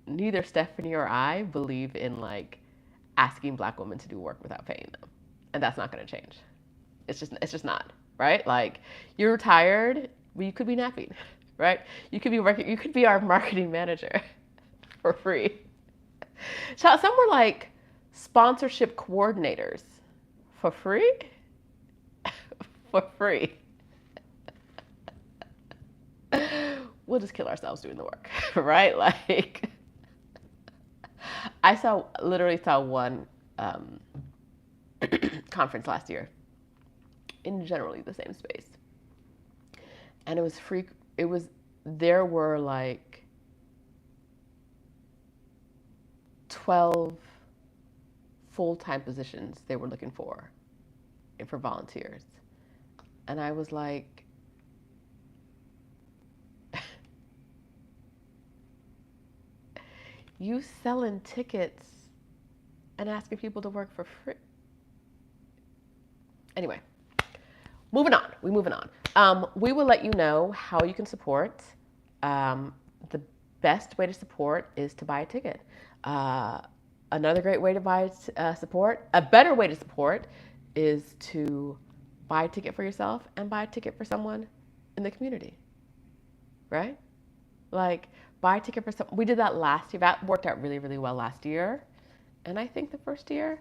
neither Stephanie or I believe in like asking Black women to do work without paying them, and that's not going to change. It's just not, right? Like, you're tired, well, you could be napping, right? You could be our marketing manager for free. So some were like sponsorship coordinators for free, for free. We'll just kill ourselves doing the work, right? Like, literally saw one conference last year in generally the same space, and it was free. There were like 12 full-time positions they were looking for volunteers, and I was like, you selling tickets and asking people to work for free? Anyway, moving on. We're moving on. We will let you know how you can support. The best way to support is to buy a ticket. Another great way to a better way to support is to buy a ticket for yourself and buy a ticket for someone in the community, right? Like, buy a ticket for someone. We did that last year. That worked out really, really well last year. And I think the first year,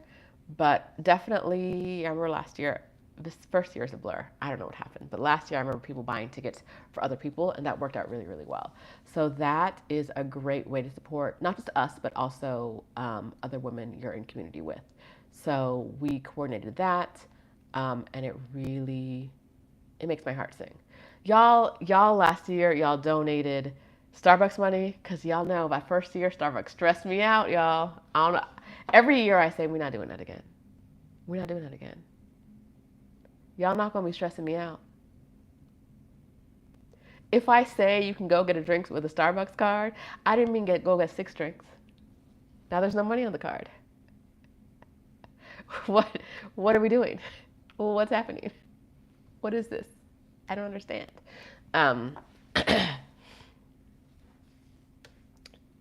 but definitely, I remember last year, this first year is a blur. I don't know what happened, but last year I remember people buying tickets for other people, and that worked out really, really well. So that is a great way to support not just us, but also other women you're in community with. So we coordinated that, and it makes my heart sing. Y'all last year, y'all donated Starbucks money, because y'all know my first year, Starbucks stressed me out, y'all. I don't know. Every year I say, we're not doing that again. We're not doing that again. Y'all not going to be stressing me out. If I say you can go get a drink with a Starbucks card, I didn't mean go get 6 drinks. Now there's no money on the card. What are we doing? What's happening? What is this? I don't understand.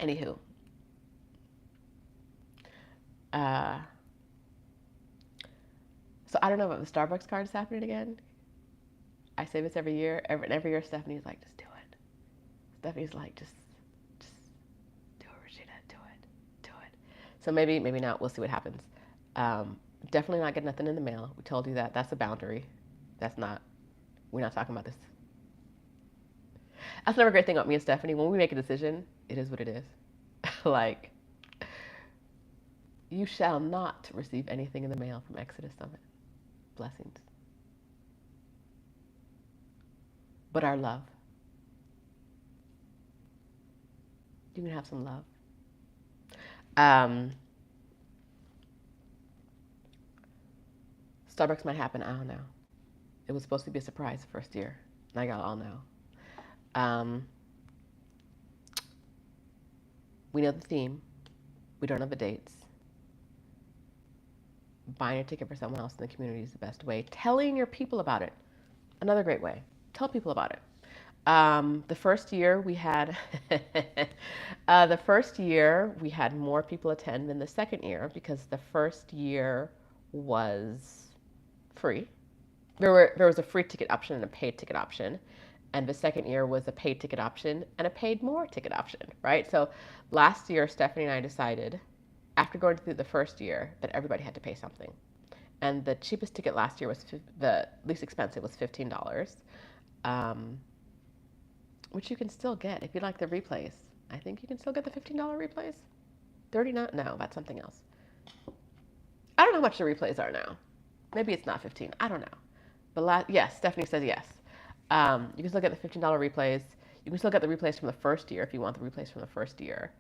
Anywho. So I don't know if the Starbucks card is happening again. I say this every year. Every year Stephanie's like, just do it. Stephanie's like, just do it, Rashida. Do it. So maybe not. We'll see what happens. Definitely not getting nothing in the mail. We told you that. That's a boundary. We're not talking about this. That's another great thing about me and Stephanie. When we make a decision, it is what it is. Like, you shall not receive anything in the mail from Exodus Summit. Blessings. But our love. You can have some love. Starbucks might happen, I don't know. It was supposed to be a surprise the first year. Now y'all all know. We know the theme. We don't know the dates. Buying a ticket for someone else in the community is the best way. Telling your people about it, another great way. Tell people about it. The first year we had more people attend than the second year, because the first year was free. There was a free ticket option and a paid ticket option, and the second year was a paid ticket option and a paid more ticket option, right? So last year, Stephanie and I decided, after going through the first year, that everybody had to pay something. And the cheapest ticket last year the least expensive was $15, which you can still get if you like the replays. I think you can still get the $15 replays. $39? No, that's something else. I don't know how much the replays are now. Maybe it's not 15. I don't know. But yes, Stephanie says yes. You can still get the $15 replays. You can still get the replays from the first year if you want the replays from the first year.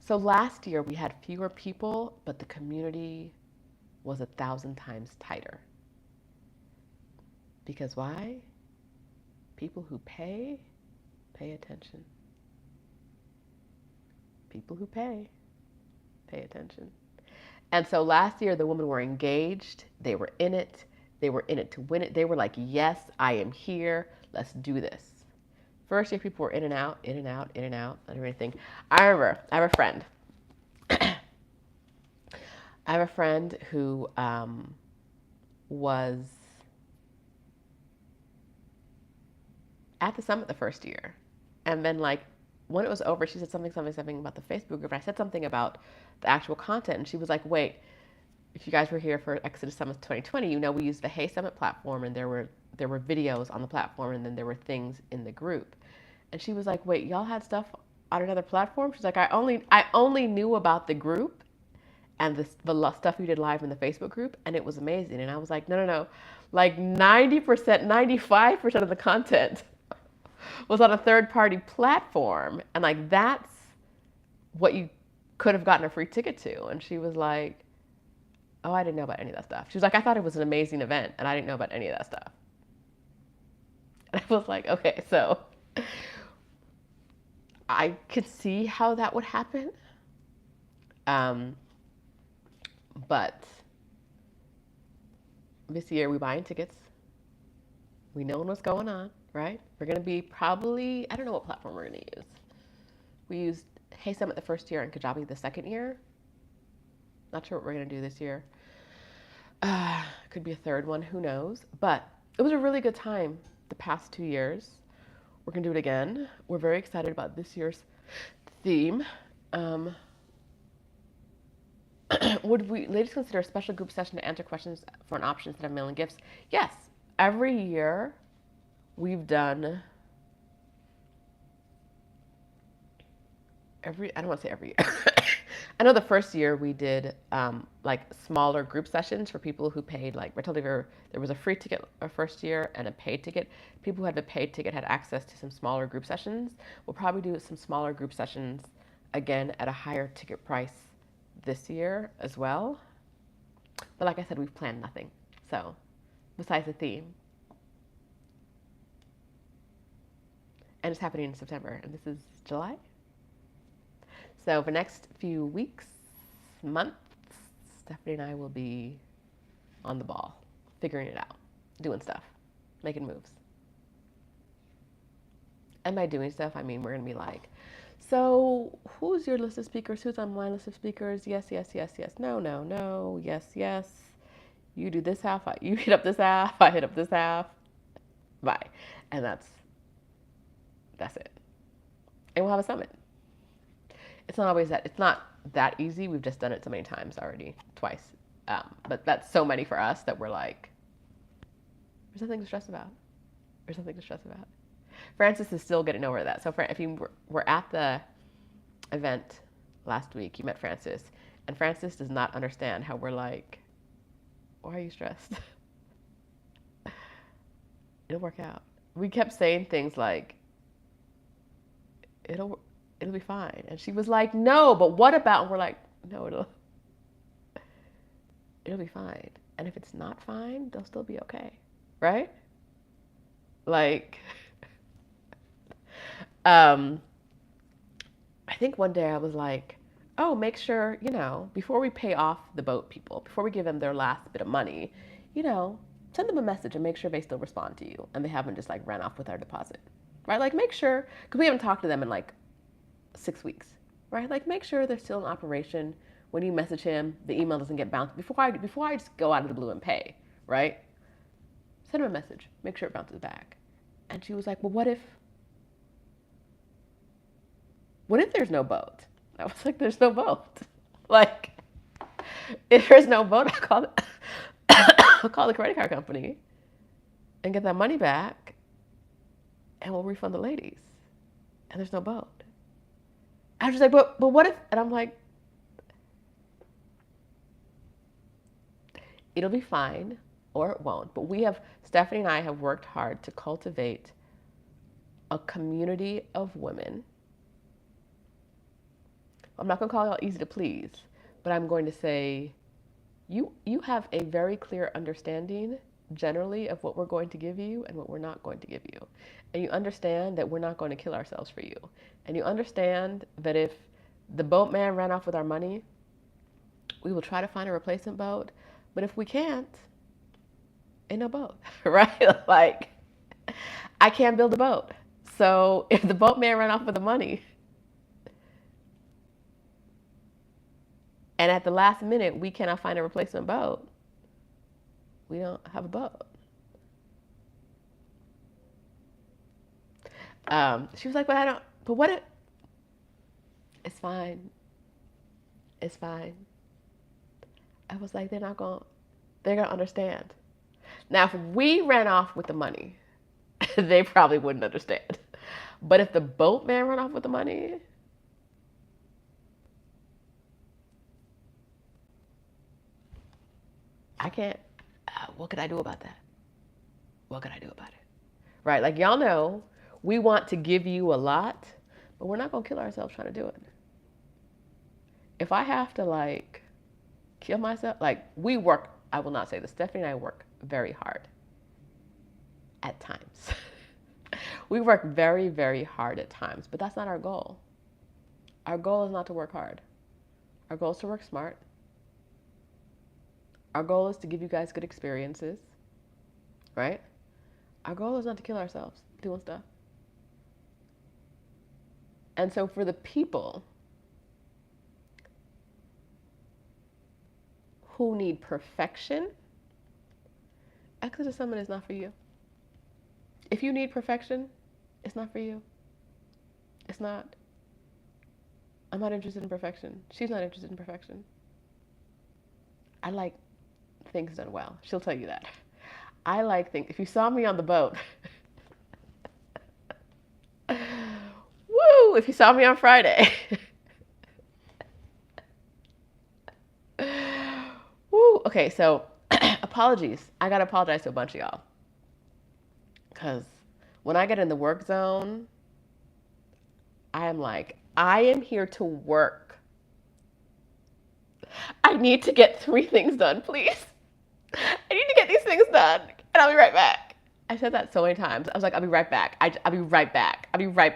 So last year we had fewer people, but the community was 1,000 times tighter. Because why? People who pay attention. People who pay attention. And so last year, the women were engaged. They were in it. They were in it to win it. They were like, yes, I am here. Let's do this. First year, people were in and out, in and out, in and out, and everything. I remember, I have a friend. I have a friend who was at the summit the first year. And then, like, when it was over, she said something about the Facebook group. And I said something about the actual content. And she was like, wait, if you guys were here for Exodus Summit 2020, you know we used the Hey Summit platform, and there were videos on the platform, and then there were things in the group. And she was like, wait, y'all had stuff on another platform? She's like, I only knew about the group and the stuff you did live in the Facebook group, and it was amazing. And I was like, no. Like 90%, 95% of the content was on a third-party platform. And like, that's what you could have gotten a free ticket to. And she was like, oh, I didn't know about any of that stuff. She was like, I thought it was an amazing event, and I didn't know about any of that stuff. And I was like, okay, so I could see how that would happen. But this year we buying tickets. We know what's going on, right? We're going to be probably, I don't know what platform we're going to use. We used Hey Summit the first year and Kajabi the second year. Not sure what we're going to do this year. Could be a third one, who knows? But it was a really good time the past 2 years. We're going to do it again. We're very excited about this year's theme. Would we ladies consider a special group session to answer questions for an option instead of mailing gifts? Yes. Every year we've done I don't want to say every year. I know the first year we did like smaller group sessions for people who paid, like I told you there was a free ticket our first year and a paid ticket. People who had the paid ticket had access to some smaller group sessions. We'll probably do some smaller group sessions again at a higher ticket price this year as well. But like I said, we've planned nothing. So besides the theme. And it's happening in September, and this is July. So for the next few weeks, months, Stephanie and I will be on the ball, figuring it out, doing stuff, making moves. And by doing stuff, I mean we're going to be like, so who's your list of speakers? Who's on my list of speakers? Yes. No. Yes. You do this half. You hit up this half. I hit up this half. Bye. And that's it. And we'll have a summit. It's not that easy. We've just done it so many times already, twice. But that's so many for us that we're like, there's nothing to stress about. Francis is still getting over that. So if you were at the event last week, you met Francis, and Francis does not understand how we're like, why are you stressed? It'll work out. We kept saying things like, it'll be fine. And she was like, no, but what about? And we're like, no, it'll be fine. And if it's not fine, they'll still be okay. Right? Like, I think one day I was like, oh, make sure, before we pay off the boat people, before we give them their last bit of money, send them a message and make sure they still respond to you and they haven't just like ran off with our deposit. Right? Like, make sure, because we haven't talked to them in like 6 weeks, right? Like, make sure they're still in operation. When you message him, the email doesn't get bounced. Before I just go out of the blue and pay, right? Send him a message. Make sure it bounces back. And she was like, well, what if there's no boat? I was like, there's no boat. Like, if there's no boat, I'll call the credit card company and get that money back, and we'll refund the ladies. And there's no boat. I was just like, but what if? And I'm like, it'll be fine, or it won't. But Stephanie and I have worked hard to cultivate a community of women. I'm not going to call y'all easy to please, but I'm going to say, you have a very clear understanding generally of what we're going to give you and what we're not going to give you. And you understand that we're not going to kill ourselves for you. And you understand that if the boatman ran off with our money, We will try to find a replacement boat, but if we can't, ain't no boat, right? Like, I can't build a boat. So if the boatman ran off with the money, and at the last minute we cannot find a replacement boat, we don't have a boat. She was like, but what if, it's fine. It's fine. I was like, they're going to understand. Now, if we ran off with the money, they probably wouldn't understand. But if the boatman ran off with the money, I can't, what could I do about that? What could I do about it? Right? Like, y'all know, we want to give you a lot, but we're not going to kill ourselves trying to do it. If I have to, like, kill myself, like, we work, I will not say this, Stephanie and I work very hard at times. We work very, very hard at times, but that's not our goal. Our goal is not to work hard. Our goal is to work smart. Our goal is to give you guys good experiences, right? Our goal is not to kill ourselves doing stuff. And so for the people who need perfection, Exodus Summit is not for you. If you need perfection, it's not for you. It's not. I'm not interested in perfection. She's not interested in perfection. I like things done well. She'll tell you that. I like things. If you saw me on the boat, woo! If you saw me on Friday, woo! Okay, so apologies. I gotta apologize to a bunch of y'all. Because when I get in the work zone, I am like, I am here to work. I need to get 3 things done, please. I need to get these things done, and I'll be right back. I said that so many times. I was like, I'll be right back. I'll be right back. I'll be right.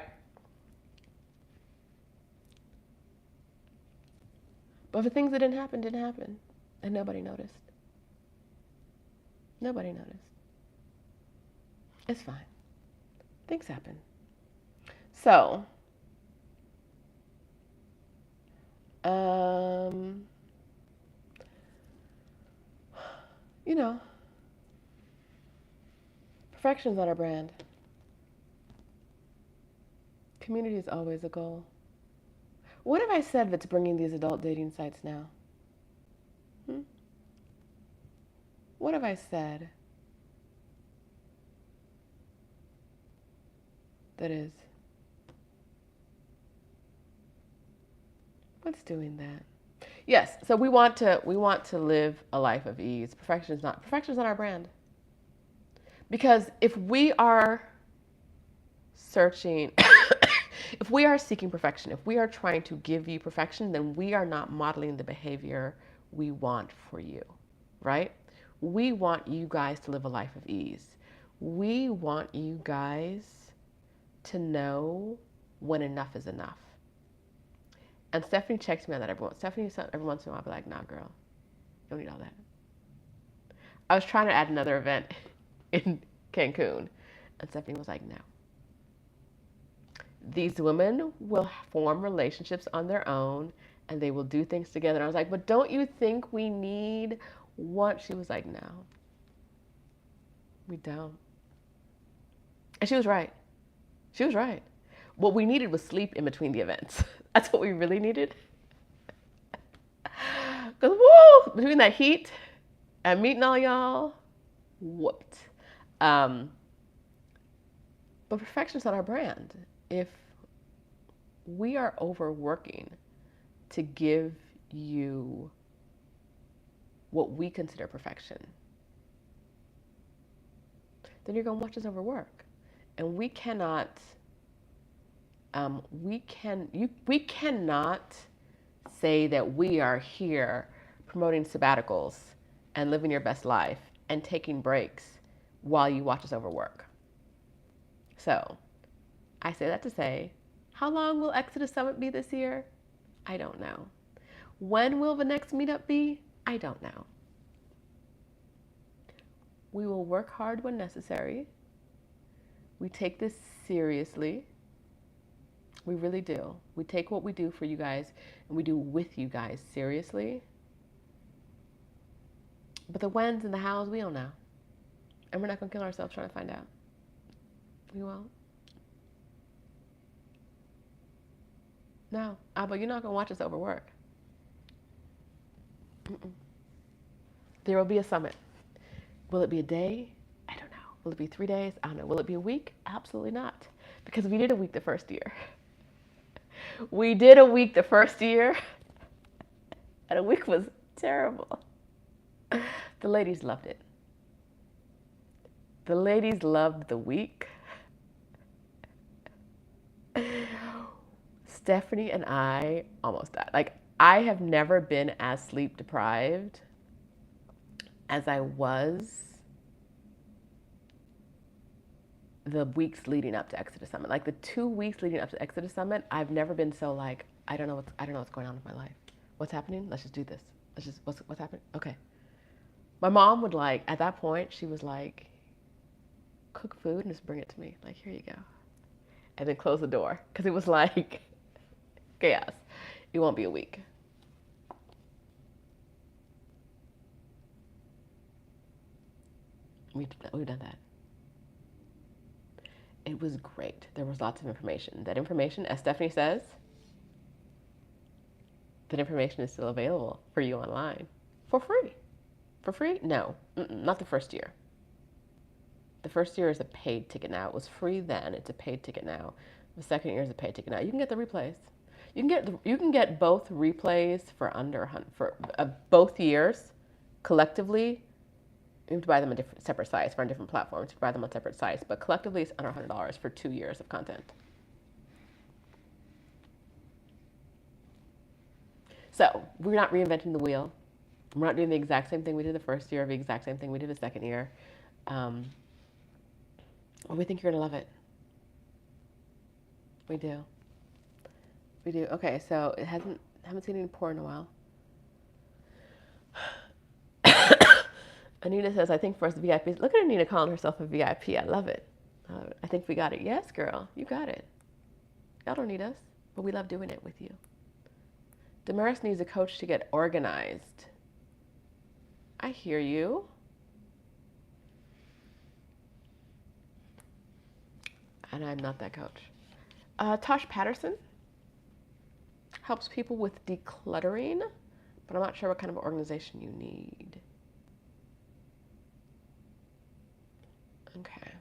But the things that didn't happen, and nobody noticed. Nobody noticed. It's fine. Things happen. So, you know, perfection's not our brand. Community is always a goal. What have I said that's bringing these adult dating sites now? What have I said that is? What's doing that? Yes, so we want to live a life of ease. Perfection's not our brand. Because if we are searching if we are seeking perfection, if we are trying to give you perfection, then we are not modeling the behavior we want for you, right? We want you guys to live a life of ease. We want you guys to know when enough is enough. And Stephanie checks me on that every once in a while, I'll be like, nah, girl, you don't need all that. I was trying to add another event in Cancun, and Stephanie was like, no. These women will form relationships on their own, and they will do things together. And I was like, but don't you think we need what? She was like, no, we don't. And she was right. She was right. What we needed was sleep in between the events. That's what we really needed. Because, woo, between that heat and meeting all y'all, whooped. But perfection's not our brand. If we are overworking to give you what we consider perfection, then you're going to watch us overwork. And we cannot say that we are here promoting sabbaticals and living your best life and taking breaks while you watch us overwork. So I say that to say, how long will Exodus Summit be this year? I don't know. When will the next meetup be? I don't know. We will work hard when necessary. We take this seriously. We really do. We take what we do for you guys and we do with you guys seriously. But the whens and the hows, we don't know. And we're not going to kill ourselves trying to find out. We won't. No. But you're not going to watch us overwork. There will be a summit. Will it be a day? I don't know. Will it be 3 days? I don't know. Will it be a week? Absolutely not. Because we did a week the first year. We did a week the first year. And a week was terrible. The ladies loved it. The ladies loved the week. Stephanie and I almost died. Like, I have never been as sleep deprived as I was the weeks leading up to Exodus Summit. Like the 2 weeks leading up to Exodus Summit, I've never been so like, I don't know what's going on with my life. What's happening? Let's just do this. What's happening? Okay. My mom would like, at that point, she was like, cook food and just bring it to me. Like, here you go. And then close the door. Because it was like chaos. It won't be a week. We've done that. It was great. There was lots of information. That information, as Stephanie says, that information is still available for you online for free. For free? No, not the first year. The first year is a paid ticket now. It was free then. It's a paid ticket now. The second year is a paid ticket now. You can get the replays. You can get both replays for under both years collectively. You have to buy them on different separate sites for on different platforms. You can buy them on separate sites, but collectively it's under $100 for 2 years of content. So we're not reinventing the wheel. We're not doing the exact same thing we did the first year, or the exact same thing we did the second year. We think you're gonna love it. We do. We do. Okay, so haven't seen any porn in a while. Anita says, I think for us VIPs, look at Anita calling herself a VIP. I love it. I think we got it. Yes, girl, you got it. Y'all don't need us, but we love doing it with you. Damaris needs a coach to get organized. I hear you. And I'm not that coach. Tosh Patterson helps people with decluttering, but I'm not sure what kind of organization you need. Okay.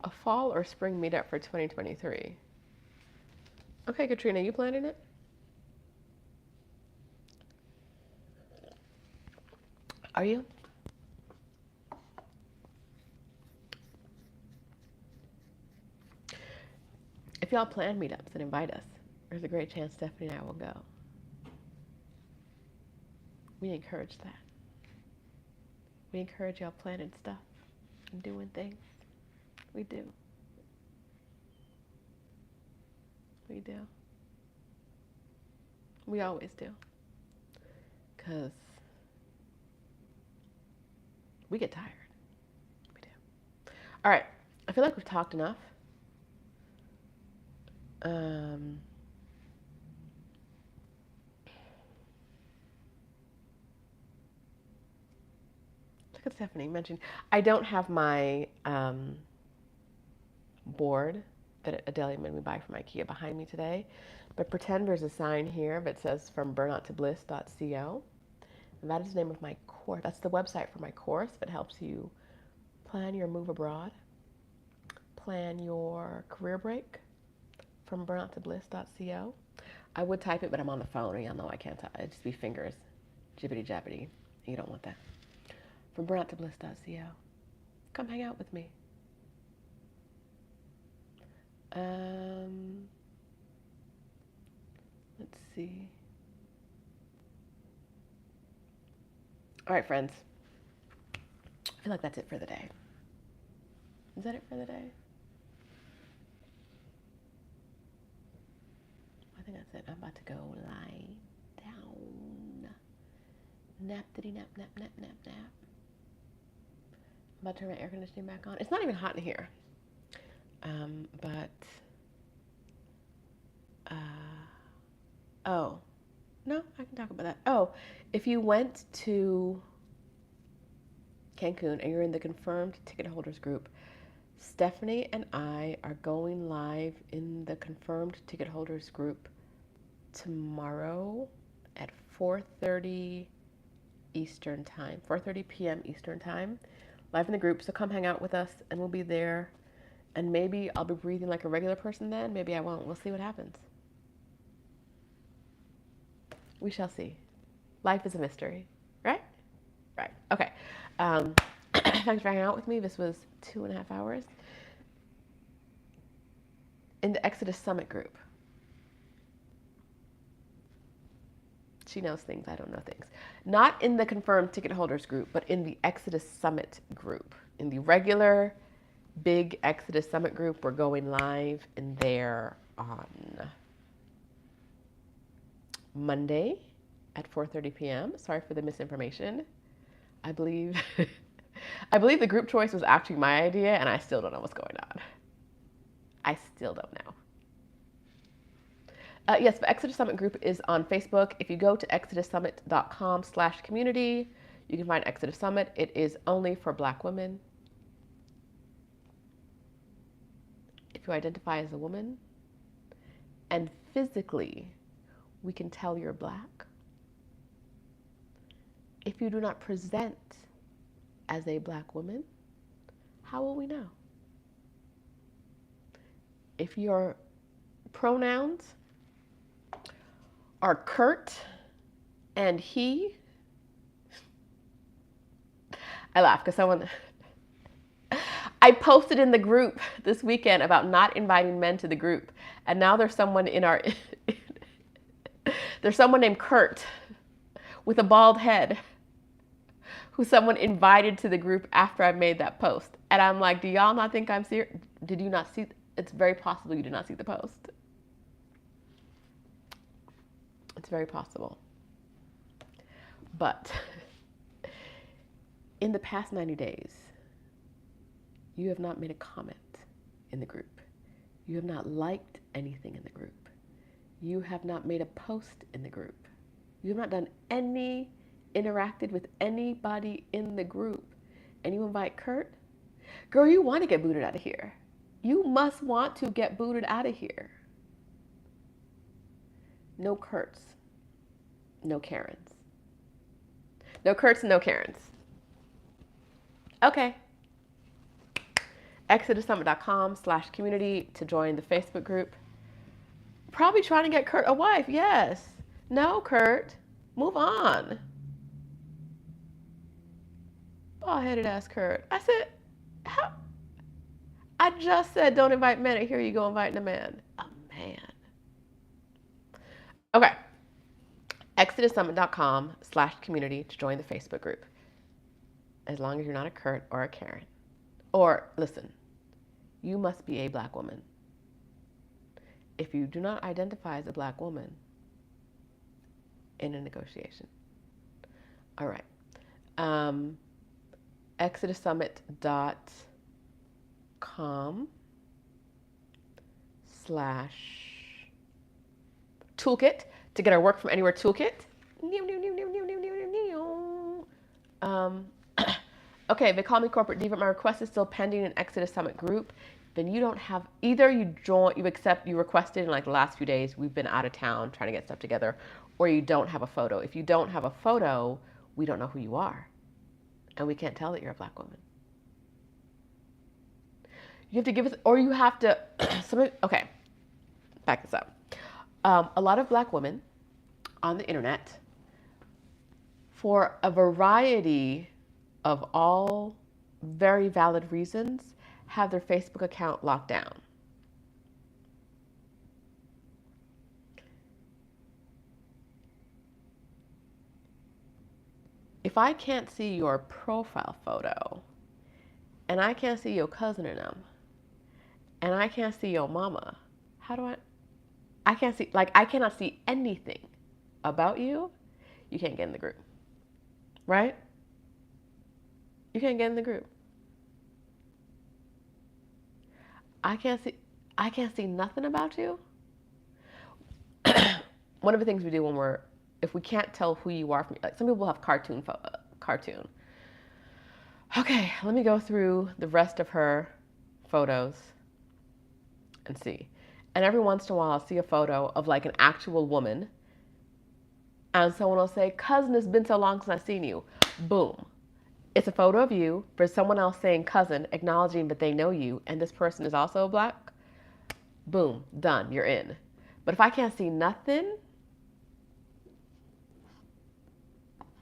A fall or spring meetup for 2023. Okay, Katrina, you planning it? Are you? If y'all plan meetups and invite us, there's a great chance Stephanie and I will go. We encourage that. We encourage y'all planning stuff and doing things. We do. We do. We always do. Because we get tired. We do. All right. I feel like we've talked enough. Look at Stephanie mentioned. I don't have my board that Adelia made me buy from IKEA behind me today, but pretend there's a sign here that says from burnouttobliss.co. And that is the name of my course. That's the website for my course that helps you plan your move abroad, plan your career break, from burnouttobliss.co. I would type it, but I'm on the phone, and y'all know I can't type. It'd just be fingers, jibbity jabbity. You don't want that. From burnouttobliss.co. Come hang out with me. Let's see. All right, friends. I feel like that's it for the day. Is that it for the day? think that's it. I'm about to go lie down. Nap-diddy nap, nap, nap, nap, nap. I'm about to turn my air conditioning back on. It's not even hot in here. Oh, no, I can talk about that. Oh, if you went to Cancun and you're in the confirmed ticket holders group, Stephanie and I are going live in the confirmed ticket holders group tomorrow at 4:30 Eastern time, 4:30 p.m. Eastern time, live in the group. So come hang out with us and we'll be there. And maybe I'll be breathing like a regular person then. Maybe I won't. We'll see what happens. We shall see. Life is a mystery, right? Right. Okay. Thanks for hanging out with me. This was 2.5 hours. In the Exodus Summit group. She knows things, I don't know things. Not in the confirmed ticket holders group, but in the Exodus Summit group. In the regular big Exodus Summit group, we're going live in there on Monday at 4:30 p.m. Sorry for the misinformation. I believe the group choice was actually my idea, and I still don't know what's going on. I still don't know. Yes, the Exodus Summit group is on Facebook. If you go to exodussummit.com/community, you can find Exodus Summit. It is only for Black women. If you identify as a woman, and physically, we can tell you're Black. If you do not present as a Black woman, how will we know? If your pronouns are Kurt and he, I laugh because I posted in the group this weekend about not inviting men to the group, and now there's someone there's someone named Kurt with a bald head who someone invited to the group after I made that post. And I'm like, do y'all not think I'm serious? Did you not see? It's very possible you did not see the post. It's very possible. But in the past 90 days, you have not made a comment in the group. You have not liked anything in the group. You have not made a post in the group. You have not done interacted with anybody in the group. And you invite Kurt? Girl, you want to get booted out of here. You must want to get booted out of here. No Kurts. No Karens. No Kurts and no Karens. Okay. ExodusSummit.com/community to join the Facebook group. Probably trying to get Kurt a wife. Yes. No, Kurt. Move on. Bald-headed ass Kurt. I said, how? I just said don't invite men, and here you go inviting a man. A man. Okay. ExodusSummit.com/community to join the Facebook group. As long as you're not a Kurt or a Karen. Or, listen, you must be a Black woman. If you do not identify as a Black woman, in a negotiation. All right. ExodusSummit.com/toolkit to get our work from anywhere toolkit. Okay, they call me Corporate Diva. My request is still pending in Exodus Summit group. Then you don't have, either you requested in like the last few days, we've been out of town trying to get stuff together, or you don't have a photo. If you don't have a photo, we don't know who you are. And we can't tell that you're a Black woman. You have to give us, or you have to, okay, back this up. A lot of Black women on the internet, for a variety of all very valid reasons, have their Facebook account locked down. If I can't see your profile photo, and I can't see your cousin in them, and I can't see your mama, how do I can't see, like, I cannot see anything about you, you can't get in the group. Right? You can't get in the group. I can't see nothing about you. One of the things we do if we can't tell who you are from, like, some people have cartoon. Okay, let me go through the rest of her photos and see. And every once in a while, I'll see a photo of like an actual woman, and someone will say, "Cousin, it's been so long since I've seen you." Boom. It's a photo of you for someone else saying cousin, acknowledging that they know you, and this person is also black. Boom, done, you're in. But if I can't see nothing,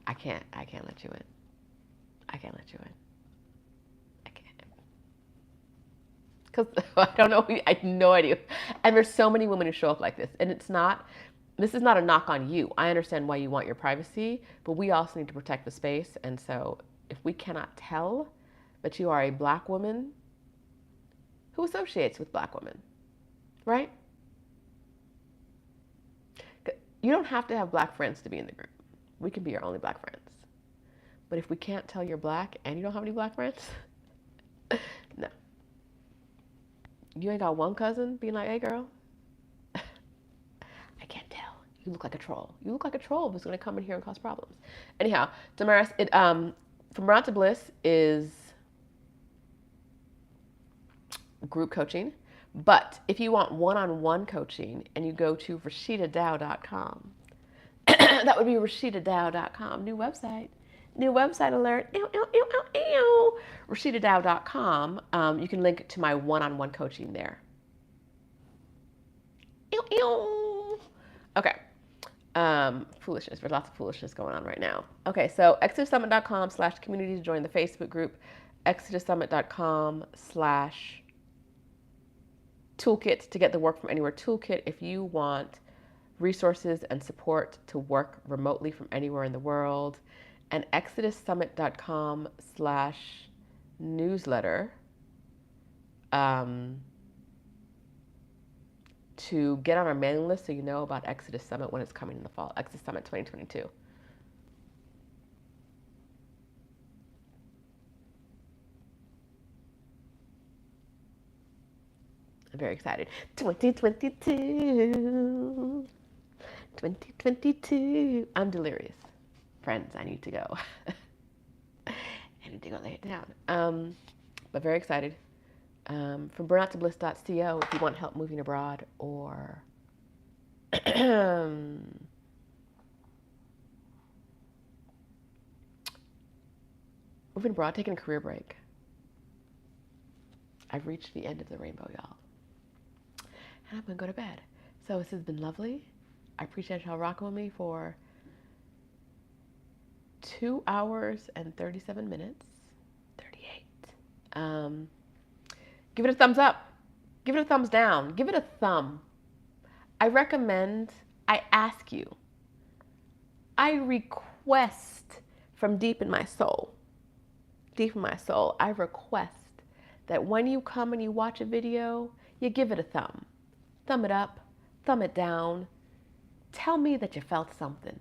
I can't let you in. I can't let you in. I can't. Because I don't know, I have no idea. And there's so many women who show up like this. And this is not a knock on you. I understand why you want your privacy, but we also need to protect the space. And so if we cannot tell that you are a black woman who associates with black women, right? You don't have to have black friends to be in the group. We can be your only black friends. But if we can't tell you're black and you don't have any black friends, no. You ain't got one cousin being like, "Hey, girl, I can't tell. You look like a troll. You look like a troll who's going to come in here and cause problems." Anyhow, Damaris, From Brown to Bliss is group coaching. But if you want one-on-one coaching and you go to rashidadow.com, that would be rashidadow.com. New website alert. rashidadow.com. You can link to my one-on-one coaching there. Okay. Foolishness. There's lots of foolishness going on right now. Okay, so exodussummit.com/community to join the Facebook group. exodussummit.com/toolkit to get the Work From Anywhere toolkit if you want resources and support to work remotely from anywhere in the world. And exodussummit.com/newsletter to get on our mailing list so you know about Exodus Summit when it's coming in the fall. Exodus Summit 2022. I'm very excited. 2022. 2022. I'm delirious. Friends, I need to go. I need to go lay it down. But very excited. From burnouttobliss.co if you want help moving abroad or moving abroad, taking a career break. I've reached the end of the rainbow, y'all. And I'm going to go to bed. So this has been lovely. I appreciate y'all rocking with me for 2 hours and 37 minutes. 38. Give it a thumbs up. Give it a thumbs down. Give it a thumb. I ask you, I request from deep in my soul, I request that when you come and you watch a video, you give it a thumb. Thumb it up, thumb it down. Tell me that you felt something.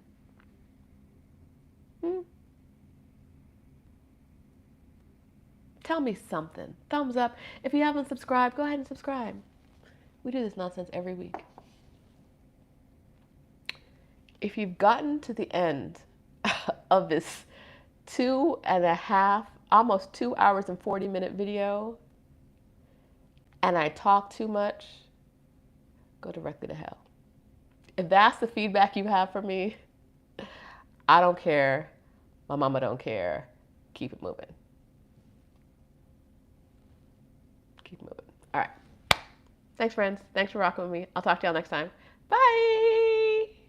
Tell me something. Thumbs up. If you haven't subscribed, go ahead and subscribe. We do this nonsense every week. If you've gotten to the end of this 2.5, almost 2 hours and 40-minute video, and I talk too much, go directly to hell. If that's the feedback you have for me, I don't care. My mama don't care. Keep it moving. Keep moving. All right. Thanks, friends. Thanks for rocking with me. I'll talk to y'all next time. Bye.